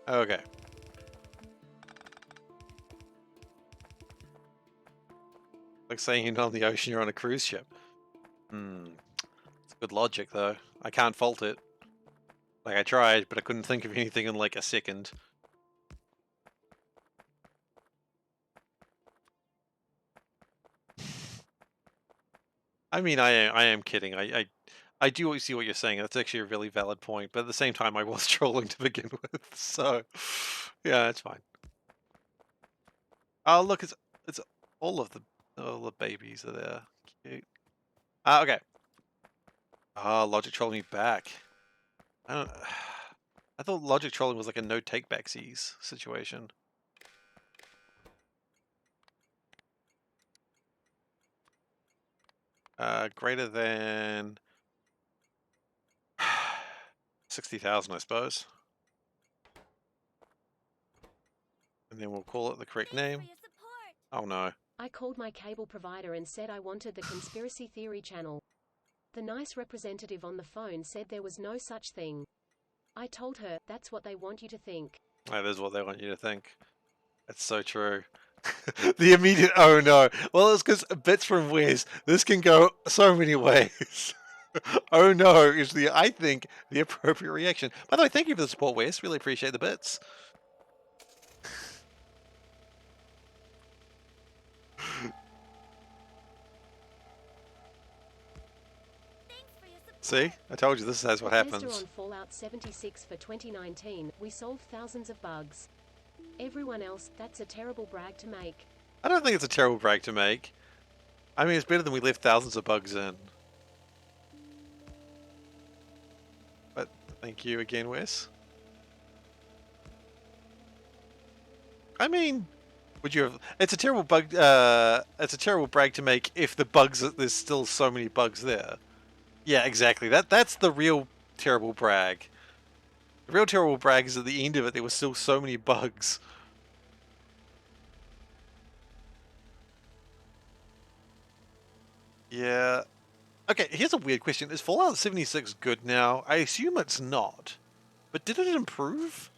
Okay. Like saying you're not on the ocean, you're on a cruise ship. It's good logic, though. I can't fault it. Like, I tried, but I couldn't think of anything in, like, a second. I mean, I am kidding. I do see what you're saying. That's actually a really valid point. But at the same time, I was trolling to begin with. So, yeah, it's fine. Oh, look, it's all the babies are there. Cute. Okay. Ah, logic trolling me back. I don't. I thought logic trolling was like a no take-backsies situation. Greater than 60,000, I suppose. And then we'll call it the correct name. Oh no. I called my cable provider and said I wanted the conspiracy theory channel. The nice representative on the phone said there was no such thing. I told her, that's what they want you to think. That is what they want you to think. That's so true. The immediate, oh no. Well, it's because bits from Wes, this can go so many ways. Oh no is I think, the appropriate reaction. By the way, thank you for the support, Wes. Really appreciate the bits. See? I told you this is what happens. On Fallout 76 for 2019, we solved thousands of bugs. Everyone else, that's a terrible brag to make. I don't think it's a terrible brag to make. I mean, it's better than we left thousands of bugs in. But thank you again, Wes. I mean, would you have? It's a terrible bug. It's a terrible brag to make if the bugs. There's still so many bugs there. Yeah, exactly. That's the real terrible brag. The real terrible brag is at the end of it there were still so many bugs. Yeah. Okay, here's a weird question. Is Fallout 76 good now? I assume it's not. But did it improve?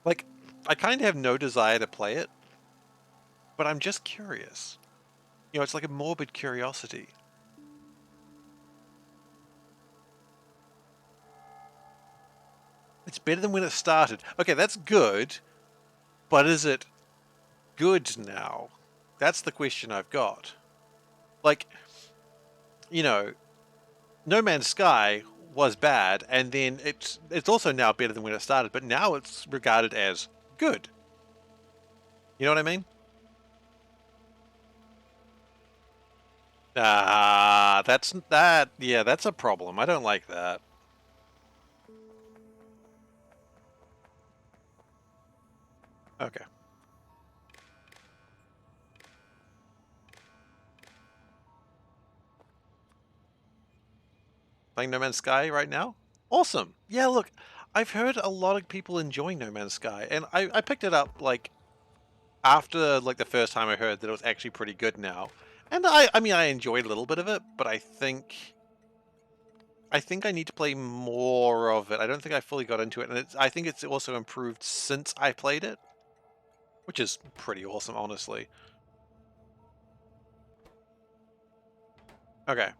Like, I kind of have no desire to play it. But I'm just curious. You know, it's like a morbid curiosity. It's better than when it started. Okay, that's good. But is it good now? That's the question I've got. Like, you know, No Man's Sky was bad, and then it's also now better than when it started, but now it's regarded as good. You know what I mean? Ah, yeah, that's a problem. I don't like that. Okay. Playing No Man's Sky right now? Awesome. Yeah, look, I've heard a lot of people enjoying No Man's Sky, and I picked it up, like, after, like, the first time I heard that it was actually pretty good now. And I mean, I enjoyed a little bit of it, but I think I need to play more of it. I don't think I fully got into it, and I think it's also improved since I played it, which is pretty awesome, honestly. Okay.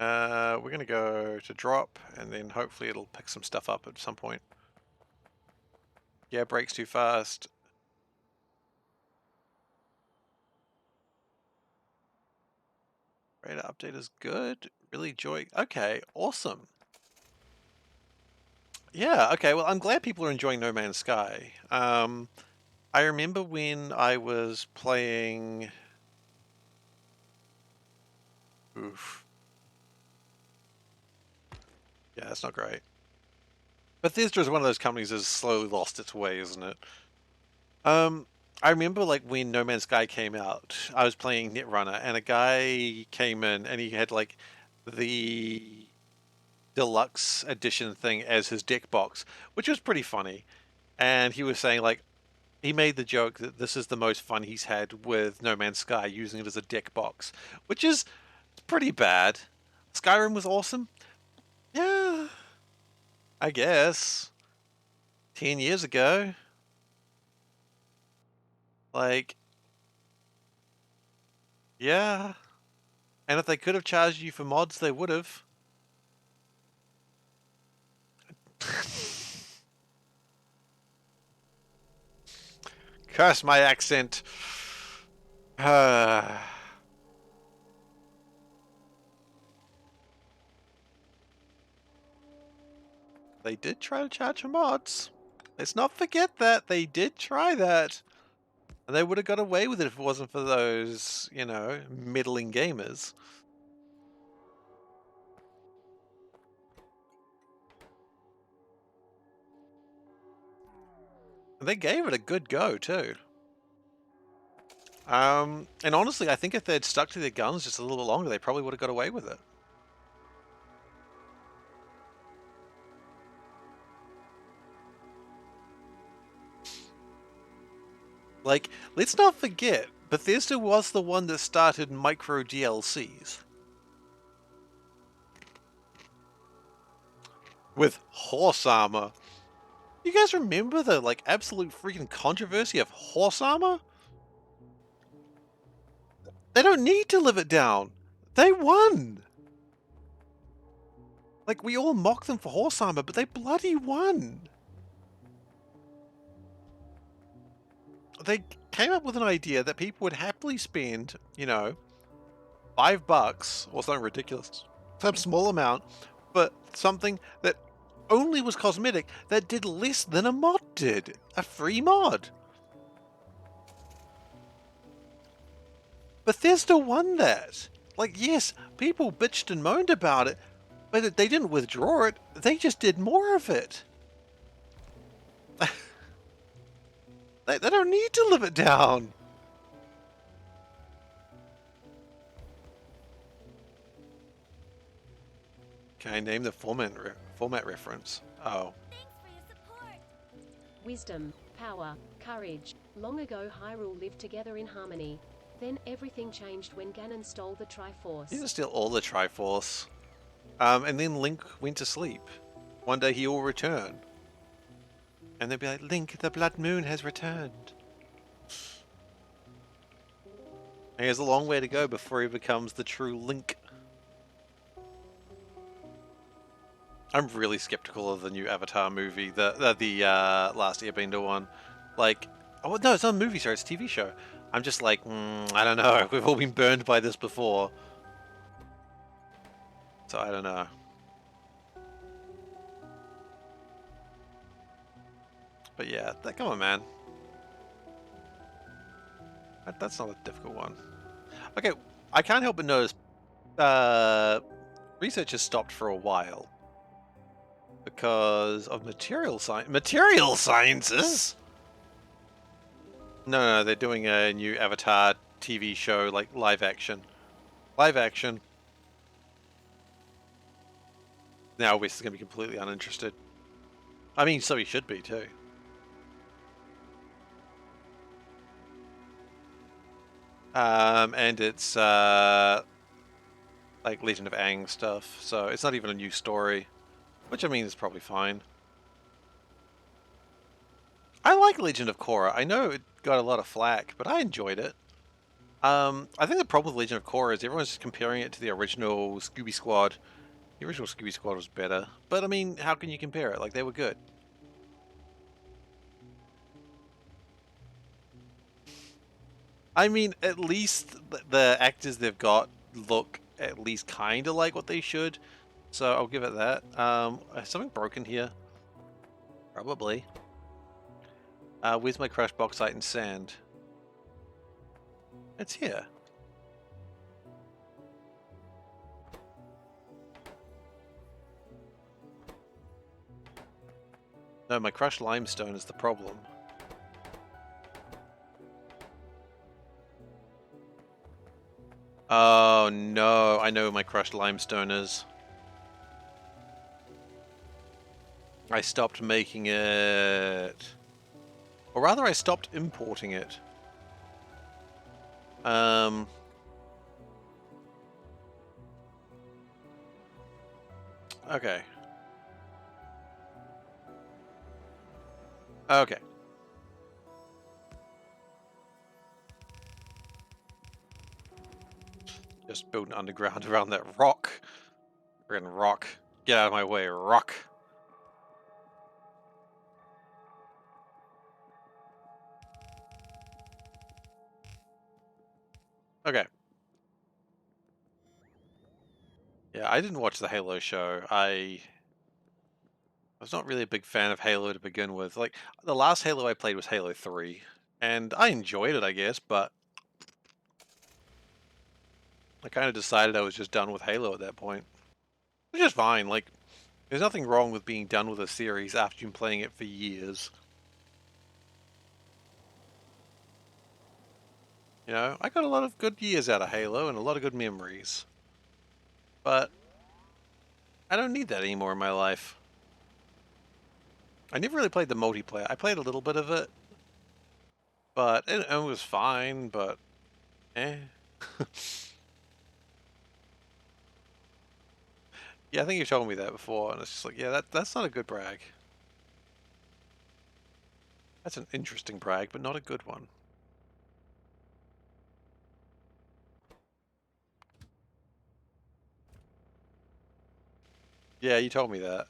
We're gonna go to drop, and then hopefully it'll pick some stuff up at some point. Yeah, breaks too fast. Radar update is good. Really joy. Okay, awesome. Yeah, okay, well, I'm glad people are enjoying No Man's Sky. I remember when I was playing... Oof. Yeah, that's not great. Bethesda is one of those companies that's slowly lost its way, isn't it? I remember like when No Man's Sky came out, I was playing Netrunner, and a guy came in and he had like the deluxe edition thing as his deck box, which was pretty funny. And he was saying like he made the joke that this is the most fun he's had with No Man's Sky using it as a deck box, which is pretty bad. Skyrim was awesome. Yeah, I guess. 10 years ago. Like, yeah. And if they could have charged you for mods, they would have. Curse my accent. They did try to charge for mods. Let's not forget that. They did try that. And they would have got away with it if it wasn't for those, you know, middling gamers. And they gave it a good go, too. And honestly, I think if they'd stuck to their guns just a little bit longer, they probably would have got away with it. Like, let's not forget, Bethesda was the one that started micro DLCs. With horse armor. You guys remember the, like, absolute freaking controversy of horse armor? They don't need to live it down. They won! Like, we all mock them for horse armor, but they bloody won! They came up with an idea that people would happily spend, you know, $5 or something ridiculous, some small amount, but something that only was cosmetic that did less than a mod did. A free mod. Bethesda won that. Like, yes, people bitched and moaned about it, but they didn't withdraw it. They just did more of it. They don't need to live it down. Okay, name the format reference. Oh. Thanks for your support. Wisdom, power, courage. Long ago Hyrule lived together in harmony. Then everything changed when Ganon stole the Triforce. He didn't steal all the Triforce. And then Link went to sleep. One day he will return. And they'll be like, Link, the Blood Moon has returned. And he has a long way to go before he becomes the true Link. I'm really skeptical of the new Avatar movie, the Last Airbender one. Like, oh no, it's not a movie, sorry, it's a TV show. I'm just like, I don't know. We've all been burned by this before. So I don't know. But yeah, come on, man. That's not a difficult one. Okay, I can't help but notice research has stopped for a while because of material sciences. No, they're doing a new Avatar TV show, like live action. Live action. Now Wes is going to be completely uninterested. I mean, so he should be too. And it's like Legend of Aang stuff, so it's not even a new story, which I mean is probably fine. I like Legend of Korra. I know it got a lot of flack, but I enjoyed it. I think the problem with Legend of Korra is everyone's just comparing it to the original Scooby Squad. The original Scooby Squad was better, but I mean, how can you compare it? Like, they were good. I mean, at least the actors they've got look at least kind of like what they should. So I'll give it that. Is something broken here? Probably. Where's my crushed bauxite and sand? It's here. No, my crushed limestone is the problem. Oh no, I know my crushed limestone is. I stopped making it. Or rather, I stopped importing it. Okay. Okay. Just building underground around that rock. Friggin' rock. Get out of my way, rock. Okay. Yeah, I didn't watch the Halo show. I was not really a big fan of Halo to begin with. Like, the last Halo I played was Halo 3. And I enjoyed it, I guess, but I kind of decided I was just done with Halo at that point. Which is fine, like, there's nothing wrong with being done with a series after you've been playing it for years. You know, I got a lot of good years out of Halo and a lot of good memories. But I don't need that anymore in my life. I never really played the multiplayer. I played a little bit of it, but it was fine, but eh. Yeah, I think you told me that before, and it's just like, yeah, that's not a good brag. That's an interesting brag, but not a good one. Yeah, you told me that.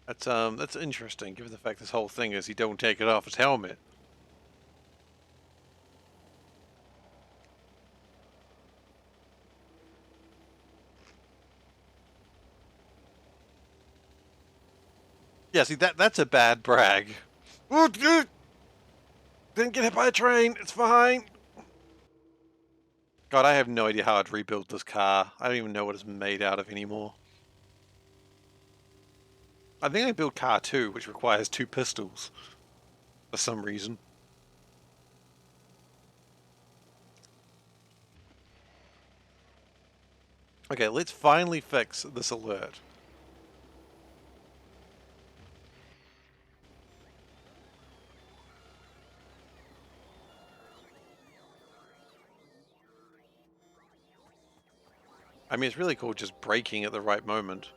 That's interesting, given the fact this whole thing is he don't take it off his helmet. Yeah, see that's a bad brag. Didn't get hit by a train. It's fine. God, I have no idea how I'd rebuild this car. I don't even know what it's made out of anymore. I think I built car 2, which requires 2 pistols. For some reason. Okay, let's finally fix this alert. I mean, it's really cool just braking at the right moment.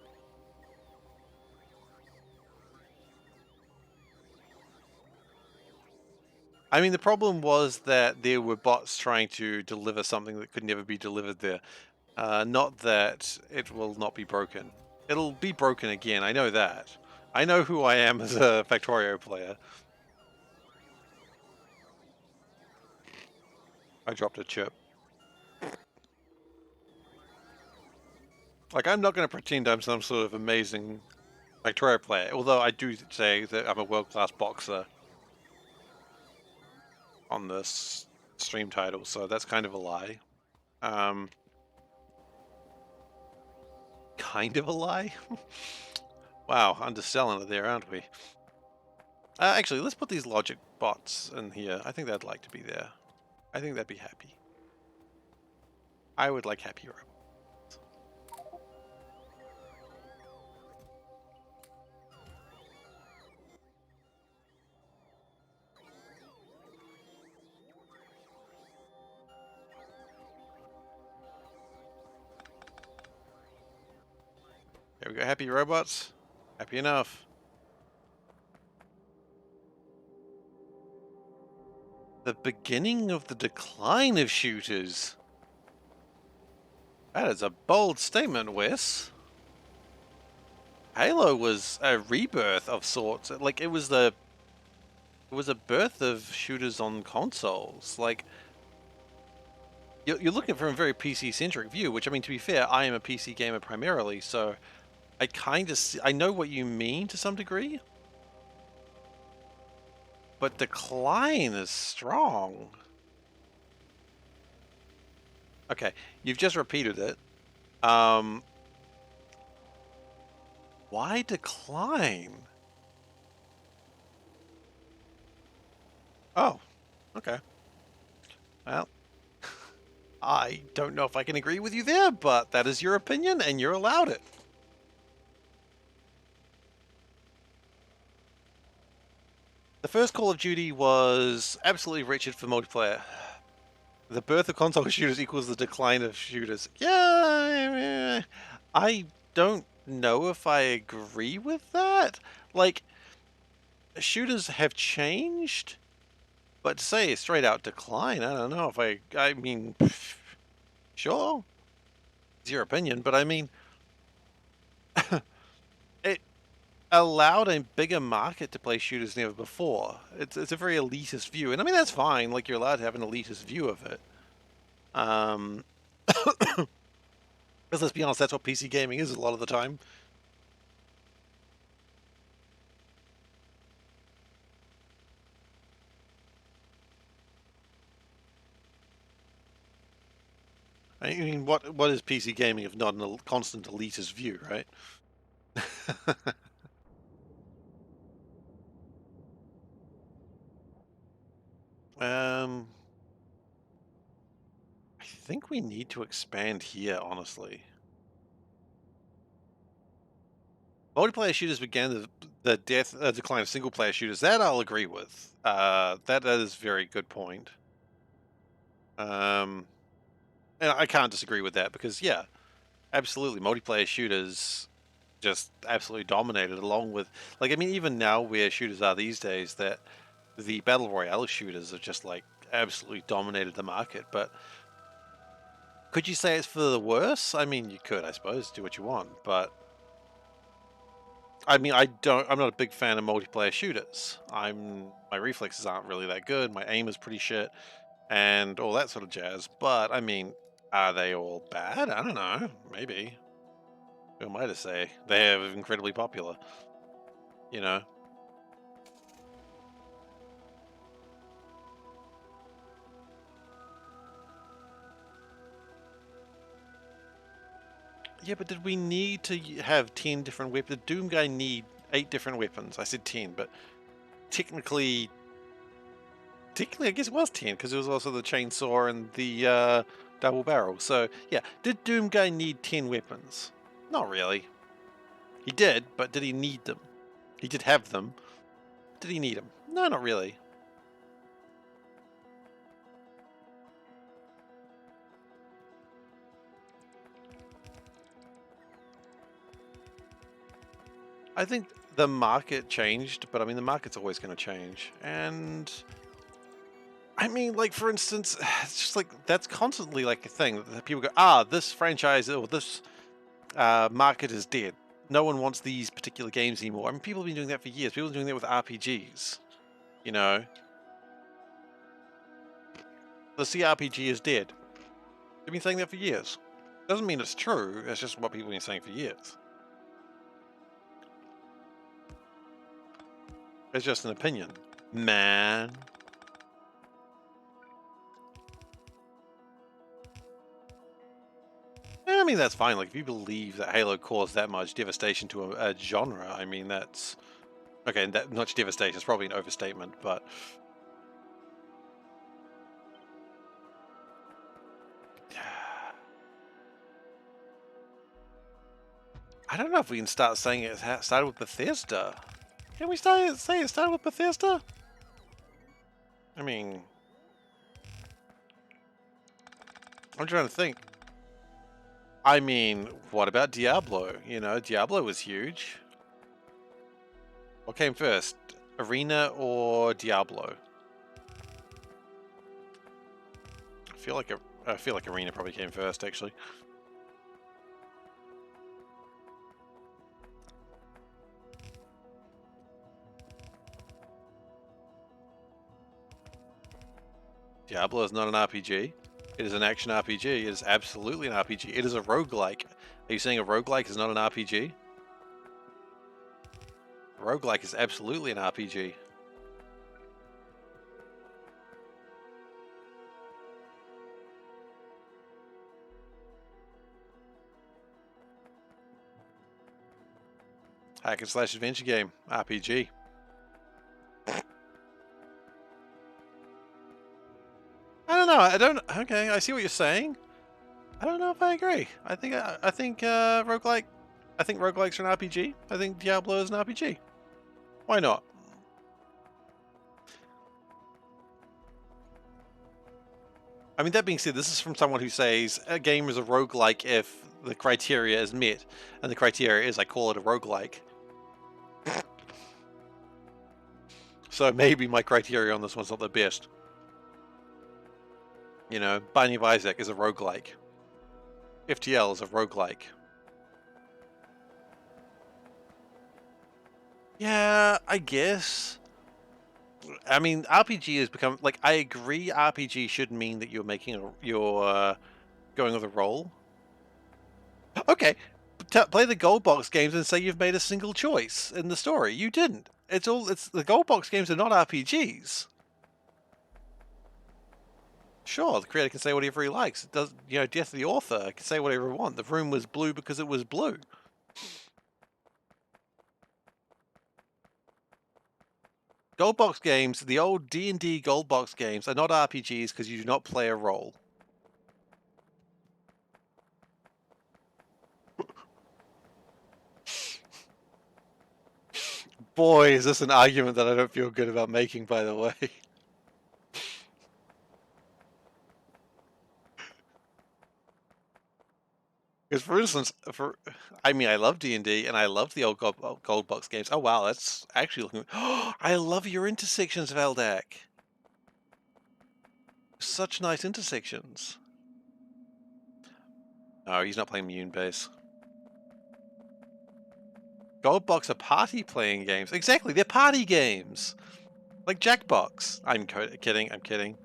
I mean, the problem was that there were bots trying to deliver something that could never be delivered there. Not that it will not be broken. It'll be broken again, I know that. I know who I am as a Factorio player. I dropped a chip. Like, I'm not going to pretend I'm some sort of amazing Factorio player, although I do say that I'm a world-class boxer on this stream title, so that's kind of a lie. Kind of a lie? Wow, underselling it there, aren't we? Actually, let's put these logic bots in here. I think they'd like to be there. I think they'd be happy. I would like happy robots. There we go, happy robots. Happy enough. The beginning of the decline of shooters. That is a bold statement, Wes. Halo was a rebirth of sorts. Like, it was a birth of shooters on consoles. Like, you're looking from a very PC-centric view, which, I mean, to be fair, I am a PC gamer primarily, so I kind of I know what you mean to some degree. But decline is strong. Okay, you've just repeated it. Why decline? Oh, okay. Well, I don't know if I can agree with you there, but that is your opinion, and you're allowed it. The first Call of Duty was absolutely wretched for multiplayer. The birth of console shooters equals the decline of shooters. Yeah, I don't know if I agree with that. Like, shooters have changed, but to say straight out decline, I don't know if I mean, sure, it's your opinion, but I mean, it allowed a bigger market to play shooters than ever before. It's a very elitist view, and I mean, that's fine. Like, you're allowed to have an elitist view of it. Because let's be honest, that's what PC gaming is a lot of the time. I mean, what is PC gaming if not a constant elitist view, right? I think we need to expand here, honestly. Multiplayer shooters began the decline of single-player shooters. That I'll agree with. That is a very good point. And I can't disagree with that because, yeah, absolutely, multiplayer shooters just absolutely dominated. Along with, like, I mean, even now where shooters are these days, that the battle royale shooters have just like absolutely dominated the market. But could you say it's for the worse? I mean, you could, I suppose, do what you want, but I mean, I'm not a big fan of multiplayer shooters. My reflexes aren't really that good. My aim is pretty shit, and all that sort of jazz. But I mean, are they all bad? I don't know. Maybe. Who am I to say? They are incredibly popular. You know. Yeah, but did we need to have 10 different weapons? Did Doom Guy need 8 different weapons? I said 10, but technically, I guess it was 10 because it was also the chainsaw and the double barrel. So yeah, did Doom Guy need 10 weapons? Not really. He did, but did he need them? He did have them. Did he need them? No, not really. I think the market changed, but I mean the market's always going to change. And I mean, like, for instance, it's just like that's constantly like a thing that people go, this franchise or this market is dead. No one wants these particular games anymore. I mean, people have been doing that for years. People have been doing that with RPGs. You know, the CRPG is dead. They've been saying that for years. Doesn't mean it's true. It's just what people have been saying for years. It's just an opinion, man. I mean, that's fine. Like, if you believe that Halo caused that much devastation to a genre, I mean, that's okay. That much devastation is probably an overstatement, but I don't know if we can start saying it started with Bethesda. Can we say it started with Bethesda? I mean, I'm trying to think. I mean, what about Diablo? You know, Diablo was huge. What came first, Arena or Diablo? I feel like Arena probably came first, actually. Diablo is not an RPG. It is an action RPG. It is absolutely an RPG. It is a roguelike. Are you saying a roguelike is not an RPG? A roguelike is absolutely an RPG. Hack and slash adventure game. RPG. I don't know. Okay, I see what you're saying. I don't know if I agree. I think roguelike. I think roguelikes are an RPG. I think Diablo is an RPG. Why not? I mean, that being said, this is from someone who says a game is a roguelike if the criteria is met, and the criteria is I call it a roguelike. So maybe my criteria on this one's not the best. You know, Binding of Isaac is a roguelike. FTL is a roguelike. Yeah, I guess. I mean, RPG has become like I agree. RPG should mean that you're making you're going with a role. Okay, play the gold box games and say you've made a single choice in the story. You didn't. It's the gold box games are not RPGs. Sure, the creator can say whatever he likes. It does, you know, Death of the author can say whatever he wants. The room was blue because it was blue. Gold box games, the old D&D gold box games, are not RPGs because you do not play a role. Boy, is this an argument that I don't feel good about making, by the way. Because, for instance, I mean, I love D&D, and I love the old gold box games. Oh, wow, that's actually looking... I love your intersections, Valdak. Such nice intersections. Oh, he's not playing Mune base. Gold box are party playing games. Exactly, they're party games. Like Jackbox. I'm kidding, I'm kidding.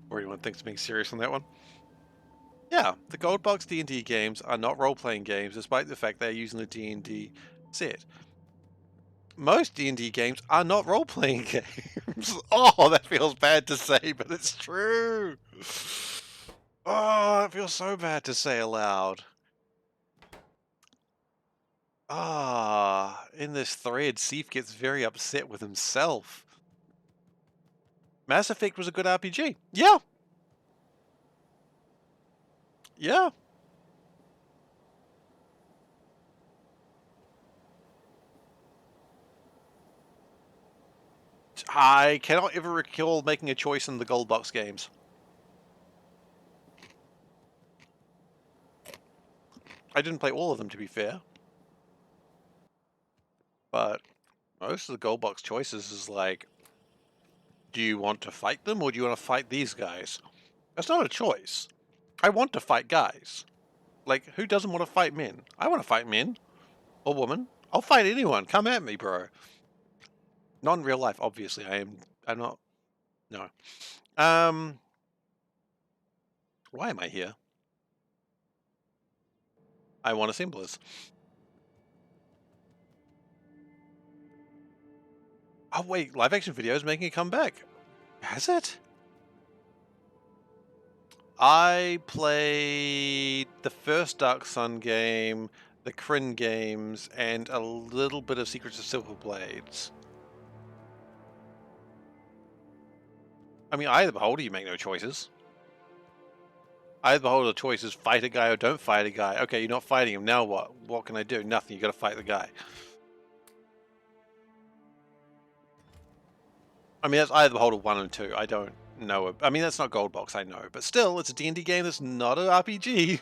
Or anyone thinks I'm being serious on that one? Yeah, the gold box D&D games are not role-playing games, despite the fact they're using the D&D set. Most D&D games are not role-playing games. Oh, that feels bad to say, but it's true. Oh, that feels so bad to say aloud. Ah, in this thread, Seif gets very upset with himself. Mass Effect was a good RPG. Yeah. Yeah. I cannot ever recall making a choice in the gold box games. I didn't play all of them, to be fair. But most of the gold box choices is like, do you want to fight them or do you want to fight these guys? That's not a choice. I want to fight guys. Like, who doesn't want to fight men? I want to fight men. Or women. I'll fight anyone. Come at me, bro. Not in real life, obviously. I'm not... No. Why am I here? I want assemblers. Oh, wait. Live action video is making a comeback. Has it? I played the first Dark Sun game, the Kryn games, and a little bit of Secrets of Silver Blades. I mean, Eye of the Beholder, you make no choices. Eye of the Beholder, the choice is fight a guy or don't fight a guy. Okay, you're not fighting him. Now what? What can I do? Nothing. You gotta fight the guy. I mean, that's Eye of the Beholder 1 and 2. I don't know. I mean, that's not Gold Box, I know. But still, it's a D&D game that's not an RPG.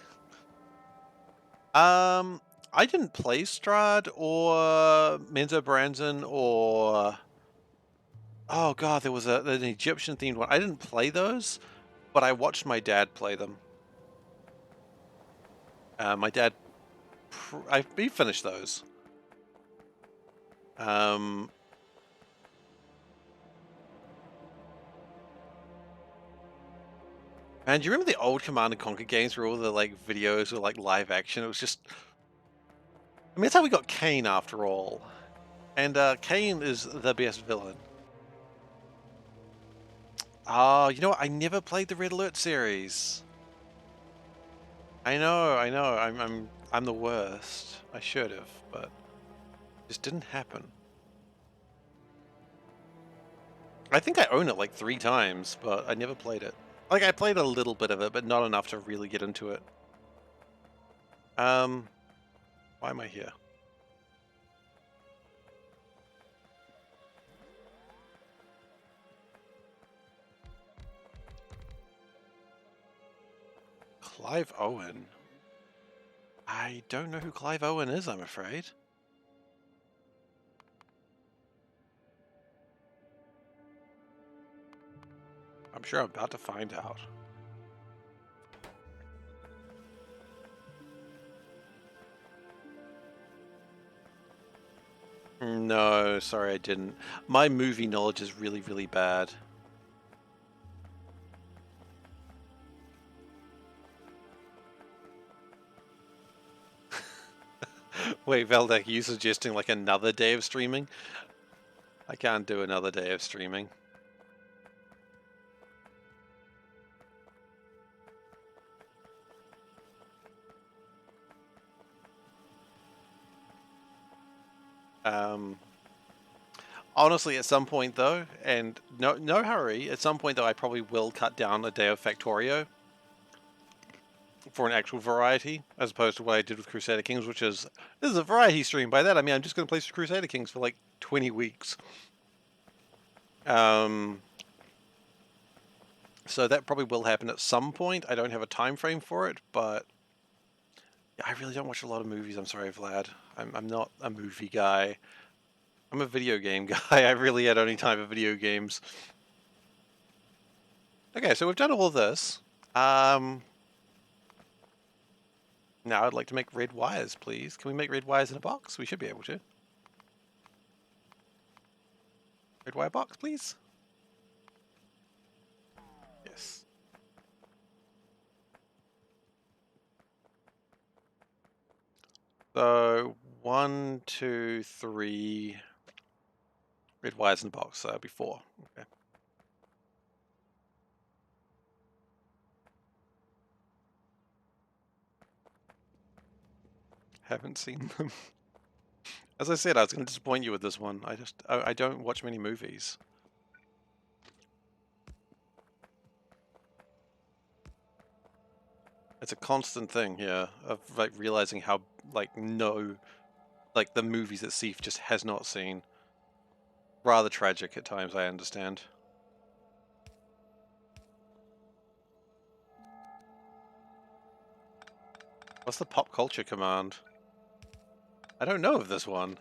I didn't play Strahd or Menzo Branson or... Oh god, there was an Egyptian themed one. I didn't play those, but I watched my dad play them. My dad, he finished those. And do you remember the old Command & Conquer games where all the like videos were like live action? It was just, I mean, that's how we got Kane after all. And Kane is the best villain. Oh, you know what? I never played the Red Alert series. I know. I'm the worst. I should have, but it just didn't happen. I think I own it like 3 times, but I never played it. Like I played a little bit of it, but not enough to really get into it. Why am I here? Clive Owen. I don't know who Clive Owen is, I'm afraid. I'm sure I'm about to find out. No, sorry I didn't. My movie knowledge is really, really bad. Wait, Valdek, you suggesting like another day of streaming? I can't do another day of streaming. Honestly, at some point though, and no hurry, at some point though I probably will cut down a day of Factorio for an actual variety, as opposed to what I did with Crusader Kings, which is, this is a variety stream. By that I mean I'm just going to play Crusader Kings for like 20 weeks. So that probably will happen at some point. I don't have a time frame for it, but I really don't watch a lot of movies. I'm sorry, Vlad. I'm not a movie guy. I'm a video game guy. I really had only time for video games. Okay, so we've done all of this. Now I'd like to make red wires, please. Can we make red wires in a box? We should be able to. Red wire box, please. Yes. So 1, 2, 3 red wires in the box. So that'll be 4. Okay. Haven't seen them. As I said, I was going to disappoint you with this one. I don't watch many movies. It's a constant thing here of like realizing how like the movies that Seif just has not seen. Rather tragic at times, I understand. What's the pop culture command? I don't know of this one.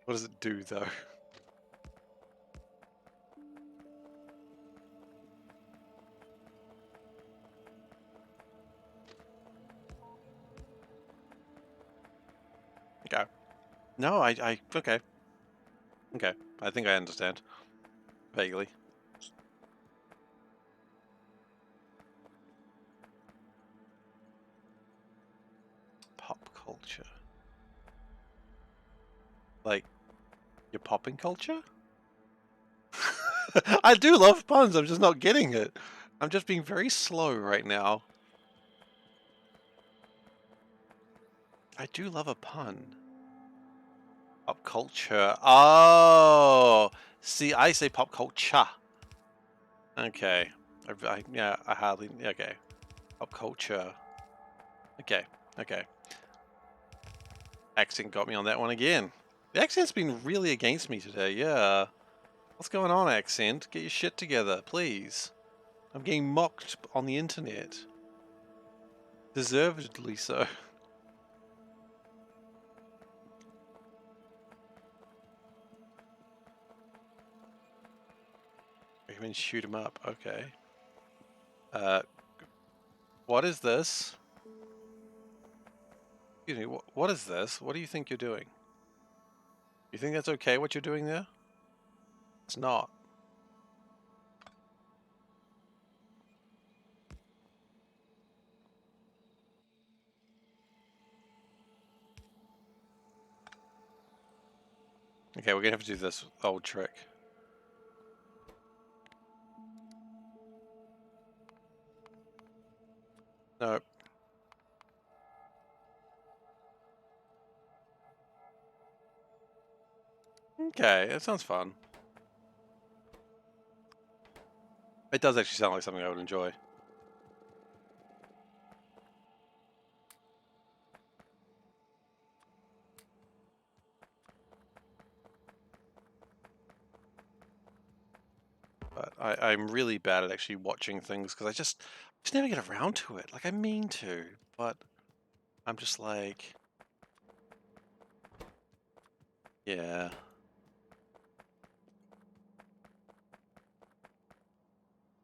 What does it do though? Okay. No, okay. Okay, I think I understand. Vaguely. Pop culture. Like, your popping culture? I do love puns, I'm just not getting it. I'm just being very slow right now. I do love a pun. Pop culture. Oh! See, I say pop culture. Okay. Yeah, I hardly... Okay. Pop culture. Okay. Okay. Accent got me on that one again. The accent's been really against me today, yeah. What's going on, accent? Get your shit together, please. I'm getting mocked on the internet. Deservedly so. Recommend shoot 'em up, okay. What is this? Excuse me, what is this? What do you think you're doing? You think that's okay what you're doing there? It's not. Okay, we're gonna have to do this old trick. Nope. Okay, that sounds fun. It does actually sound like something I would enjoy. But I'm really bad at actually watching things because I just never get around to it. Like I mean to, but I'm just like, yeah.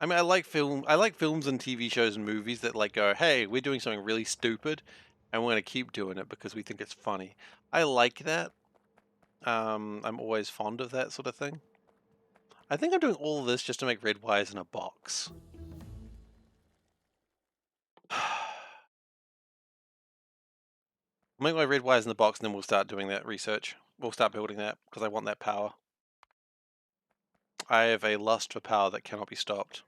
I mean, I like films and TV shows and movies that like go, hey, we're doing something really stupid, and we're gonna keep doing it because we think it's funny. I like that. I'm always fond of that sort of thing. I think I'm doing all of this just to make red wires in a box. I'll make my red wires in the box and then we'll start doing that research. We'll start building that because I want that power. I have a lust for power that cannot be stopped.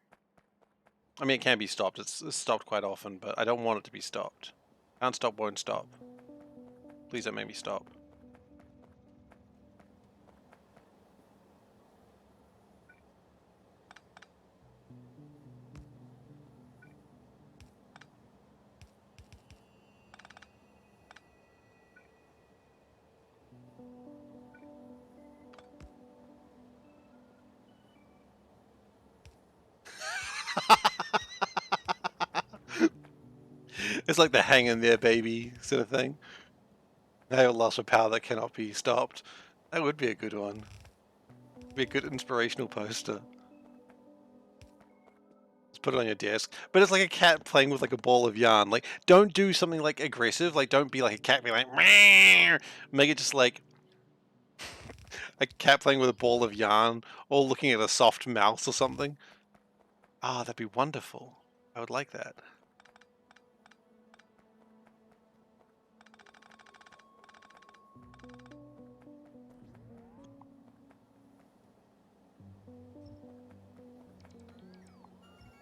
I mean, it can be stopped. It's stopped quite often, but I don't want it to be stopped. Can't stop, won't stop. Please don't make me stop. It's like the hang in there, baby sort of thing. I have a lust for power that cannot be stopped. That would be a good one. Be a good inspirational poster. Just put it on your desk. But it's like a cat playing with like a ball of yarn. Like, don't do something like aggressive. Like, don't be like a cat, be like, meow. Make it just like a cat playing with a ball of yarn or looking at a soft mouse or something. Ah, that'd be wonderful. I would like that.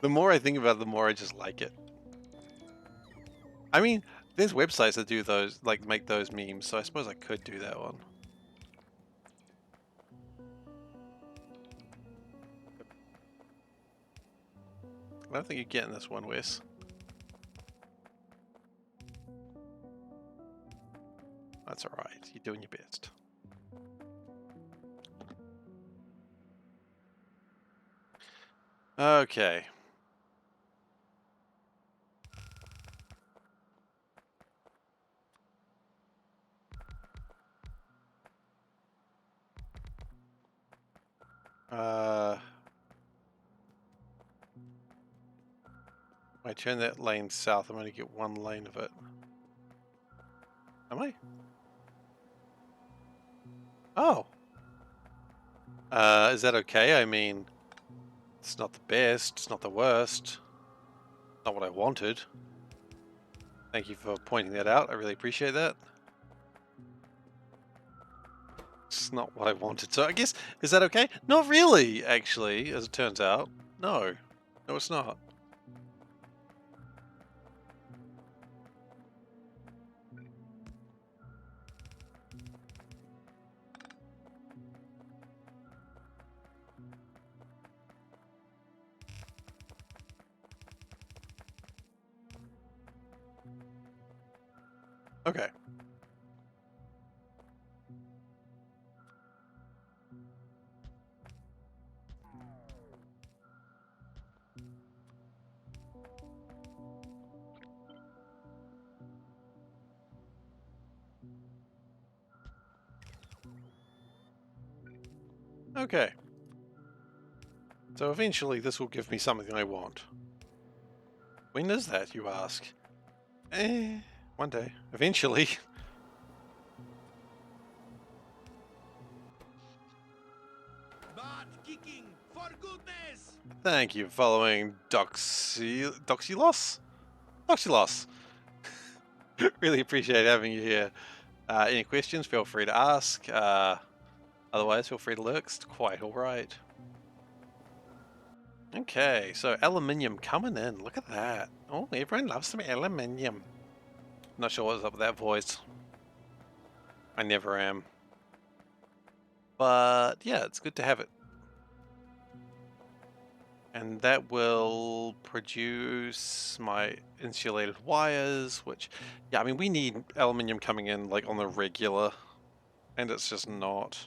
The more I think about it, the more I just like it. I mean, there's websites that do those, like make those memes, so I suppose I could do that one. I don't think you're getting this one, Wes. That's alright. You're doing your best. Okay. When I turn that lane south, I'm going to get one lane of it. Am I? Oh. Is that okay? I mean, it's not the best, it's not the worst. Not what I wanted. Thank you for pointing that out. I really appreciate that. It's not what I wanted. So I guess, is that okay? Not really, actually, as it turns out. No. No, it's not. Okay. Okay. So eventually this will give me something I want. When is that, you ask? One day. Eventually. Thank you for following Doxylos? Doxylos. Really appreciate having you here. Any questions, feel free to ask. Otherwise, feel free to lurk. It's quite alright. Okay, so aluminium coming in. Look at that. Oh, everyone loves some aluminium. Not sure what's up with that voice. I never am. But yeah, it's good to have it. And that will produce my insulated wires, which, yeah, I mean, we need aluminium coming in like on the regular, and it's just not.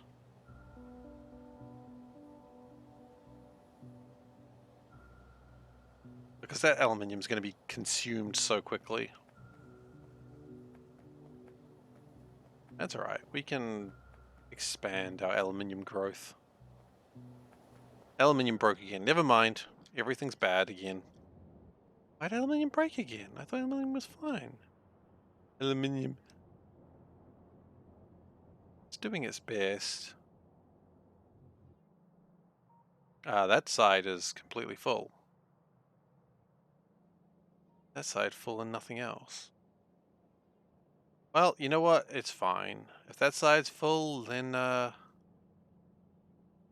Because that aluminium is going to be consumed so quickly. That's alright, we can expand our aluminium growth. Aluminium broke again. Never mind. Everything's bad again. Why'd aluminium break again? I thought aluminium was fine. Aluminium. It's doing its best. That side is completely full. That side full and nothing else. Well, you know what? It's fine. If that side's full, then,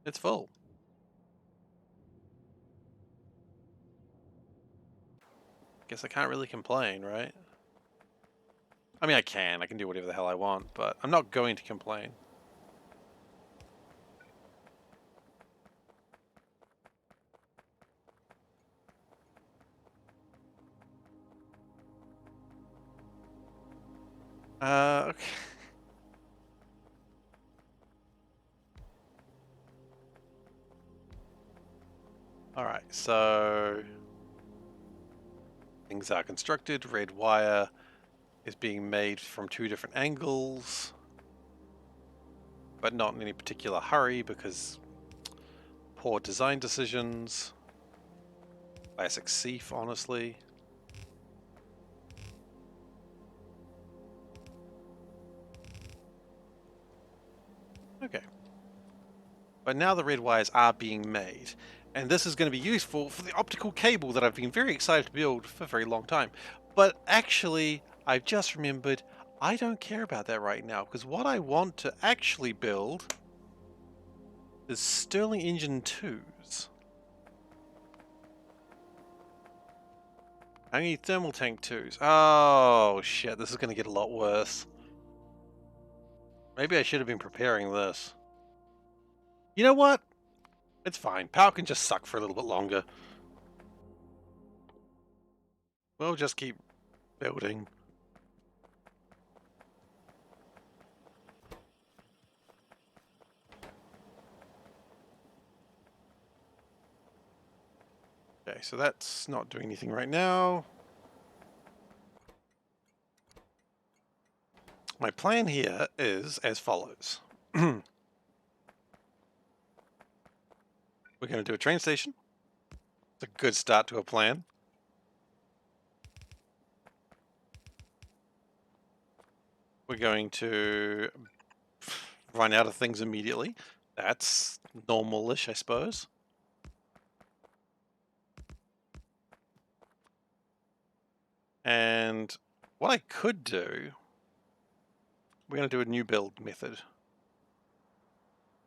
it's full. Guess I can't really complain, right? I mean, I can do whatever the hell I want, but I'm not going to complain. Okay. Alright, so things are constructed. Red wire is being made from 2 different angles, but not in any particular hurry because poor design decisions. Classic Seif, honestly. Okay. But now the red wires are being made, and this is going to be useful for the optical cable that I've been very excited to build for a very long time. But actually, I've just remembered I don't care about that right now, because what I want to actually build is Stirling Engine 2s. I need thermal tank 2s. Oh shit, this is going to get a lot worse. Maybe I should have been preparing this. You know what? It's fine. Power can just suck for a little bit longer. We'll just keep building. Okay, so that's not doing anything right now. My plan here is as follows. We're going to do a train station. It's a good start to a plan. We're going to run out of things immediately. That's normal-ish, I suppose. And what I could do, we're going to do a new build method.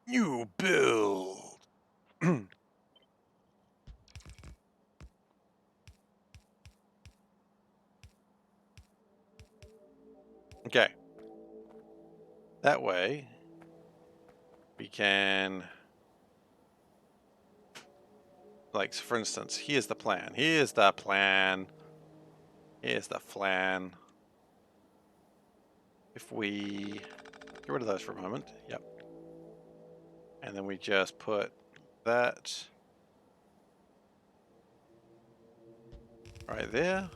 New build! Okay. That way, we can, like, for instance, here's the plan. Here's the plan. Here's the plan. If we get rid of those for a moment, yep. And then we just put that right there.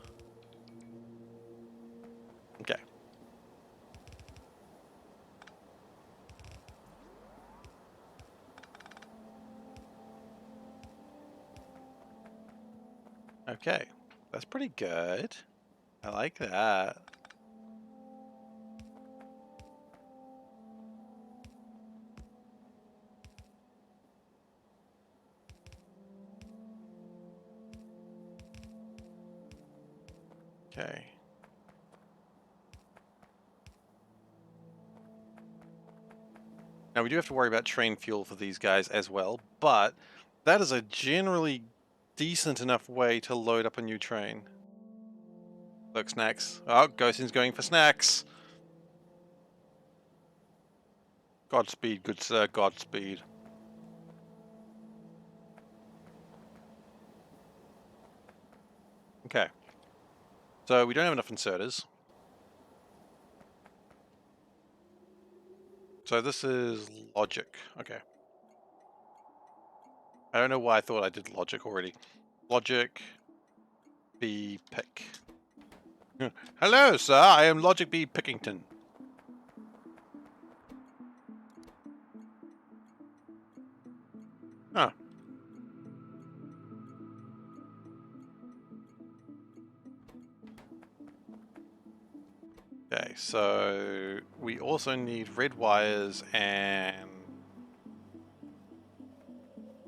Okay. Okay, that's pretty good. I like that. Okay. Now we do have to worry about train fuel for these guys as well, but that is a generally decent enough way to load up a new train. Look, snacks. Oh, Ghostin's going for snacks. Godspeed, good sir, Godspeed. Okay. So we don't have enough inserters. So this is logic. Okay. I don't know why I thought I did logic already. Logic B pick. Hello, sir. I am Logic B Pickington. Huh. Okay, so we also need red wires and...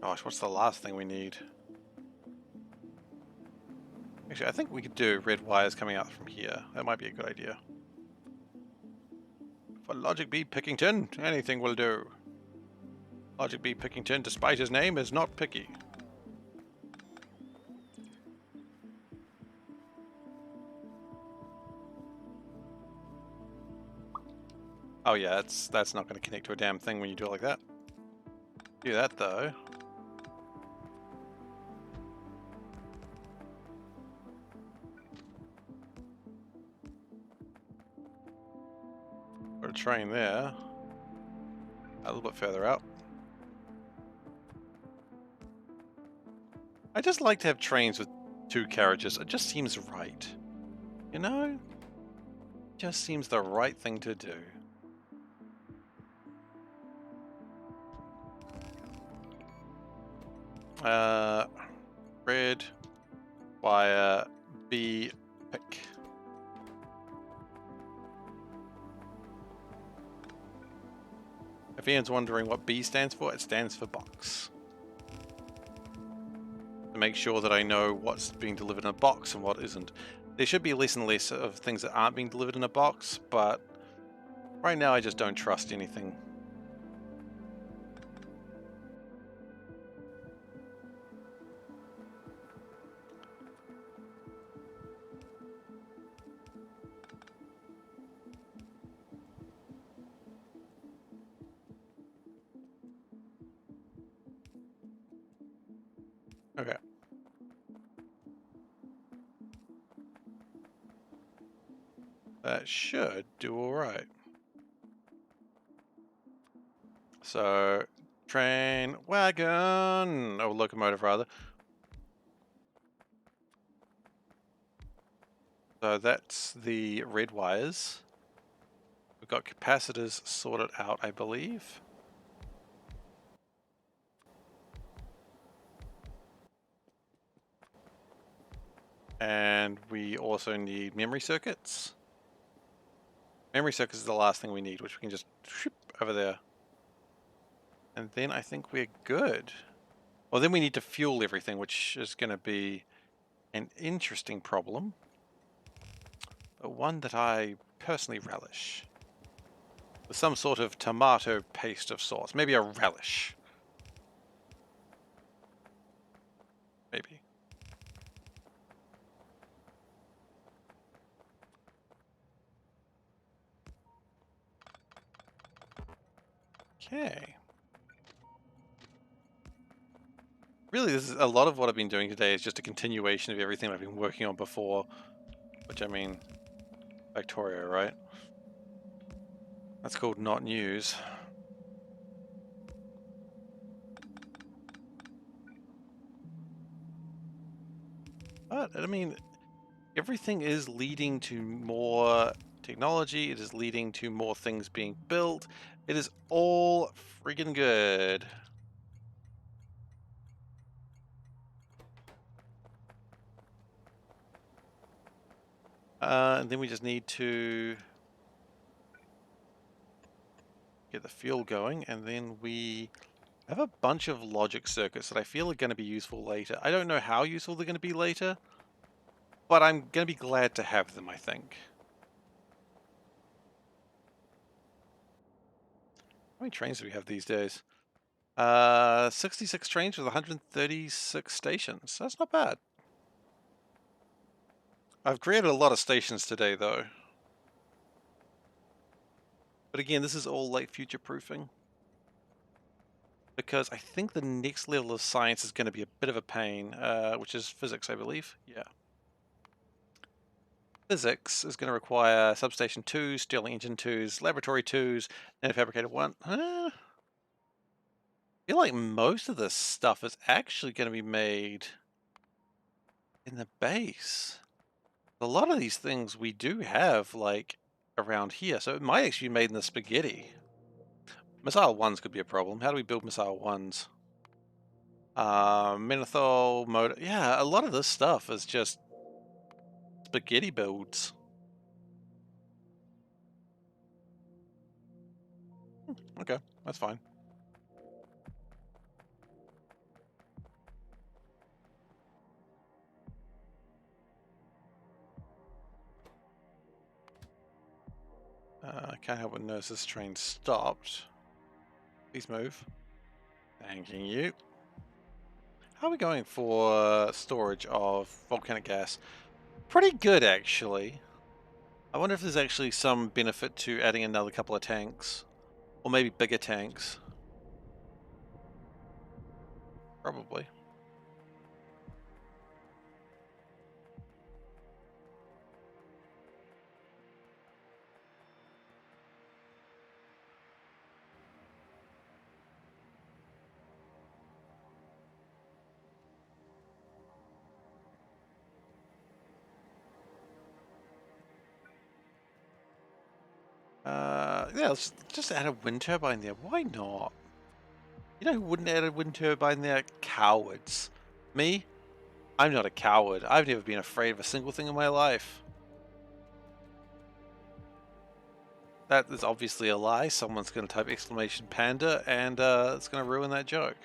Gosh, what's the last thing we need? Actually, I think we could do red wires coming out from here. That might be a good idea. For Logic B Pickington, anything will do. Logic B Pickington, despite his name, is not picky. Oh yeah, that's not going to connect to a damn thing when you do it like that. Do that though. Put a train there. A little bit further out. I just like to have trains with 2 carriages. It just seems right. You know? Just seems the right thing to do. Red wire B pick. If Ian's wondering what B stands for, it stands for box. To make sure that I know what's being delivered in a box and what isn't. There should be less and less of things that aren't being delivered in a box, but right now I just don't trust anything. Okay. That should do alright. So, train, wagon, or locomotive rather. So that's the red wires. We've got capacitors sorted out, I believe. And we also need memory circuits. Memory circuits is the last thing we need, which we can just shoop over there. And then I think we're good. Well, then we need to fuel everything, which is going to be an interesting problem. But one that I personally relish. With some sort of tomato paste of sauce. Maybe a relish. Maybe. Okay. Really, this is a lot of what I've been doing today is just a continuation of everything I've been working on before. Which, I mean, Factorio, right? That's called not news. But, I mean, everything is leading to more technology. It is leading to more things being built. It is all freaking good. And then we just need to get the fuel going, and then we have a bunch of logic circuits that I feel are going to be useful later. I don't know how useful they're going to be later, but I'm going to be glad to have them, I think. How many trains do we have these days? 66 trains with 136 stations. That's not bad. I've created a lot of stations today, though. But again, this is all like future-proofing. Because I think the next level of science is going to be a bit of a pain, which is physics, I believe. Yeah. Physics is going to require substation 2s, Stirling engine 2s, laboratory 2s, and a fabricated 1. I feel like most of this stuff is actually going to be made in the base. A lot of these things we do have, like, around here, so it might actually be made in the spaghetti. Missile 1s could be a problem. How do we build Missile 1s? Menthol motor. Yeah, a lot of this stuff is just spaghetti builds. Okay, that's fine. I can't help but notice this train stopped. Please move. Thanking you. How are we going for storage of volcanic gas? Pretty good, actually. I wonder if there's actually some benefit to adding another couple of tanks. Or maybe bigger tanks. Probably. Yeah, let's just add a wind turbine there. Why not? You know who wouldn't add a wind turbine there? Cowards. Me? I'm not a coward. I've never been afraid of a single thing in my life. That is obviously a lie. Someone's going to type exclamation panda and it's going to ruin that joke.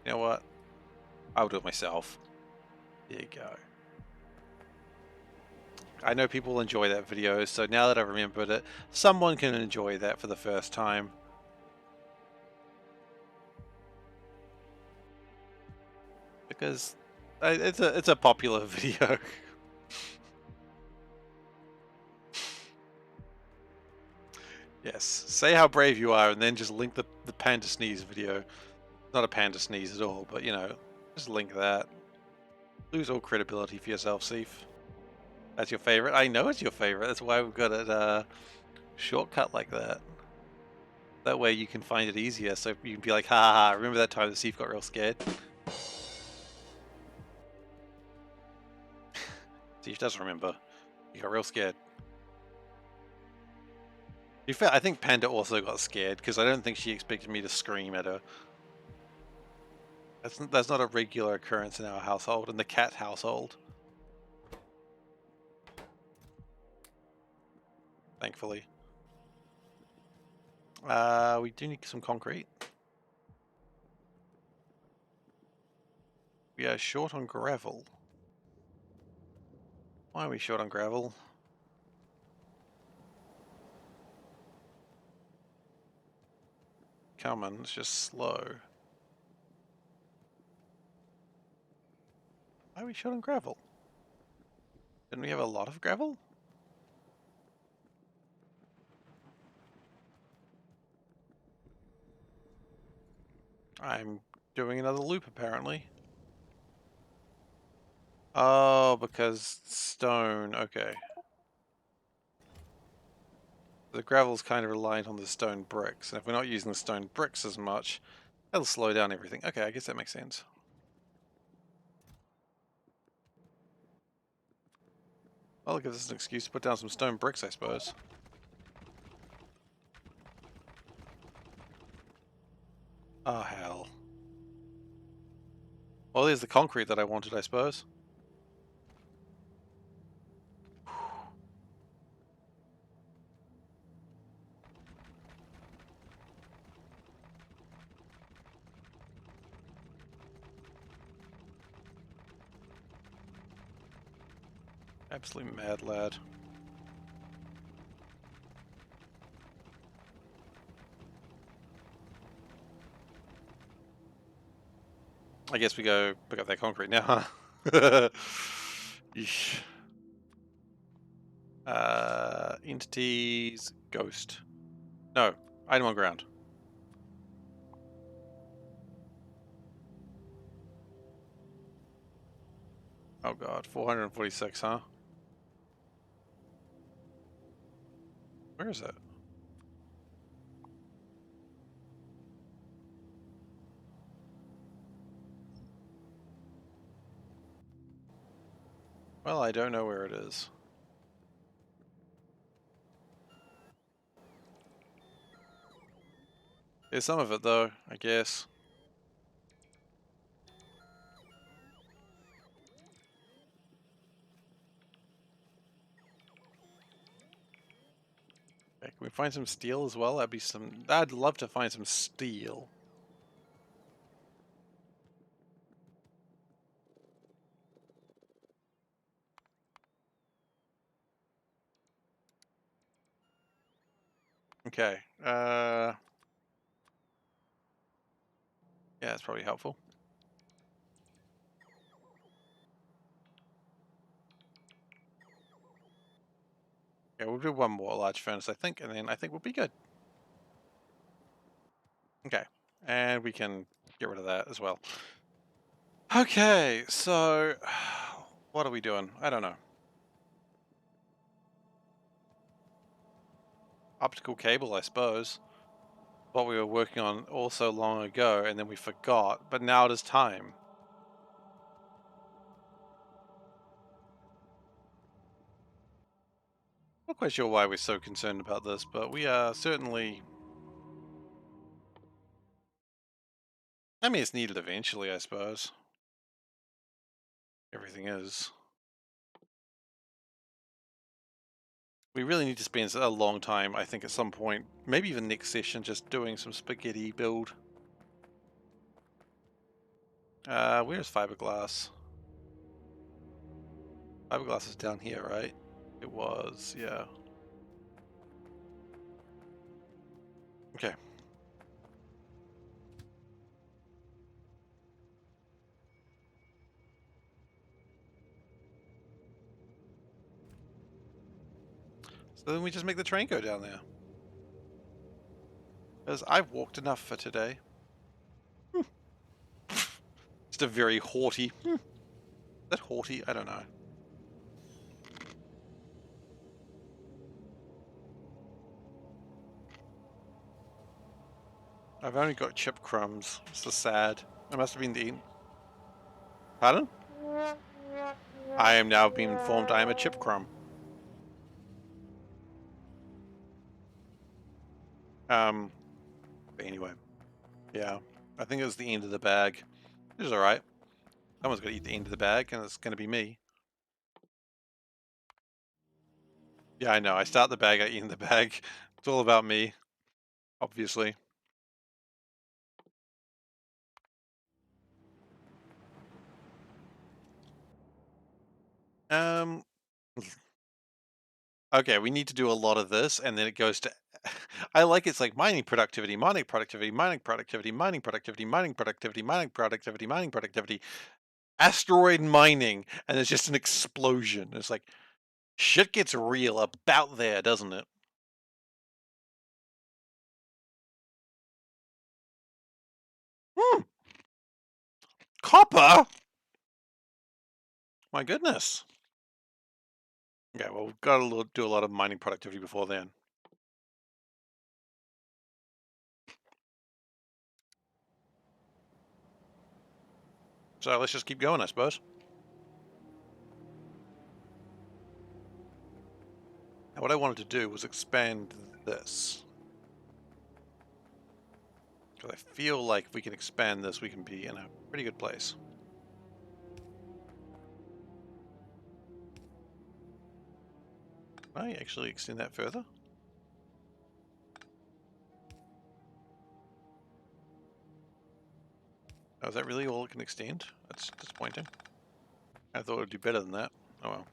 You know what? I'll do it myself. There you go. I know people will enjoy that video, so now that I've remembered it, someone can enjoy that for the first time. Because it's a popular video. Yes, say how brave you are and then just link the panda sneeze video. Not a panda sneeze at all, but you know, just link that. Lose all credibility for yourself, Seif. That's your favorite? I know it's your favorite. That's why we've got it shortcut like that. That way you can find it easier, so you can be like, ha ha ha, remember that time the Seif got real scared? Seif does remember. He got real scared. To be fair, I think Panda also got scared, because I don't think she expected me to scream at her. That's not a regular occurrence in our household, in the cat household. Thankfully. We do need some concrete. We are short on gravel. Why are we short on gravel? Come on, it's just slow. Why are we short on gravel? Didn't we have a lot of gravel? I'm doing another loop apparently. Oh, because stone, okay. The gravel's kind of reliant on the stone bricks, and if we're not using the stone bricks as much, that'll slow down everything. Okay, I guess that makes sense. Well, it gives us an excuse to put down some stone bricks, I suppose. Oh, hell. Well, there's the concrete that I wanted, I suppose. Absolutely mad lad. I guess we go pick up that concrete now, huh? Yeesh. Entities, ghost. No, item on ground. Oh god, 446, huh? Where is it? Well, I don't know where it is. There's some of it though, I guess. Okay, can we find some steel as well? That'd be some. I'd love to find some steel. Okay. Yeah, that's probably helpful. Yeah, we'll do one more large furnace, I think, and then I think we'll be good. Okay, and we can get rid of that as well. Okay, so what are we doing? I don't know. Optical cable, I suppose. What we were working on all so long ago, and then we forgot, but now it is time. Not quite sure why we're so concerned about this, but we are certainly... I mean, it's needed eventually, I suppose. Everything is. We really need to spend a long time, I think, at some point, maybe even next session, just doing some spaghetti build. Where's fiberglass? Fiberglass is down here, right? It was, yeah. Okay. So then we just make the train go down there. Because I've walked enough for today. Just a very haughty... Is that haughty? I don't know. I've only got chip crumbs. This is sad. I must have been the... Pardon? I am now being informed I am a chip crumb. But anyway. Yeah. I think it was the end of the bag. Which is alright. Someone's got to eat the end of the bag, and it's going to be me. Yeah, I know. I start the bag, I eat the bag. It's all about me, obviously. Um... Okay, we need to do a lot of this, and then it goes to... I like it's like mining productivity, mining productivity, mining productivity, mining productivity, mining productivity, mining productivity, mining productivity, asteroid mining, and there's just an explosion. It's like, shit gets real about there, doesn't it? Hmm, copper? My goodness. Okay, well, we've got to do a lot of mining productivity before then. So let's just keep going, I suppose. Now, what I wanted to do was expand this. Because I feel like if we can expand this, we can be in a pretty good place. Can I actually extend that further? Oh, is that really all it can extend? That's disappointing. I thought it would do better than that. Oh well.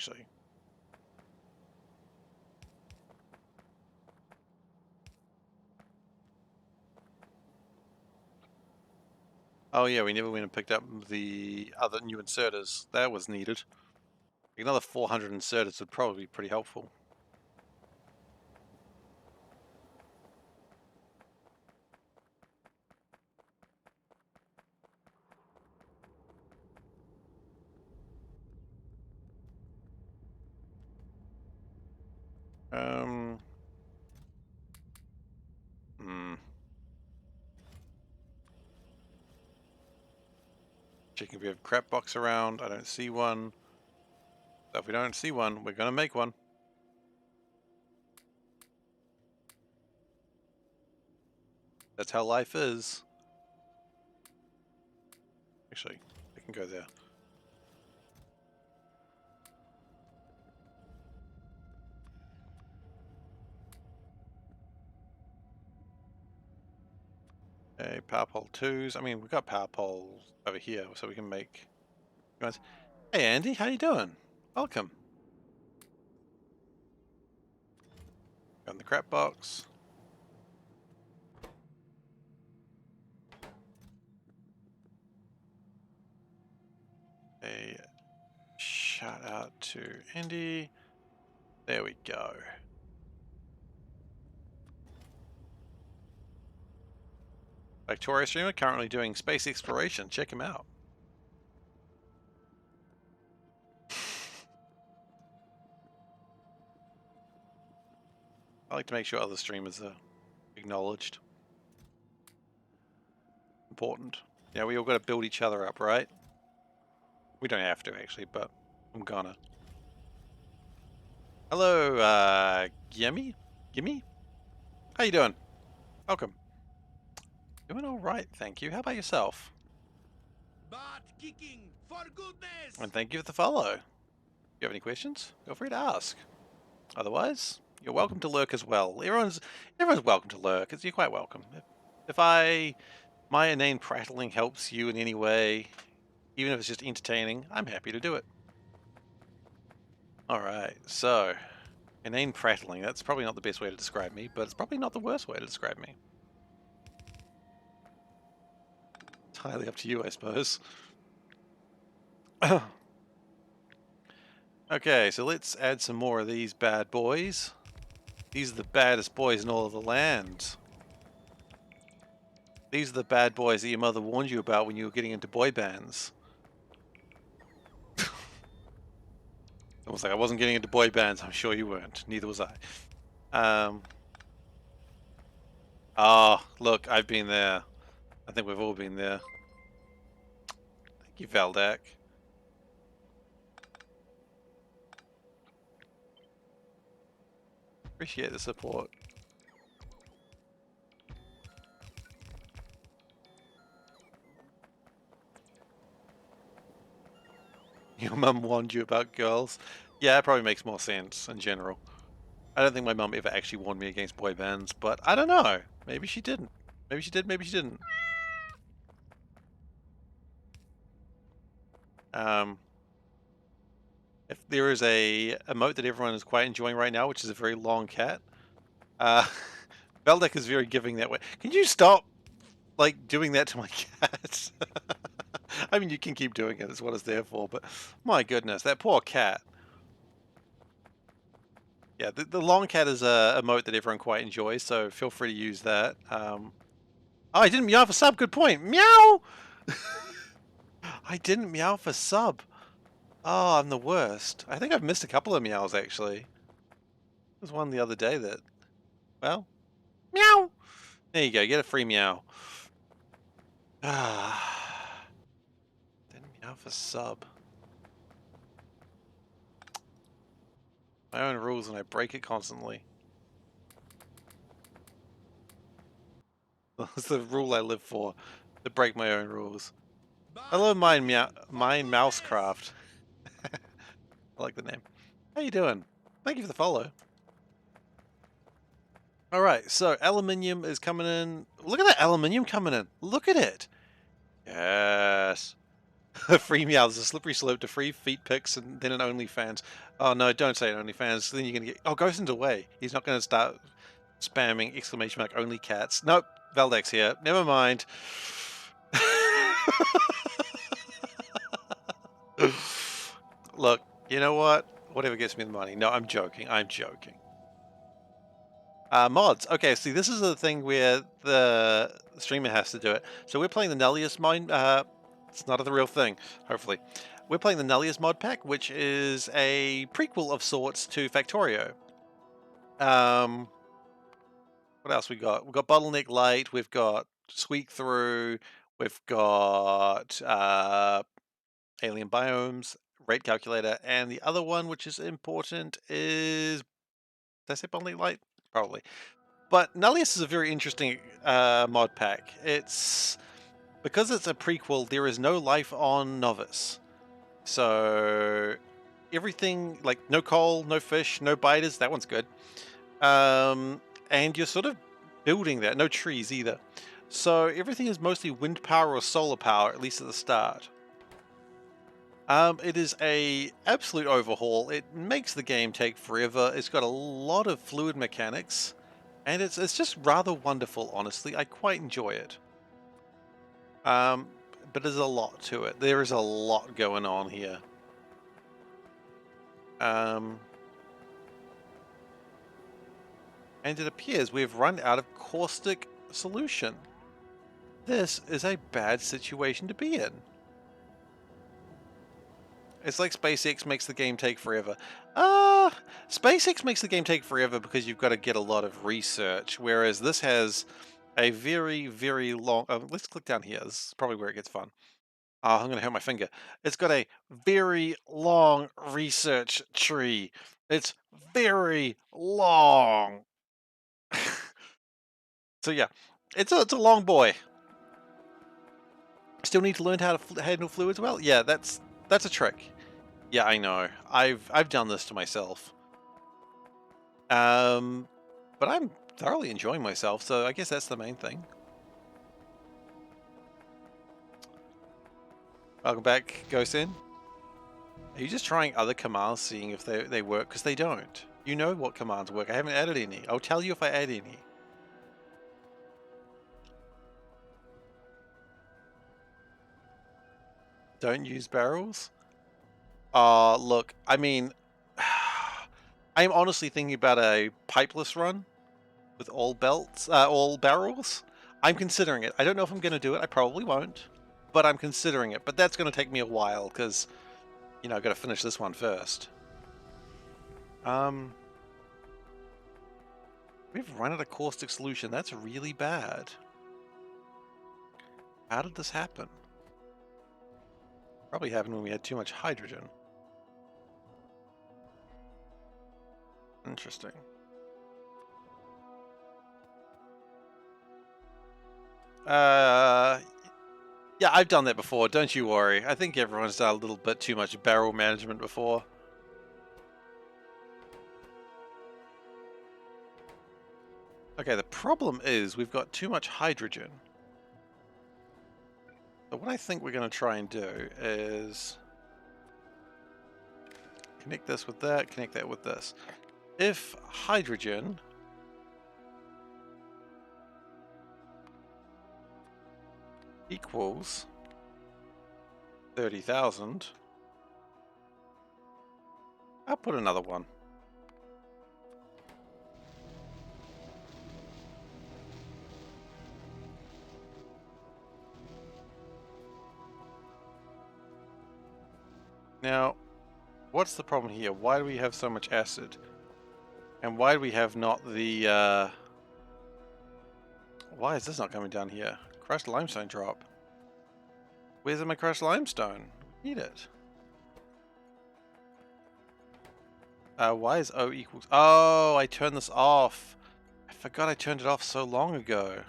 actually. Oh yeah, we never went and picked up the other new inserters. That was needed. Another 400 inserters would probably be pretty helpful. Hmm. Checking if we have a crap box around. I don't see one. So if we don't see one, we're gonna make one. That's how life is. Actually, I can go there. Okay, power pole 2s. I mean, we've got power poles over here, so we can make... Hey Andy, how you doing? Welcome. Got in the crap box. A shout out to Andy. There we go. Factorio streamer currently doing space exploration. Check him out. I like to make sure other streamers are acknowledged. Important. Yeah, we all got to build each other up, right? We don't have to actually, but I'm gonna. Hello, Gimme? Gimme? How you doing? Welcome. Doing all right, thank you. How about yourself? Butt kicking, for goodness! And thank you for the follow. If you have any questions, feel free to ask. Otherwise, you're welcome to lurk as well. Everyone's welcome to lurk. You're quite welcome. If my inane prattling helps you in any way, even if it's just entertaining, I'm happy to do it. Alright, so, inane prattling, that's probably not the best way to describe me, but it's probably not the worst way to describe me. Entirely up to you, I suppose. Okay, so let's add some more of these bad boys. These are the baddest boys in all of the land. These are the bad boys that your mother warned you about when you were getting into boy bands. It was like, I wasn't getting into boy bands. I'm sure you weren't. Neither was I. Oh, look, I've been there. I think we've all been there. Thank you, Valdak. Appreciate the support. Your mum warned you about girls. Yeah, it probably makes more sense in general. I don't think my mum ever actually warned me against boy bands, but I don't know. Maybe she didn't. Maybe she did, maybe she didn't. If there is a emote that everyone is quite enjoying right now, which is a very long cat, Beldek is very giving that way. Can you stop, like, doing that to my cat? I mean, you can keep doing it. It's what it's there for, but my goodness, that poor cat. Yeah, the long cat is a emote that everyone quite enjoys, so feel free to use that. Oh, I didn't meow for sub. Good point. Meow! I didn't meow for sub. Oh, I'm the worst. I think I've missed a couple of meows, actually. There was one the other day that... Well... Meow! There you go, get a free meow. Ah... Didn't meow for sub. My own rules and I break it constantly. That's the rule I live for. To break my own rules. Hello, Mine Mousecraft. I like the name. How you doing? Thank you for the follow. Alright, so aluminium is coming in. Look at that aluminium coming in. Look at it. Yes. Free meow. There's a slippery slope to free feet pics and then an OnlyFans. Oh no, don't say OnlyFans. Then you're gonna get. Oh, Ghostin's away. He's not gonna start spamming exclamation mark only cats. Nope, Valdex here. Never mind. Look, you know what? Whatever gets me the money. No, I'm joking. I'm joking. Mods. Okay, see, this is the thing where the streamer has to do it. So we're playing the Nullius mod. It's not the real thing, hopefully. We're playing the Nullius mod pack, which is a prequel of sorts to Factorio. What else we got? We've got Bottleneck Light. We've got Squeak Through. We've got Alien Biomes, Rate Calculator, and the other one, which is important, is... Did I say Bottleneck Light? Probably. But Nullius is a very interesting mod pack. It's... Because it's a prequel, there is no life on Novice. So... Everything, like, no coal, no fish, no biters. That one's good. And you're sort of building that. No trees either. So everything is mostly wind power or solar power, at least at the start. It is a absolute overhaul. It makes the game take forever. It's got a lot of fluid mechanics, and it's just rather wonderful, honestly. I quite enjoy it. But there's a lot to it. There is a lot going on here. And it appears we've run out of caustic solution. This is a bad situation to be in. It's like SpaceX makes the game take forever. SpaceX makes the game take forever because you've got to get a lot of research, whereas this has a very, very long... let's click down here. This is probably where it gets fun. I'm going to hurt my finger. It's got a very long research tree. It's very long. So yeah, it's a long boy. Still need to learn how to handle fluids well. Yeah, that's a trick. Yeah, I know. I've done this to myself. But I'm thoroughly enjoying myself, so I guess that's the main thing. Welcome back, Gosin. Are you just trying other commands, seeing if they work? Because they don't. You know what commands work. I haven't added any. I'll tell you if I add any. Don't use barrels? Look, I mean, I'm honestly thinking about a pipeless run with all barrels. I'm considering it. I don't know if I'm going to do it. I probably won't, but I'm considering it. But that's going to take me a while because, you know, I've got to finish this one first. We've run out of caustic solution. That's really bad. How did this happen? Probably happened when we had too much hydrogen. Interesting. Yeah, I've done that before. Don't you worry. I think everyone's done a little bit too much barrel management before. Okay, the problem is we've got too much hydrogen. So what I think we're going to try and do is connect this with that, connect that with this. If hydrogen equals 30,000, I'll put another one. Now, what's the problem here? Why do we have so much acid? And why do we have not the... Why is this not coming down here? Crushed limestone drop. Where's my crushed limestone? We need it. Why is O equals... Oh, I turned this off. I forgot I turned it off so long ago.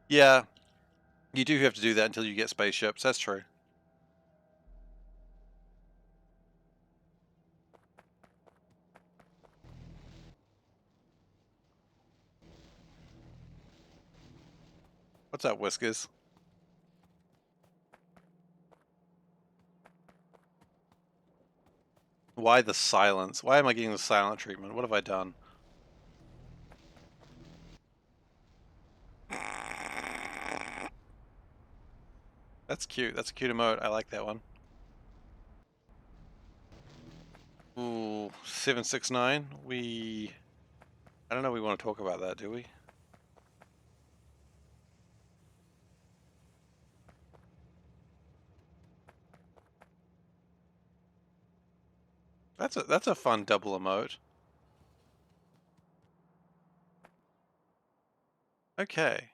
Yeah, you do have to do that until you get spaceships. That's true. What's up, Whiskers? Why the silence? Why am I getting the silent treatment? What have I done? That's cute. That's a cute emote. I like that one. Ooh, 769. I don't know if we want to talk about that, do we? That's a fun double emote. Okay.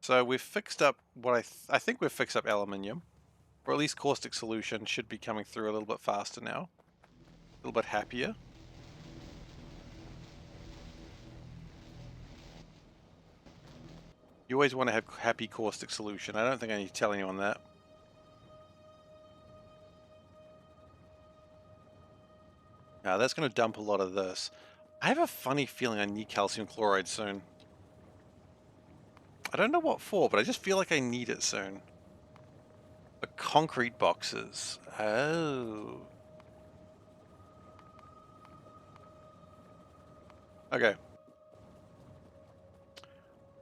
So we've fixed up what I think we've fixed up aluminium, or at least caustic solution should be coming through a little bit faster now. A little bit happier. You always want to have happy caustic solution. I don't think I need to tell anyone that. Now that's going to dump a lot of this. I have a funny feeling I need calcium chloride soon. I don't know what for, but I just feel like I need it soon. The concrete boxes. Oh. Okay.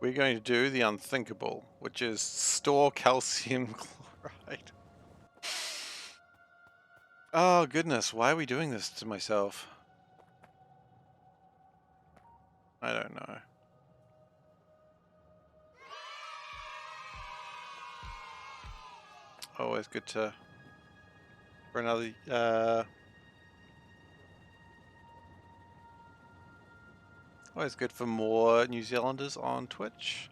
We're going to do the unthinkable, which is store calcium chloride. Oh goodness, why are we doing this to myself? I don't know. Always good to for another always good for more New Zealanders on Twitch.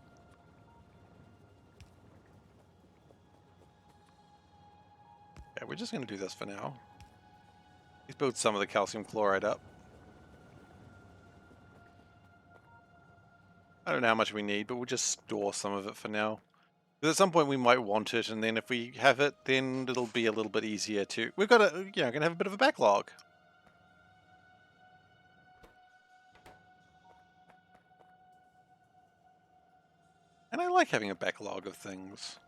Yeah, we're just gonna do this for now. Let's build some of the calcium chloride up. I don't know how much we need, but we'll just store some of it for now. Because at some point we might want it, and then if we have it, then it'll be a little bit easier to... We've got a, you know, gonna have a bit of a backlog. And I like having a backlog of things.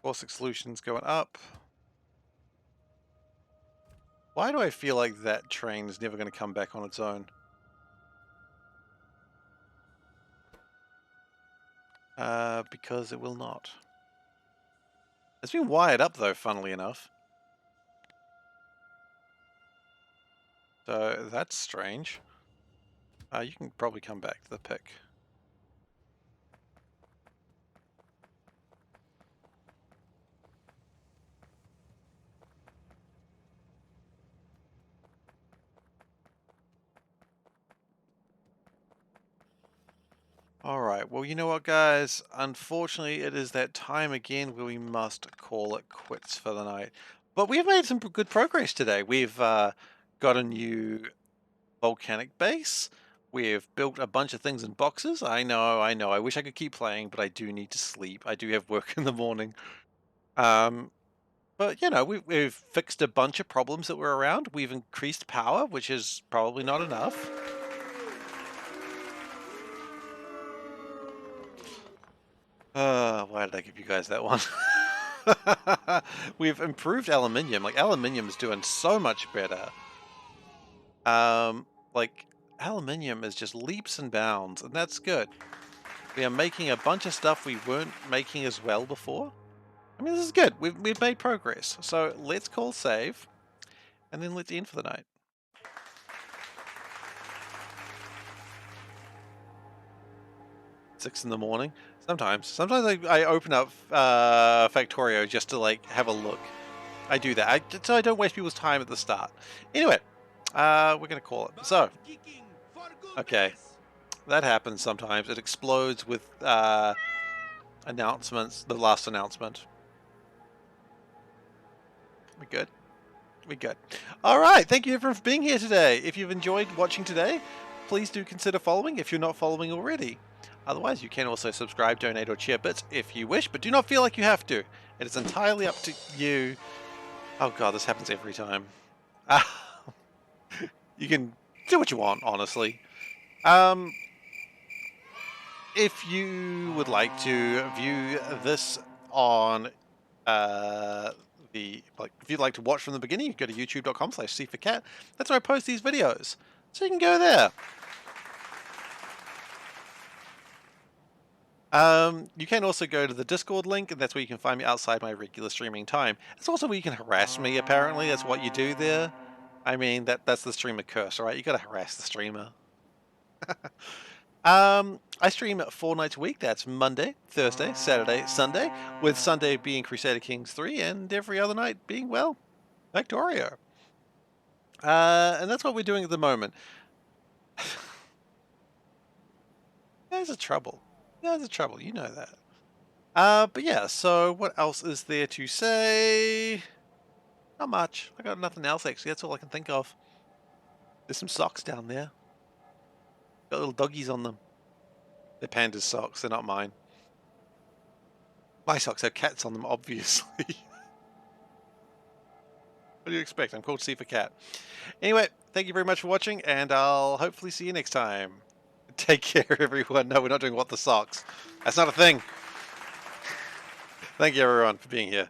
Caustic solutions going up. Why do I feel like that train is never going to come back on its own? Because it will not. It's been wired up though, funnily enough. So that's strange. You can probably come back to the pick. Alright, well you know what guys, unfortunately it is that time again where we must call it quits for the night. But we've made some good progress today. We've got a new volcanic base. We've built a bunch of things in boxes. I know. I wish I could keep playing, but I do need to sleep. I do have work in the morning. But you know, we've fixed a bunch of problems that were around. We've increased power, which is probably not enough. Why did I give you guys that one? We've improved aluminium. Like aluminium is doing so much better. Like aluminium is just leaps and bounds, and that's good. We are making a bunch of stuff we weren't making as well before. I mean, this is good. We've made progress. So let's call save, and then let's end for the night. 6 in the morning. Sometimes I open up Factorio just to like have a look. I do that so I don't waste people's time at the start. Anyway, we're gonna call it. So, okay, that happens sometimes. It explodes with announcements. The last announcement. We good? We good. All right. Thank you everyone for being here today. If you've enjoyed watching today, please do consider following if you're not following already. Otherwise, you can also subscribe, donate, or share bits if you wish, but do not feel like you have to. It is entirely up to you. Oh god, this happens every time. You can do what you want, honestly. If you would like to view this on If you'd like to watch from the beginning, you can go to youtube.com/SeiferKatt. That's where I post these videos. So you can go there. You can also go to the Discord link, and that's where you can find me outside my regular streaming time. It's also where you can harass me, apparently. That's what you do there. I mean, that's the streamer curse, right? You gotta harass the streamer. I stream 4 nights a week. That's Monday, Thursday, Saturday, Sunday, with Sunday being Crusader Kings 3, and every other night being, well, Factorio. And that's what we're doing at the moment. There's a trouble. There's a trouble, you know that. But yeah, so what else is there to say? Not much. I got nothing else, actually. That's all I can think of. There's some socks down there. Got little doggies on them. They're panda's socks. They're not mine. My socks have cats on them, obviously. What do you expect? I'm called SeiferKatt. Anyway, thank you very much for watching, and I'll hopefully see you next time. Take care, everyone. No, we're not doing What the Socks. That's not a thing. Thank you, everyone, for being here.